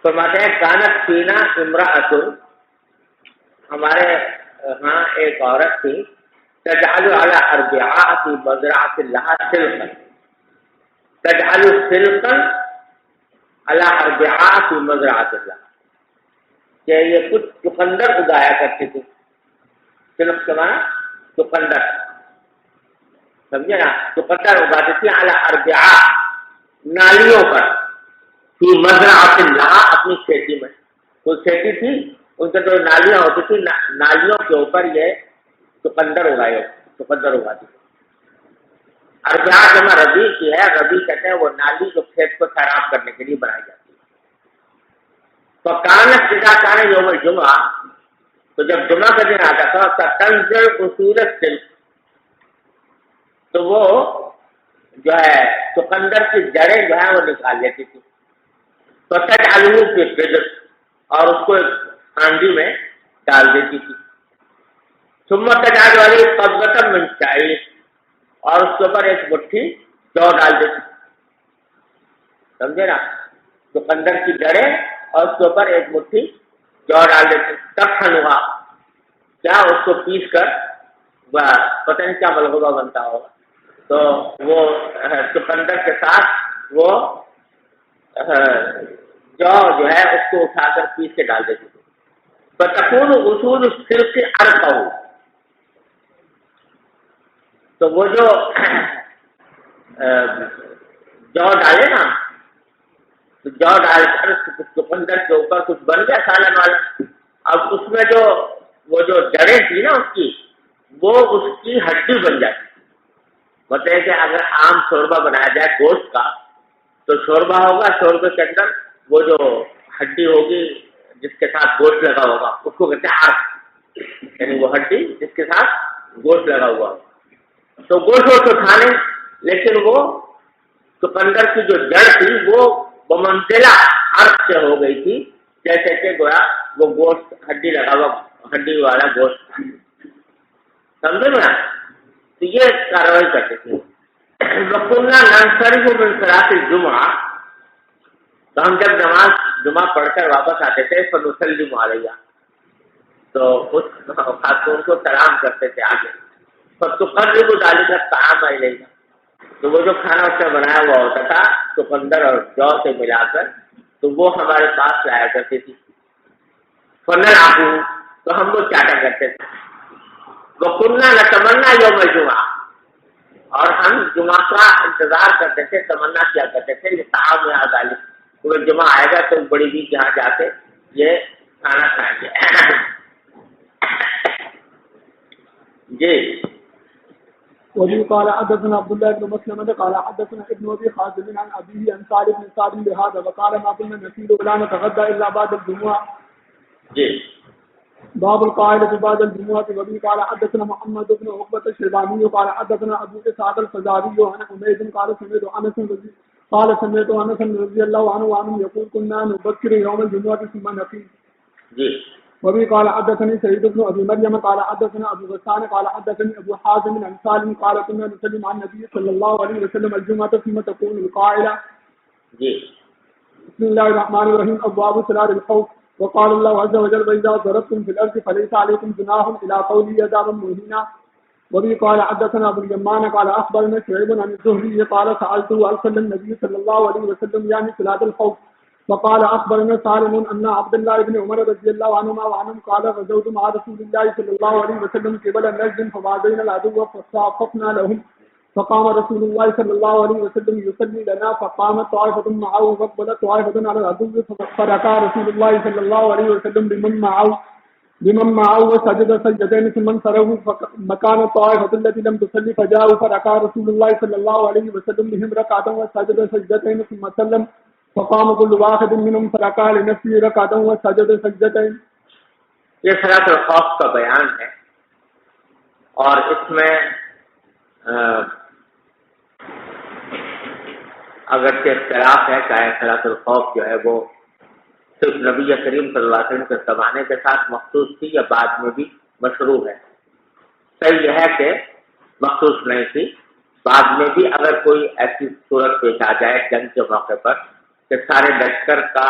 فرماتے ہیں کانت فینا امرأۃ، ہمارے ہاں ایک عورت تھی، تجعل علی اربعاء فی مزرعۃ لها سلقا، تجعل سلقا علی اربعاء فی مزرعۃ لها، کہ یہ کچھ چقندر اگایا کرتی تھی۔ سلق کے معنی چقندر، سمجھے نا، چقندر اگاتی تھی علی اربعاء، نالیوں پر، فی مزرعۃ لہا، اپنی کھیتی میں، کوئی کھیتی تھی ان کے جو نالیاں ہوتی تھی، نالیوں کے اوپر یہ چقندر اگاتی. اربعہ جمع ربیع کی ہے. ربیع کہتے ہیں وہ نالی جو کھیت کو سیراب کرنے کے لیے بنائی جاتی ہے. فکانت اذا کان یوم الجمعہ، تو جب جمعہ کا دن آتا تھا، تنزل اصول السلک، تو وہ جو ہے چقندر کی جڑیں جو ہے وہ نکال لیتی تھی. تو تجعلہ فی القدر، اور اس کو ایک ہانڈی میں ڈال دیتی تھی. ثم تجعل علیہ قبضۃ من شعیر، اور اس کے اوپر ایک مٹھی جو ڈال دیتی. سمجھے نا؟ چقندر کی جڑیں اور اس کے اوپر ایک مٹھی جو ڈال دیتی. تب ہوا کیا اس کو پیس کر پتہ نہیں کیا ملغوبہ بنتا ہوگا، تو وہ چقندر کے ساتھ وہ جو ہے اس کو اٹھا کر پیس کے ڈال دیتی تھی. فتکون اصول السلک ارقہ، تو وہ جو ڈالے نا، تو جو ڈال کر چقندر کے اوپر کچھ بن گیا سالن والا. اب اس میں وہ جو جڑیں تھی نا اس کی، وہ اس کی ہڈی بن جاتی. مطلب کہ اگر عام شوربہ بنایا جائے گوشت کا، تو شوربہ ہوگا، شوربے کے اندر وہ جو ہڈی ہوگی جس کے ساتھ گوشت لگا ہوگا اس کو کہتے ہیں عرق، یعنی وہ ہڈی جس کے ساتھ گوشت لگا ہوا ہوگا. تو گوشت تو کھانے، لیکن وہ چقندر کی جو جڑ تھی وہ بمنزلہ عرق سے ہو گئی تھی، جیسے کہ گویا وہ گوشت ہڈی لگا ہوا، ہڈی والا گوشت. سمجھے نا؟ تو یہ کاروائی کرتے تھے. وَقُلْنَا نَنْصَرِفُ مِنْ صَلَاةِ الْجُمْعَةِ، تو ہم جب نماز جمعہ پڑھ کر واپس آتے تھے فَنُسَلِّمُ عَلَيْهَا، تو اس خاتون کو سلام کرتے تھے آگے. فَتُقَرِّبُ ذَلِكَ الطَّعَامَ إِلَيْنَا، تو وہ جو کھانا اس نے بنایا ہوا ہوتا تھا چقندر اور جو سے ملا کر، تو وہ ہمارے پاس لایا کرتی تھی. فَنَلْعَبُ، تو ہم وہ چاٹا کرتے تھے. وَقُلْنَا نَتَمَنَّى يَوْمَ الْجُمْعَةِ، اور ہم جمعہ کا انتظار کرتے تھے، تمنا کیا کرتے تھے لِطَعَامِ هَذَا، وہ جمعہ آئے گا تو بڑی بھی جہاں جا کے یہ کھانا کھائیں گے. جی. وبه قال حدثنا عبد الله بن مسلمة قال حدثنا ابن ابي خازم عن ابيه عن سعد بن سعد بهذا وقال ما كنا نسير ولا نتغدى الا بعد الجمعه. جی. باب القاعدة بعد الجمعة. وبه قال حدثنا محمد بن عقبة الشيباني قال حدثنا ابو اسحاق الفزاري عن حميد قال سمعت انس رضي الله عنه وعنه يقول كنا نبكر يوم الجمعة ثم نقيم. جی. وبه قال حدثني سعيد بن ابي مريم قال حدثنا ابو غسان قال حدثني ابو حازم عن سالم قال كنا نسلم على النبي صلى الله عليه وسلم الجمعة ثم تكون القاعدة. جی. بسم الله الرحمن الرحيم. ابواب صلاة الخوف. وقال الله عز وجل وإذا ضربتم في الأرض فليس عليكم جناح إلى قوله عذابا مهينا. وبه قال حدثنا ابو اليمان قال اخبرنا شعيب عن الزهري قال سألته هل صلى النبي صلى الله عليه وسلم يعني صلاة الخوف، وقال اخبرنا سالم ان عبد الله بن عمر رضي الله عنهما وعنهم قال غزوت مع رسول الله صلى الله عليه وسلم قبل نجد فوازينا العدو فصاففنا لهم، فقام رسول الله صلى الله عليه وسلم يصلي لنا فقامت طائفة معه وقبلت طائفة على العدو فركع رسول الله صلى الله عليه وسلم بمن معه وسجد سجدتين ثم انصرفوا مكان الطائفة التي لم تصلي فجاءوا فركع رسول الله صلى الله عليه وسلم بهم ركعة وسجد سجدتين ثم سلم فقام كل واحد منهم فركع لنفسه ركعة وسجد سجدتين. یہ صلاۃ الخوف کا بیان ہے، اور اس میں اگرچہ اختلاف ہے کہ صلاۃ الخوف جو ہے وہ صرف نبی کریم صلی اللہ علیہ وسلم کے زمانے کے ساتھ مخصوص تھی یا بعد میں بھی مشروع ہے. صحیح یہ ہے کہ مخصوص نہیں تھی، بعد میں بھی اگر کوئی ایسی صورت پیش آ جائے جنگ کے موقع پر کہ سارے لشکر کا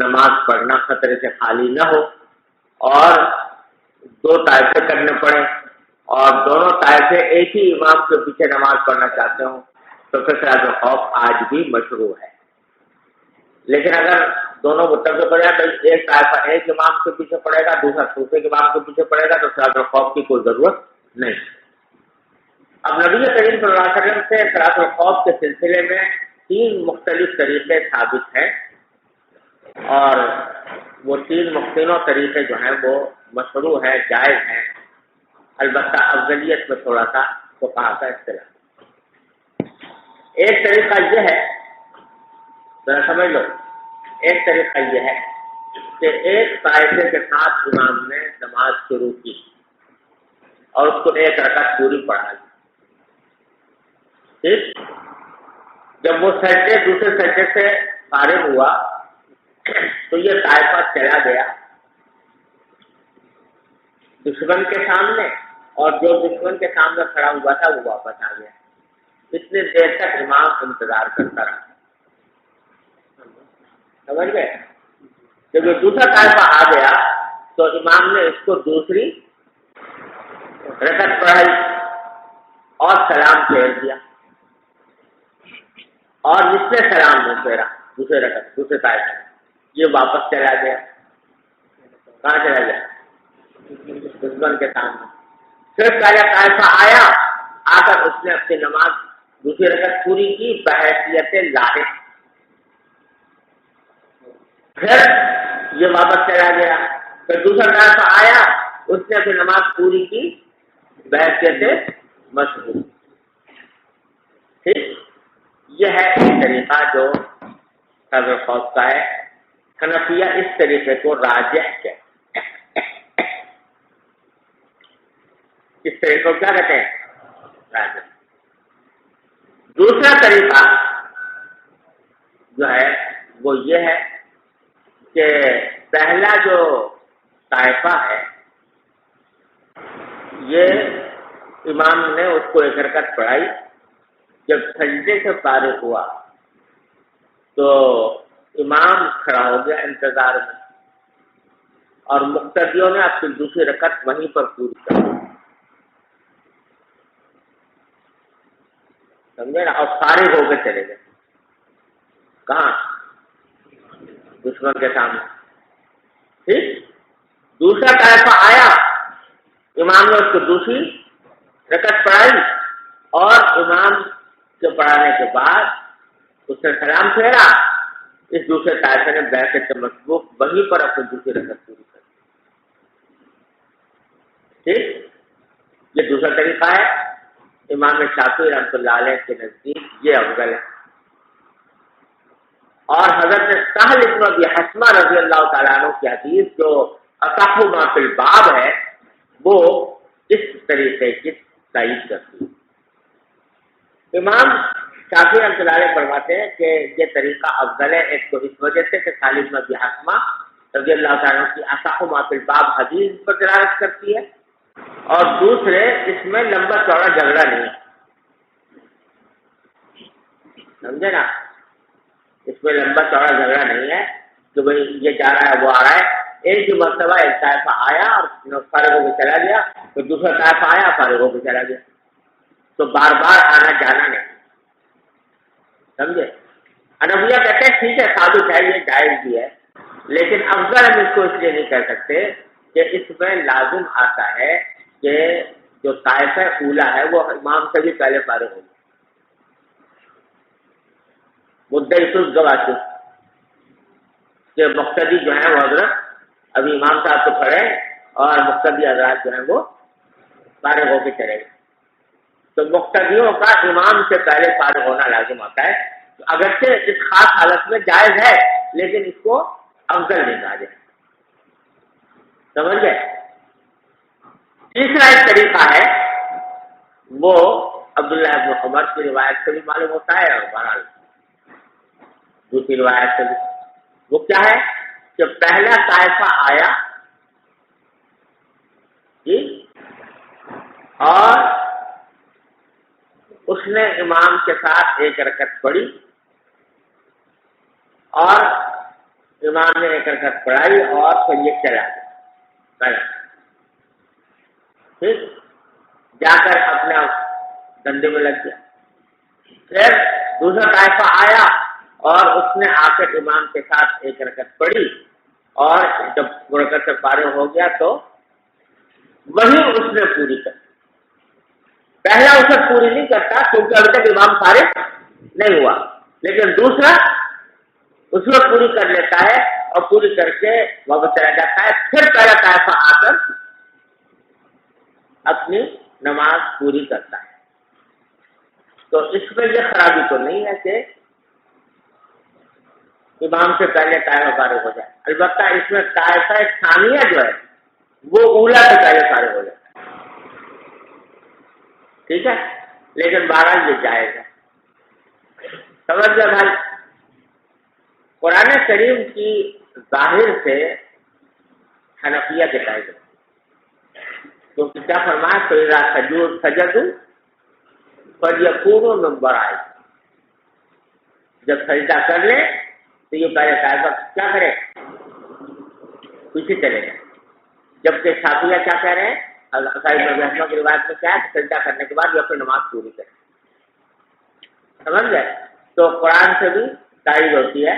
نماز پڑھنا خطرے سے خالی نہ ہو اور دو طائفے کرنے پڑے اور دونوں طائفے ایک ہی امام کے پیچھے نماز پڑھنا چاہتے ہوں، تو پھر صلاۃ الخوف آج بھی مشروع ہے. لیکن اگر دونوں متفق ہو جائے تو ایک طائفہ ایک امام کے پیچھے پڑے گا، دوسرا دوسرے امام کے پیچھے پڑے گا، تو صلاۃ الخوف کی کوئی ضرورت نہیں. اب نبی کریم صلی اللہ علیہ وسلم سے صلاۃ الخوف کے سلسلے میں 3 مختلف طریقے ثابت ہیں اور وہ تینوں طریقے جو ہیں وہ مشروع ہیں، جائز ہیں، البتہ افضلیت میں تھوڑا سا فقہا کا اختلاف۔ ایک طریقہ یہ ہے، ذرا سمجھ لو، ایک طریقہ یہ ہے کہ ایک طائفے کے ساتھ امام نے نماز شروع کی اور اس کو ایک رکعت پوری پڑھا لی، ٹھیک؟ جب وہ دوسرے سجدے سے فارغ ہوا تو یہ طائفہ چلا گیا دشمن کے سامنے، اور جو دشمن کے سامنے کھڑا ہوا تھا وہ واپس آ گیا۔ اتنی دیر تک امام انتظار کرتا رہا، سمجھ گئے؟ جب یہ دوسرا طائفہ آ گیا تو امام نے اس کو دوسری رکعت پڑھائی اور سلام پھیر دیا، اور جس نے سلام نہیں پھیرا دوسرے طائفے میں، یہ واپس چلا گیا۔ کہاں چلا گیا؟ دشمن کے سامنے۔ پھر پہلا طائفہ آیا، آ کر اس نے اپنی نماز دوسری رکعت پوری کی بحیثیت لاحق، پھر یہ واپس چلا گیا۔ پھر دوسرا طائفہ آیا، اس نے اپنی نماز پوری کی بحیثیت مشروع، ٹھیک؟ یہ ہے ایک طریقہ جو حضرت خوف کا ہے۔ حنفیہ اس طریقے کو راجح کہتے ہیں۔ اس طریقے کو کیا کہتے ہیں؟ راجح۔ دوسرا طریقہ جو ہے وہ یہ ہے کہ پہلا جو طائفہ ہے یہ امام نے اس کو ایک رکعت پڑھائی، جب سجدے سے فارغ ہوا تو امام کھڑا ہو گیا انتظار میں، اور مقتدیوں نے اپنی دوسری رکعت وہیں پر پوری کر دی، سمجھے نا؟ اور فارغ ہو کے چلے گئے کہاں؟ دشمن کے سامنے، ٹھیک؟ دوسرا طائفہ آیا، امام نے اس کو دوسری رکعت پڑھائی، اور امام کے پڑھانے کے بعد اس نے سلام پھیرا، اس دوسرے طائفے نے بیعت مسبوق وہیں پر اپنی دوسری رکعت پوری کر دی، ٹھیک؟ یہ دوسرا طریقہ ہے۔ امام شافعی رحمۃ اللہ علیہ کے نزدیک یہ افضل ہے، اور حضرت سہل بن ابی حثمہ رضی اللہ تعالیٰ عنہ کی حدیث جو اصح ما فی الباب ہے وہ اس طریقے کی تائید کرتی ہے۔ امام شافعی رحمۃ اللہ علیہ فرماتے ہیں کہ یہ طریقہ افضل ہے، ایک تو اس وجہ سے کہ سہل بن ابی حثمہ رضی اللہ تعالیٰ عنہ کی اصح ما فی الباب حدیث پر دلالت کرتی ہے، اور دوسرے اس میں لمبا چوڑا جھگڑا نہیں ہے، سمجھے نا؟ اس میں لمبا چوڑا جھگڑا نہیں ہے کہ بھئی یہ جا رہا ہے وہ آ رہا ہے۔ ایک ہی مرتبہ ایک طائفہ آیا اور فارغ ہو کے چلا گیا، پھر دوسرا طائفہ آیا فارغ ہو کے چلا گیا، تو بار بار آنا جانا نہیں، سمجھے؟ حنفیہ کہتے ہیں ٹھیک ہے، ثابت ہے، یہ جائز بھی ہے، لیکن افضل ہم اس کو اس لیے نہیں کہہ سکتے کہ اس میں لازم آتا ہے کہ جو طائفہ اولا ہے وہ امام سے بھی پہلے فارغ ہو گیا، مدعی صلح گواہ کہ مقتدی جو ہیں وہ حضرت ابھی امام صاحب تو کھڑے اور مقتدی حضرات جو ہیں وہ فارغ ہو کے چلے گئے، تو مقتدیوں کا امام سے پہلے فارغ ہونا لازم آتا ہے۔ تو اگرچہ اس خاص حالت میں جائز ہے لیکن اس کو افضل نہیں کہا جائے، سمجھ گئے؟ تیسرا ایک طریقہ ہے وہ عبداللہ بن عمر کی روایت سے بھی معلوم ہوتا ہے، اور بہرحال دوسری روایت سے بھی، وہ کیا ہے کہ پہلا طائفہ آیا جی، اور اس نے امام کے ساتھ ایک رکعت پڑھی، اور امام نے ایک رکعت پڑھائی اور پھر یہ چلا گیا، ٹھیک؟ جا کر اپنا دندے میں لگ گیا۔ پھر دوسرا طائفہ آیا اور اس نے آ کر امام کے ساتھ ایک رکعت پڑھی، اور جب رکعت سے فارغ ہو گیا تو وہی اس نے پوری کر، پہلا اسے پوری نہیں کرتا کیونکہ ابھی تک امام فارغ نہیں ہوا، لیکن دوسرا اس میں پوری کر لیتا ہے اور پوری کر کے واپس چلا جاتا ہے، پھر پہلا طائفہ آ کر اپنی نماز پوری کرتا ہے۔ تو اس میں یہ خرابی تو نہیں ہے کہ امام سے پہلے طائفہ فارغ ہو جائے، البتہ اس میں طائفہ ثانیہ جو ہے وہ اولا سے پہلے فارغ ہو جاتا ہے، ٹھیک ہے، لیکن بہرحال یہ جائز ہے۔ سمجھ گئے بھائی؟ قرآن کریم کی ظاہر سے حنفیہ کے قائد ہے، کیونکہ کیا فرمایا فَإِذَا سَجَدُوا فَلْيَكُونُوا مِن وَرَائِكُمْ، جب سجدہ کر لیں تو یہ پہلے طائفہ کیا کرے؟ پیچھے چلے جائیں، جبکہ شافعیہ کیا کہہ رہے ہیں؟ صاحب کی روایت میں کیا ہے؟ سجدہ کرنے کے بعد یہ اپنی نماز پوری کرے، سمجھ گئے؟ تو قرآن سے بھی تائید ہوتی ہے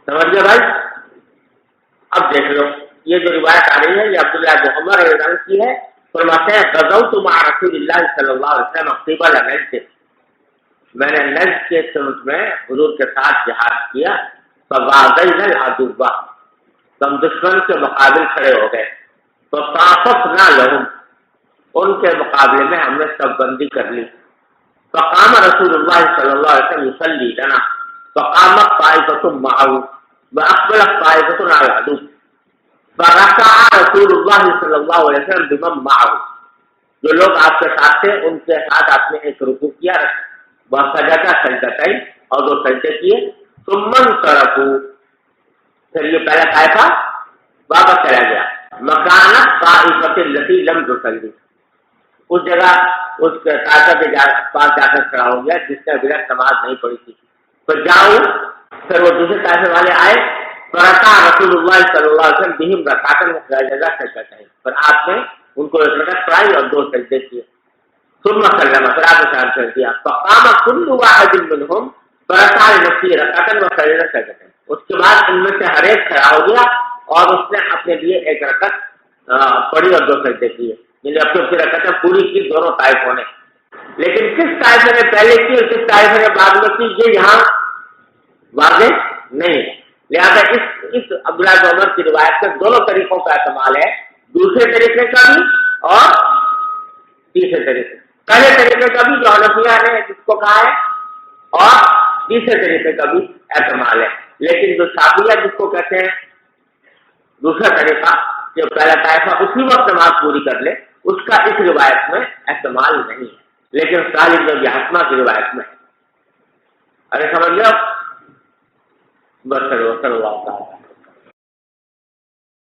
سمجھ گئے بھائی؟ اب دیکھ لو یہ جو روایت آ رہی ہے یہ عبداللہ بن عمر رضی اللہ عنہ کی ہے، فرماتے ہیں غزوت مع رسول اللہ صلی اللہ علیہ وسلم قبل نجد، میں نے نجد کے سمت میں حضور کے ساتھ جہاد کیا، فواضعنا العدو، تو ہم دشمن کے مقابل کھڑے ہو گئے، فطافقنا لهم، ان کے مقابلے میں ہم نے سب بندی کر لی، فقام رسول اللہ صلی اللہ علیہ وسلم يصلي لنا، فقامت طائفة معه واقبلت طائفة على العدو، فركع رسول اللہ صلی اللہ علیہ وسلم بمن معه، جو لوگ آپ کے ساتھ تھے ان کے ساتھ آپ نے ایک رکوع کیا، وسجد سجدتين، اور دو سجدے کیے، ثم انصرفوا، پھر یہ پہلا طائفہ واپس چلا گیا، مکانت طائفة التي لم تصلي، اس جگہ اس طائفہ کے پاس جا کر کھڑا ہو گیا جس نے ابھی تک نماز نہیں پڑھی تھی، پھر جاؤ، پھر وہ دوسرے طائفے والے آئے، فرکع رسول اللہ صلی اللہ علیہ وسلم بہم رکعتن وسجد سجدتين، پھر آپ نے ان کو ایک رکعت پڑھائی اور دو سجدے کیے، ثم سلم، پھر آپ نے سلام پھیر دیا، فقام كل واحد منهم فرکع لنفسه رکعتن وسجد سجدتين، اس کے بعد ان میں سے ہر ایک کھڑا ہو گیا اور اس نے اپنے لیے ایک رکعت پڑھی اور دو سجدے کیے، یعنی اپنی رکعتیں پوری کی دونوں طائفوں نے، لیکن کس طائفے نے پہلے کی اور کس طائفے نے بعد میں کی یہ یہاں واضح نہیں ہے، لہذا اس عبداللہ بن عمر کی روایت میں دونوں طریقوں کا احتمال ہے، دوسرے طریقے کا بھی اور تیسرے طریقے، پہلے طریقے کا بھی جو حنفیہ نے جس کو کہا ہے اور تیسرے طریقے کا بھی احتمال ہے، لیکن جو شافعیہ جس کو کہتے ہیں دوسرا طریقہ جو پہلا طائفہ اسی وقت نماز پوری کر لے، اس کا اس روایت میں احتمال نہیں ہے، لیکن سالم بن حسمہ کی روایت میں ہے۔ ارے سمجھ لو بس صلی اللہ تعالیٰ